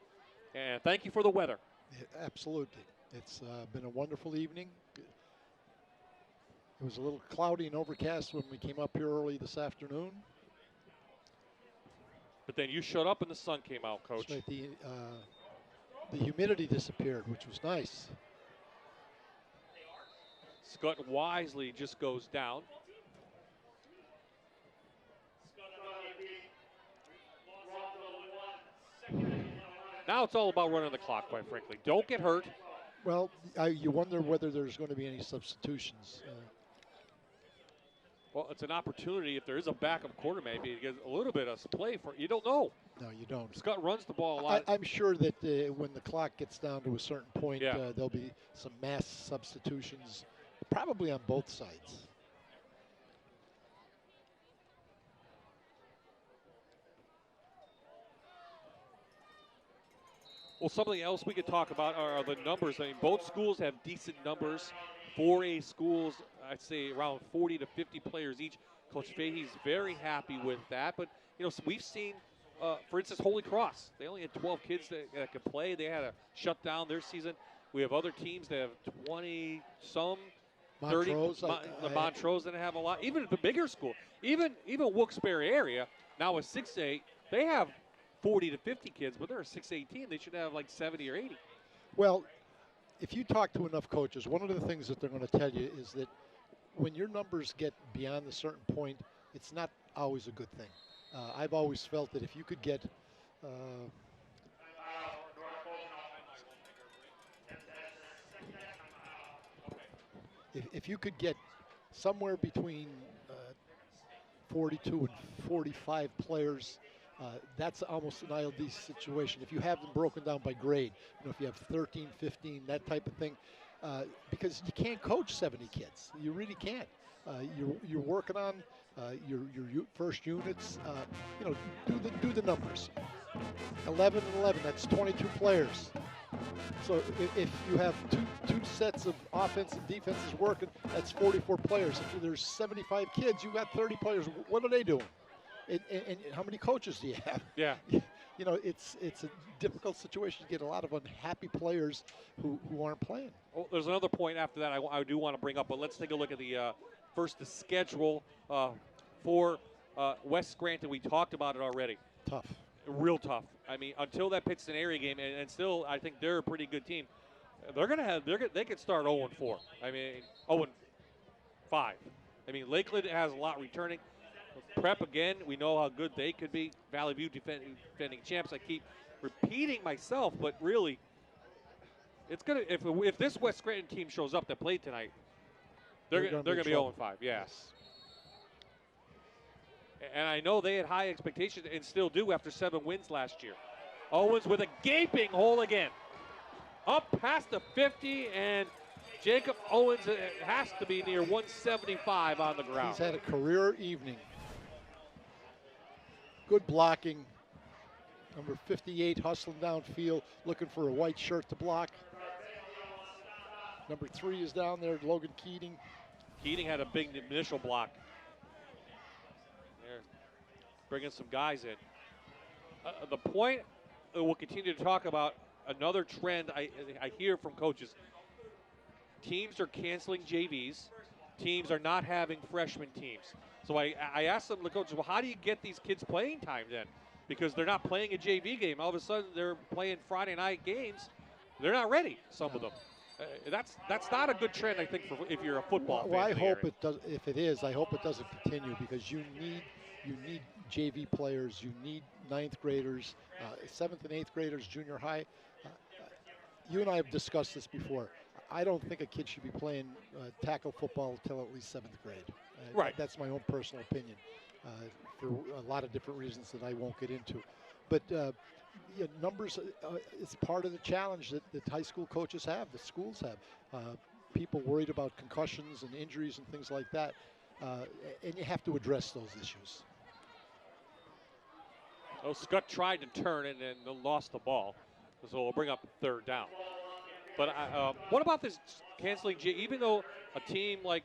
And thank you for the weather. Yeah, absolutely. It's been a wonderful evening. It was a little cloudy and overcast when we came up here early this afternoon. But then you showed up and the sun came out, Coach. Right, the humidity disappeared, which was nice. Scott wisely just goes down. Now it's all about running the clock, quite frankly. Don't get hurt. Well, you wonder whether there's going to be any substitutions. Well, it's an opportunity if there is a backup quarter maybe to get a little bit of play for. You don't know. No, you don't. Scott runs the ball a lot. I'm sure that when the clock gets down to a certain point, there'll be some mass substitutions, probably on both sides. Well, something else we could talk about are the numbers. I mean, both schools have decent numbers. 4A schools, I'd say around 40 to 50 players each. Coach Fahey's very happy with that. But, so we've seen, for instance, Holy Cross. They only had 12 kids that could play. They had to shut down their season. We have other teams that have 20-some, 30. The Montrose didn't have a lot. Even at the bigger school, even Wilkes-Barre area, now with 6A, they have 40 to 50 kids, but they're a 6A team. They should have like 70 or 80. Well, if you talk to enough coaches, one of the things that they're going to tell you is that when your numbers get beyond a certain point, it's not always a good thing. I've always felt that if you could get if you could get somewhere between 42 and 45 players, that's almost an ideal situation. If you have them broken down by grade, if you have 13, 15, that type of thing, because you can't coach 70 kids. You really can't. You're working on your first units. Do the numbers. 11 and 11. That's 22 players. So if you have two sets of offense and defenses working, that's 44 players. If there's 75 kids, you got 30 players. What are they doing? And how many coaches do you have? Yeah. It's a difficult situation to get a lot of unhappy players who aren't playing. Well, there's another point after that I do want to bring up, but let's take a look at the first the schedule for West Scranton. We talked about it already. Tough. Real tough. I mean, until that Pittston area game, and still, I think they're a pretty good team. They could start 0-4. I mean, 0-5. I mean, Lakeland has a lot returning. Prep again, we know how good they could be. Valley View defending champs. I keep repeating myself, but really, it's gonna if this West Scranton team shows up that played tonight, they're gonna be 0-5. Yes. And I know they had high expectations and still do after 7 wins last year. Owens with a gaping hole again. Up past the 50, and Jacob Owens has to be near 175 on the ground. He's had a career evening. Good blocking. Number 58 hustling downfield, looking for a white shirt to block. Number 3 is down there, Logan Keating. Keating had a big initial block. They're bringing some guys in. The point we'll continue to talk about, another trend I hear from coaches, teams are canceling JVs. Teams are not having freshman teams. So I asked some of the coaches, well, how do you get these kids playing time then? Because they're not playing a JV game. All of a sudden, they're playing Friday night games. They're not ready, some of them. That's not a good trend, I think, for if you're a football fan. Well, I hope it does. If it is, I hope it doesn't continue, because you need JV players. You need 9th graders, 7th and 8th graders, junior high. You and I have discussed this before. I don't think a kid should be playing tackle football until at least 7th grade. Right. That's my own personal opinion, for a lot of different reasons that I won't get into. But numbers is part of the challenge that high school coaches have, the schools have. People worried about concussions and injuries and things like that, and you have to address those issues. Oh, Scott tried to turn it and lost the ball, so we'll bring up 3rd down. But what about this canceling? Even though a team like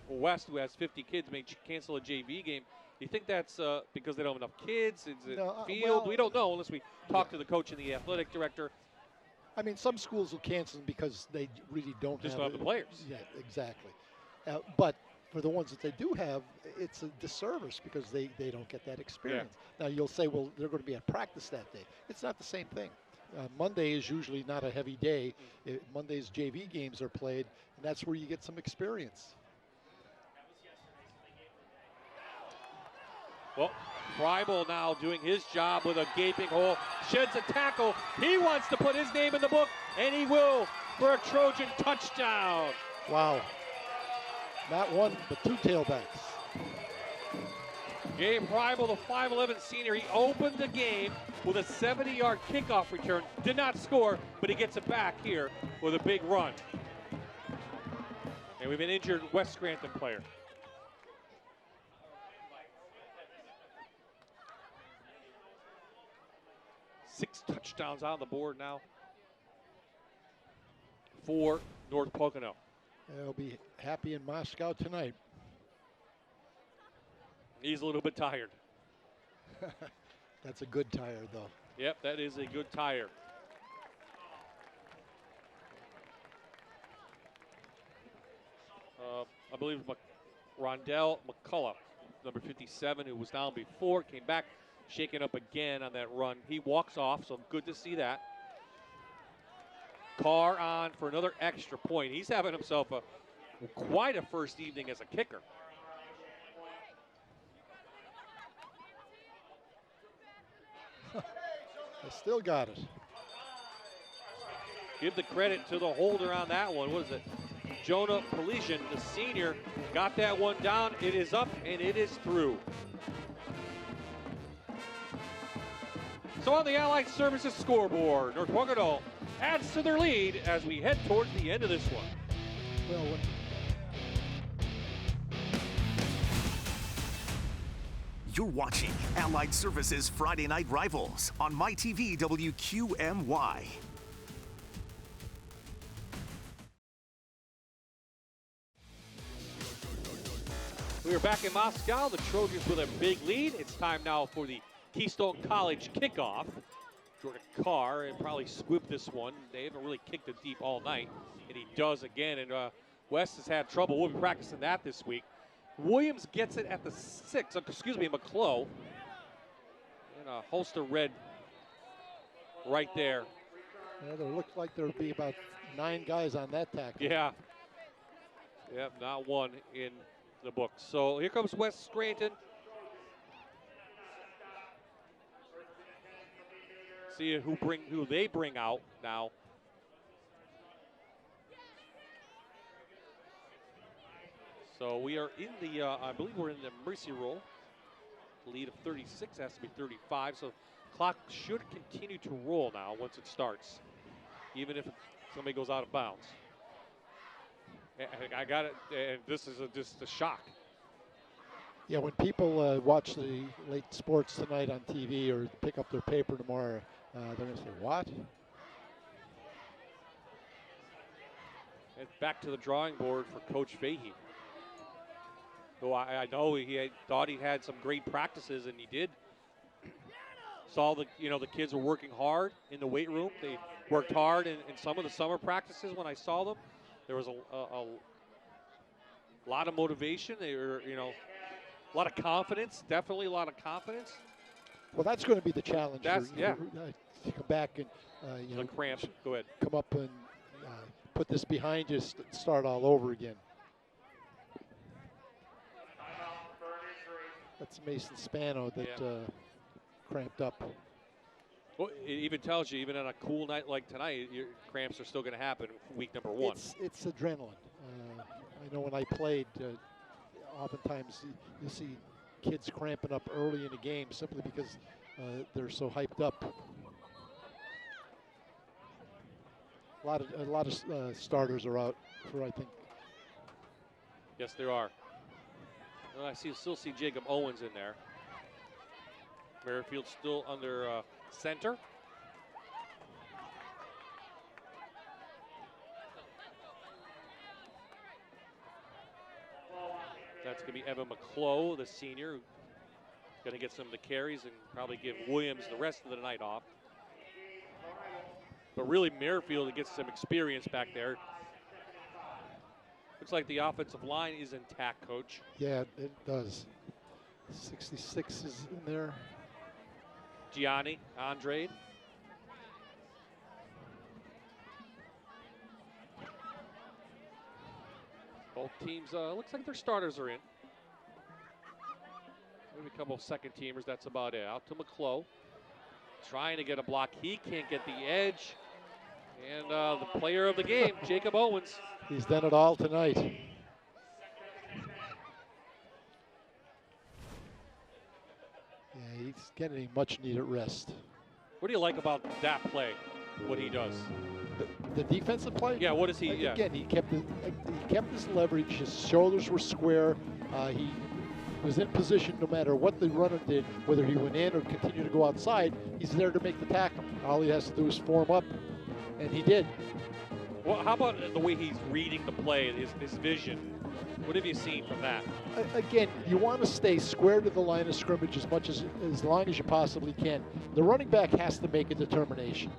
West, who has 50 kids, may cancel a JV game, do you think that's because they don't have enough kids? Is it field? Well, we don't know unless we talk to the coach and the athletic director. I mean, some schools will cancel them because they really don't don't have the players. Yeah, exactly. But for the ones that they do have, it's a disservice because they don't get that experience. Yeah. Now, you'll say, well, they're going to be at practice that day. It's not the same thing. Monday is usually not a heavy day. Monday's JV games are played, and that's where you get some experience. Well, Freibel now doing his job with a gaping hole. Sheds a tackle. He wants to put his name in the book, and he will for a Trojan touchdown. Wow. Not one, but 2 tailbacks. Gabe Freibel, the 5'11 senior, he opened the game with a 70-yard kickoff return. Did not score, but he gets it back here with a big run. And we've an injured West Scranton player. Six touchdowns on the board now for North Pocono. They'll be happy in Moscow tonight. He's a little bit tired. That's a good tire, though. Yep, that is a good tire. I believe Rondell McCullough, number 57, who was down before, came back, shaken up again on that run. He walks off, so good to see that. Carr on for another extra point. He's having himself quite a first evening as a kicker. They still got it. Give the credit to the holder on that one. What is it? Jonah Pelesian, the senior, got that one down. It is up and it is through. So on the Allied Services scoreboard, North Pocono adds to their lead as we head towards the end of this one. Well, You're watching Allied Services Friday Night Rivals on MyTV WQMY. We are back in Moscow. The Trojans with a big lead. It's time now for the Keystone College kickoff. Jordan Carr and probably scoop this one. They haven't really kicked it deep all night, and he does again. And West has had trouble. We'll be practicing that this week. Williams gets it at the 6. McClough. And a Holster red right there. Yeah, there looked like there would be about 9 guys on that tackle. Yeah. Yep, not one in the book. So here comes West Scranton. See who they bring out now. So we are in the, I believe we're in the mercy roll. Lead of 36 has to be 35. So clock should continue to roll now once it starts, even if somebody goes out of bounds. I got it, and this is just a shock. Yeah, when people watch the late sports tonight on TV or pick up their paper tomorrow, they're going to say, what? And back to the drawing board for Coach Fahey. Who I know he thought he had some great practices, and he did. Saw the kids were working hard in the weight room. They worked hard in some of the summer practices. When I saw them, there was a lot of motivation. They were a lot of confidence. Definitely a lot of confidence. Well, that's going to be the challenge. To come back and the cramp. Go ahead. Come up and put this behind you. Start all over again. That's Mason Spano that cramped up. Well, it even tells you, even on a cool night like tonight, your cramps are still going to happen week number 1. It's adrenaline. I know when I played, oftentimes you see kids cramping up early in a game simply because they're so hyped up. A lot of starters are out for, I think. Yes, there are. Well, I still see Jacob Owens in there. Merrifield still under center. That's going to be Evan McClough, the senior, going to get some of the carries and probably give Williams the rest of the night off. But really, Merrifield gets some experience back there. Looks like the offensive line is intact, Coach. Yeah, it does. 66 is in there. Gianni, Andrade. Both teams, looks like their starters are in. Maybe a couple of second teamers, that's about it. Out to McClough. Trying to get a block. He can't get the edge. And the player of the game, Jacob Owens. He's done it all tonight. Yeah, he's getting a much needed rest. What do you like about that play, what he does? The defensive play? Yeah, what is he? Again, he kept his leverage. His shoulders were square. He was in position no matter what the runner did, whether he went in or continued to go outside. He's there to make the tackle. All he has to do is form up, and he did. Well, how about the way he's reading the play, his vision? What have you seen from that? Again, you want to stay square to the line of scrimmage as long as you possibly can. The running back has to make a determination.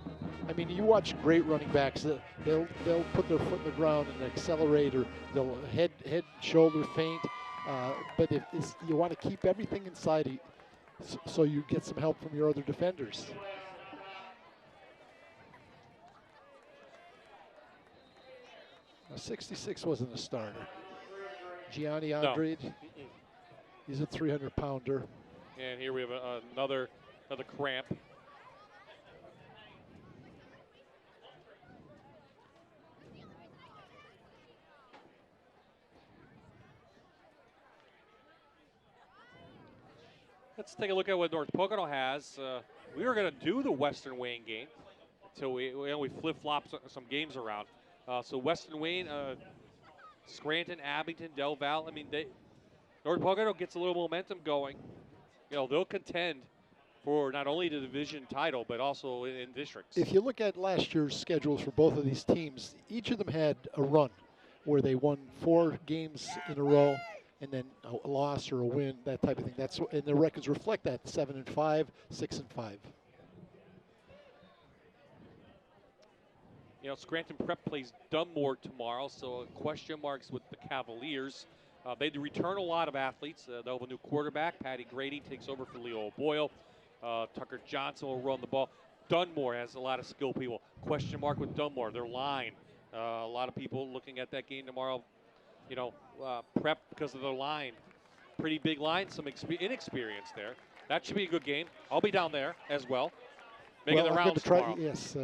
I mean, you watch great running backs. They'll put their foot in the ground and accelerate, or they'll head shoulder feint. But you want to keep everything inside, so you get some help from your other defenders. 66 wasn't a starter. Gianni Andrade, he's a 300-pounder. And here we have another cramp. Let's take a look at what North Pocono has. We were going to do the Western Wayne game until we flip-flopped some games around. So Western Wayne, Scranton, Abington, Del Val. I mean, North Pocono gets a little momentum going. You know, they'll contend for not only the division title, but also in districts. If you look at last year's schedules for both of these teams, each of them had a run where they won 4 games in a row, and then a loss or a win, that type of thing. And their records reflect that: 7-5, 6-5. You know, Scranton Prep plays Dunmore tomorrow, so question marks with the Cavaliers. They do return a lot of athletes. They'll have a new quarterback. Patty Grady takes over for Leo Boyle. Tucker Johnson will run the ball. Dunmore has a lot of skilled people. Question mark with Dunmore, their line. A lot of people looking at that game tomorrow. You know, Prep because of their line. Pretty big line, some inexperience there. That should be a good game. I'll be down there as well. Making the rounds tomorrow. Yes,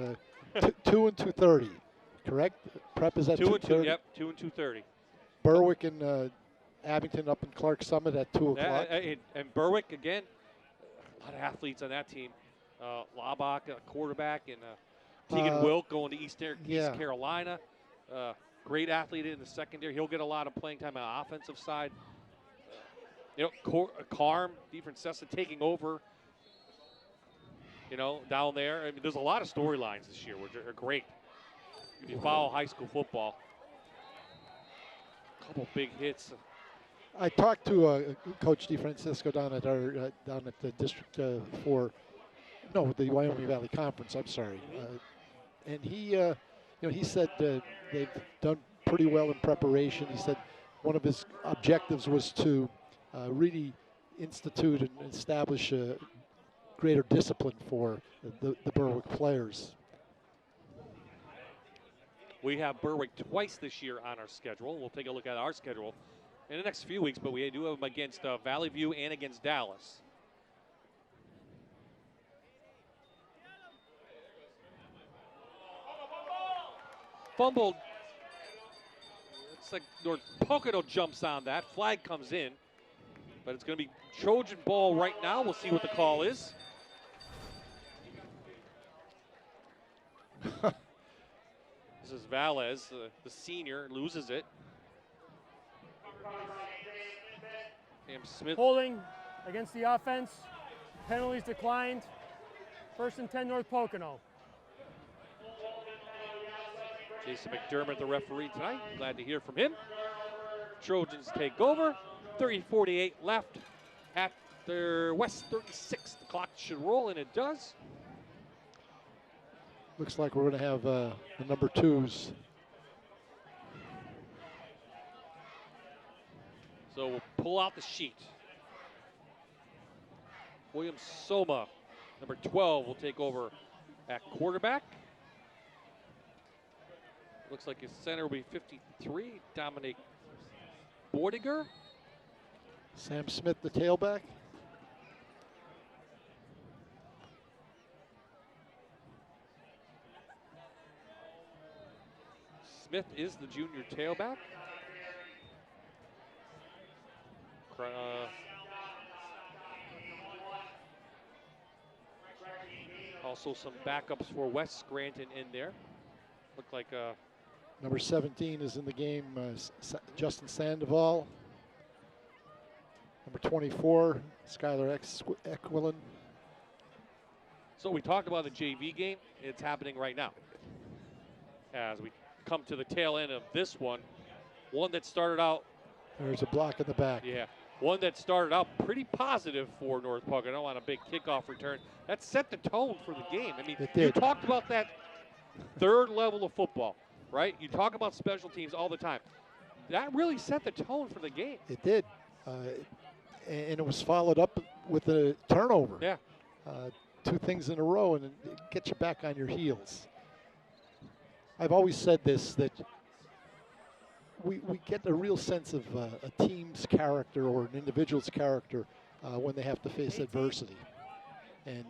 2 and 2:30, correct? Prep is at 2 and 2. 2:30. Yep, 2 and 2:30. Berwick and Abington up in Clark Summit at 2 o'clock. And Berwick again. A lot of athletes on that team. Laubach, quarterback, and Keegan Wilk going to East Carolina. Great athlete in the secondary. He'll get a lot of playing time on the offensive side. You know, Carm, DeFrancesa taking over. You know, down there. I mean, there's a lot of storylines this year, which are great. If you follow high school football, a couple big hits. I talked to Coach DeFrancisco down at the District 4, no, the Wyoming Valley Conference. I'm sorry, and he, you know, he said they've done pretty well in preparation. He said one of his objectives was to really institute and establish a greater discipline for the Berwick players. We have Berwick twice this year on our schedule. We'll take a look at our schedule in the next few weeks, but we do have them against Valley View and against Dallas. Fumbled. It's like North Pocono jumps on that. Flag comes in, but it's going to be Trojan ball right now. We'll see what the call is. This is Valles, the senior, loses it. Sam Smith. Holding against the offense. Penalties declined. 1st and 10 North Pocono. Jason McDermott, the referee tonight. Glad to hear from him. Trojans take over. 30:48 left at their West 36. The clock should roll, and it does. Looks like we're going to have the number 2s. So we'll pull out the sheet. William Soma, number 12, will take over at quarterback. Looks like his center will be 53, Dominic Bordiger. Sam Smith, the tailback. Smith is the junior tailback. Also some backups for West Scranton in there. Looked like number 17 is in the game, Justin Sandoval. Number 24, Skylar Equilin. So we talked about the JV game. It's happening right now. As we come to the tail end of this one that started out. There's a block in the back. Yeah, one that started out pretty positive for North Pocono on a big kickoff return. That set the tone for the game. I mean, you talked about that third level of football, right? You talk about special teams all the time. That really set the tone for the game. It did. And it was followed up with a turnover. Yeah. 2 things in a row, and it gets you back on your heels. I've always said this, that we get a real sense of a team's character or an individual's character when they have to face adversity. And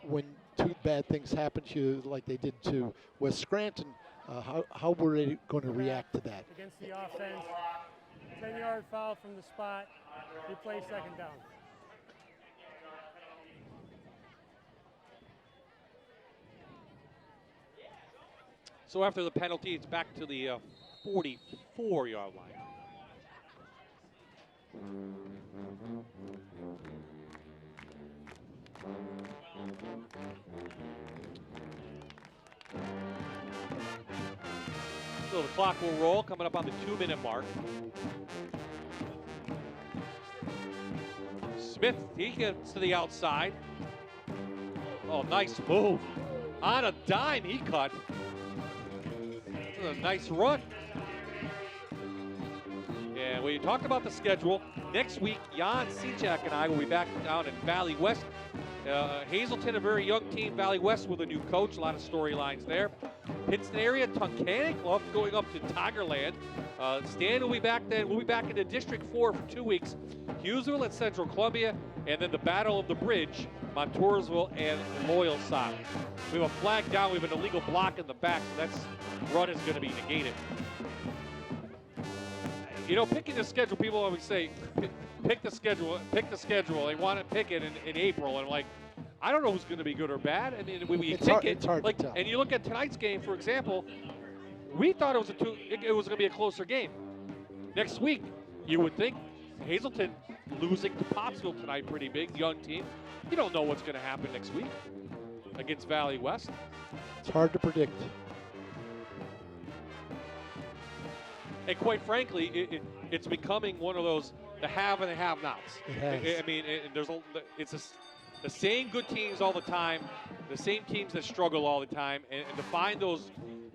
when two bad things happen to you, like they did to West Scranton, how were they going to react to that? Against the offense, 10-yard foul from the spot, replay second down. So after the penalty, it's back to the 44-yard line. So the clock will roll, coming up on the 2-minute mark. Smith, he gets to the outside. Oh, nice move. On a dime, he cut. A nice run. And when you talk about the schedule, next week, Jan Sijak and I will be back down in Valley West. Hazelton, a very young team. Valley West with a new coach. A lot of storylines there. Pittston area, Tunkhannock, going up to Tigerland. Stan will be back then. We'll be back into District 4 for 2 weeks. Hughesville at Central Columbia, and then the Battle of the Bridge, Montoursville and Loyal Side. We have a flag down. We have an illegal block in the back, so that's run is going to be negated. You know, picking the schedule, people always say, pick the schedule. They want to pick it in April, and I'm like, I don't know who's going to be good or bad. I mean, when we pick it's hard like, to tell. And you look at tonight's game, for example, we thought it was going to be a closer game. Next week, you would think Hazelton losing to Pottsville tonight, pretty big, young team. You don't know what's going to happen next week against Valley West. It's hard to predict. And quite frankly, it's becoming one of those the have and the have-nots. It has. I mean, the same good teams all the time, the same teams that struggle all the time, and to find those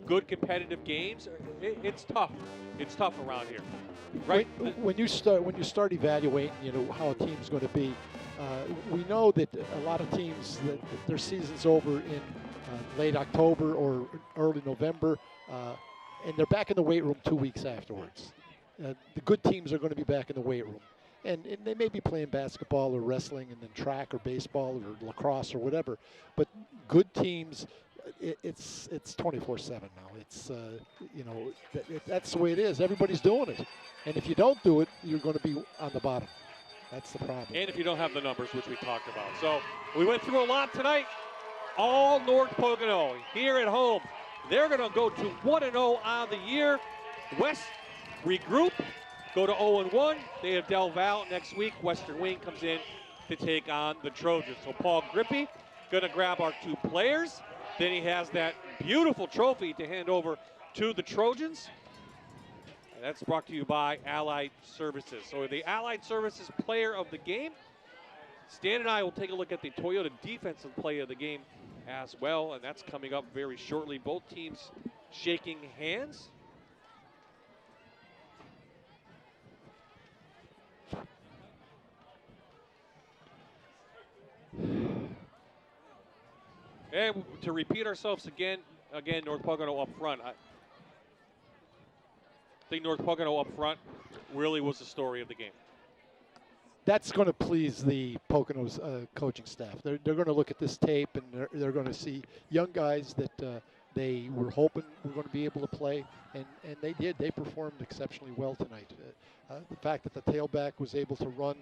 good competitive games, it's tough. It's tough around here, right? When you start evaluating, you know how a team's going to be. We know that a lot of teams that their season's over in late October or early November. And they're back in the weight room 2 weeks afterwards. The good teams are going to be back in the weight room. And they may be playing basketball or wrestling and then track or baseball or lacrosse or whatever. But good teams, it's 24/7 now. It's, you know, that's the way it is. Everybody's doing it. And if you don't do it, you're going to be on the bottom. That's the problem. And if you don't have the numbers, which we talked about. So we went through a lot tonight. All North Pocono here at home. They're going to go to 1-0 on the year. West regroup, go to 0-1. They have Del Val next week. Western Wing comes in to take on the Trojans. So Paul Grippy going to grab our 2 players. Then he has that beautiful trophy to hand over to the Trojans. And that's brought to you by Allied Services. So the Allied Services player of the game. Stan and I will take a look at the Toyota defensive player of the game as well, and that's coming up very shortly. Both teams shaking hands. And to repeat ourselves again, North Pocono up front. I think North Pocono up front really was the story of the game. That's going to please the Pocono's coaching staff. They're going to look at this tape and they're going to see young guys that they were hoping were going to be able to play, and they did. They performed exceptionally well tonight. The fact that the tailback was able to run,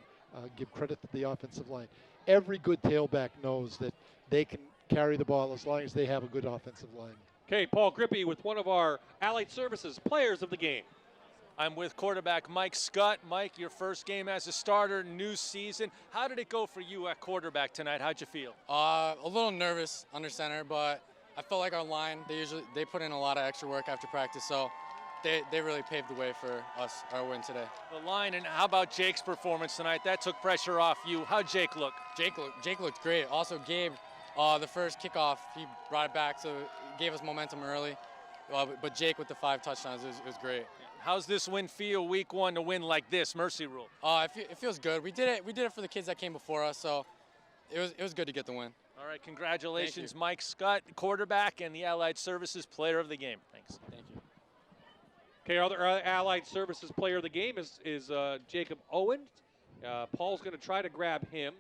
give credit to the offensive line. Every good tailback knows that they can carry the ball as long as they have a good offensive line. Okay, Paul Grippy with one of our Allied Services players of the game. I'm with quarterback Mike Scott. Mike, your first game as a starter, new season. How did it go for you at quarterback tonight? How'd you feel? A little nervous under center, but I felt like our line, they put in a lot of extra work after practice, so they really paved the way for us, our win today. The line, and how about Jake's performance tonight? That took pressure off you. How'd Jake look? Jake looked great. Also, Gabe, the first kickoff, he brought it back, so it gave us momentum early. But Jake with the 5 touchdowns, it was great. How's this win feel, week 1, to win like this, Mercy Rule? It feels good. We did it for the kids that came before us, so it was good to get the win. All right, congratulations, Mike Scott, quarterback and the Allied Services player of the game. Thanks. Thank you. Okay, our other Allied Services player of the game is Jacob Owen. Paul's going to try to grab him.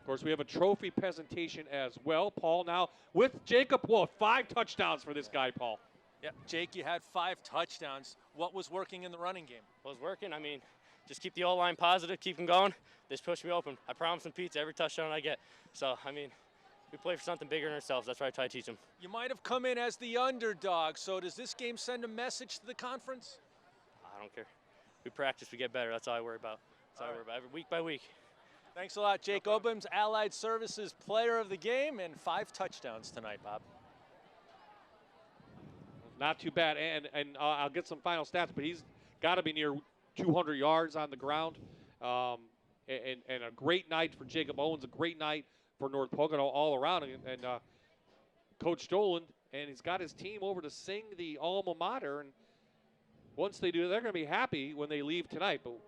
Of course, we have a trophy presentation as well. Paul now with Jacob. Whoa, 5 touchdowns for this guy, Paul. Yeah, Jake, you had 5 touchdowns. What was working in the running game? What was working? I mean, just keep the O-line positive, keep them going. Just push me open. I promise them pizza every touchdown I get. So, I mean, we play for something bigger than ourselves. That's what I try to teach them. You might have come in as the underdog, so does this game send a message to the conference? I don't care. We practice, we get better. That's all I worry about. That's all I worry about, every week by week. Thanks a lot, Jake Obams, Allied Services player of the game, and 5 touchdowns tonight, Bob. Not too bad, and I'll get some final stats, but he's got to be near 200 yards on the ground. And a great night for Jacob Owens, a great night for North Pocono all around. And Coach Dolan, and he's got his team over to sing the alma mater. And once they do, they're going to be happy when they leave tonight. But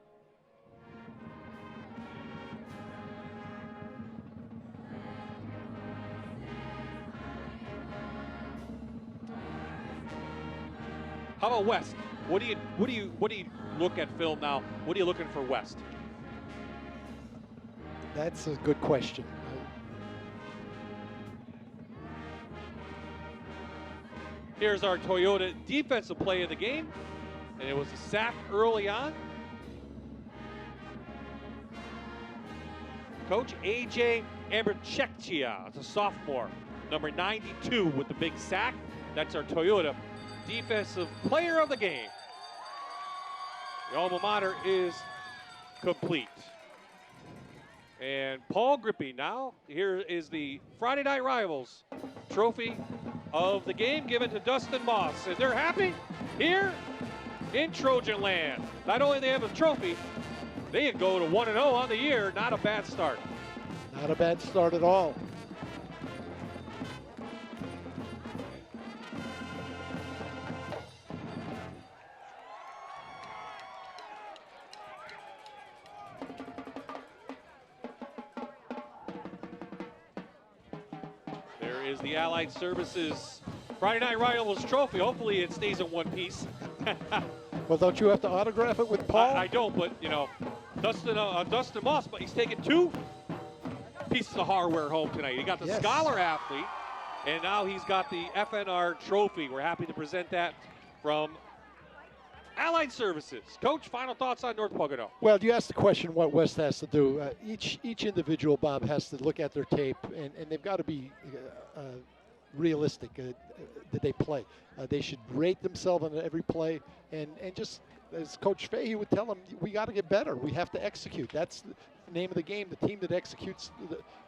how about West? What do you look at film now? What are you looking for West? That's a good question. Here's our Toyota defensive play of the game, and it was a sack early on. Coach A.J. Amberchektia, it's a sophomore, number 92 with the big sack. That's our Toyota defensive player of the game. The alma mater is complete. And Paul Grippy now, here is the Friday Night Rivals trophy of the game given to Dustin Moss. And they're happy here in Trojan Land. Not only do they have a trophy, they go to 1-0 on the year. Not a bad start. Not a bad start at all. There is the Allied Services Friday Night Rivals trophy. Hopefully it stays in one piece. Well, don't you have to autograph it with Paul? I don't, but, you know, Dustin Moss, but he's taking 2 pieces of hardware home tonight. He got the Scholar Athlete, and now he's got the FNR trophy. We're happy to present that from Allied Services. Coach, final thoughts on North Pocono? Well, you asked the question what West has to do. Each individual, Bob, has to look at their tape, and they've got to be realistic that they play. They should rate themselves on every play, and just as Coach Fahey would tell them, we got to get better. We have to execute. That's the name of the game. The team that executes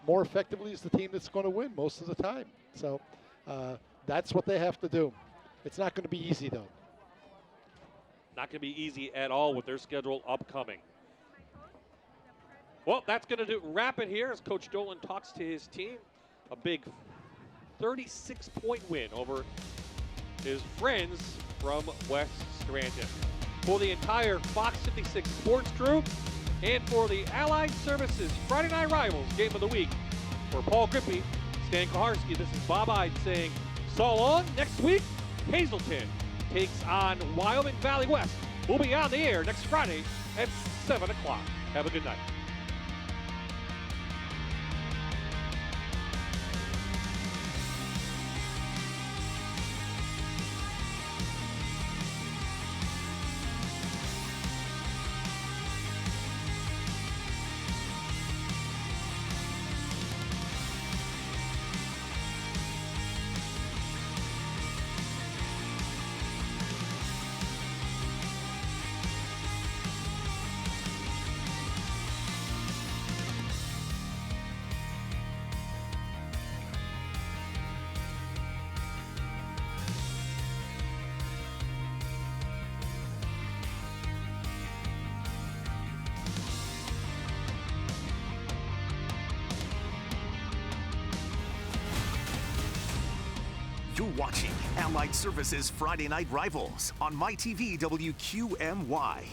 more effectively is the team that's going to win most of the time. So that's what they have to do. It's not going to be easy, though. Not going to be easy at all with their schedule upcoming. Well, that's going to wrap it here as Coach Dolan talks to his team. A big 36-point win over his friends from West Scranton. For the entire Fox 56 sports crew and for the Allied Services Friday Night Rivals Game of the Week, for Paul Grippy, Stan Koharski, this is Bob Ide saying so long. Next week, Hazleton takes on Wyoming Valley West. We'll be on the air next Friday at 7 o'clock. Have a good night. You're watching Allied Services Friday Night Rivals on MyTV WQMY.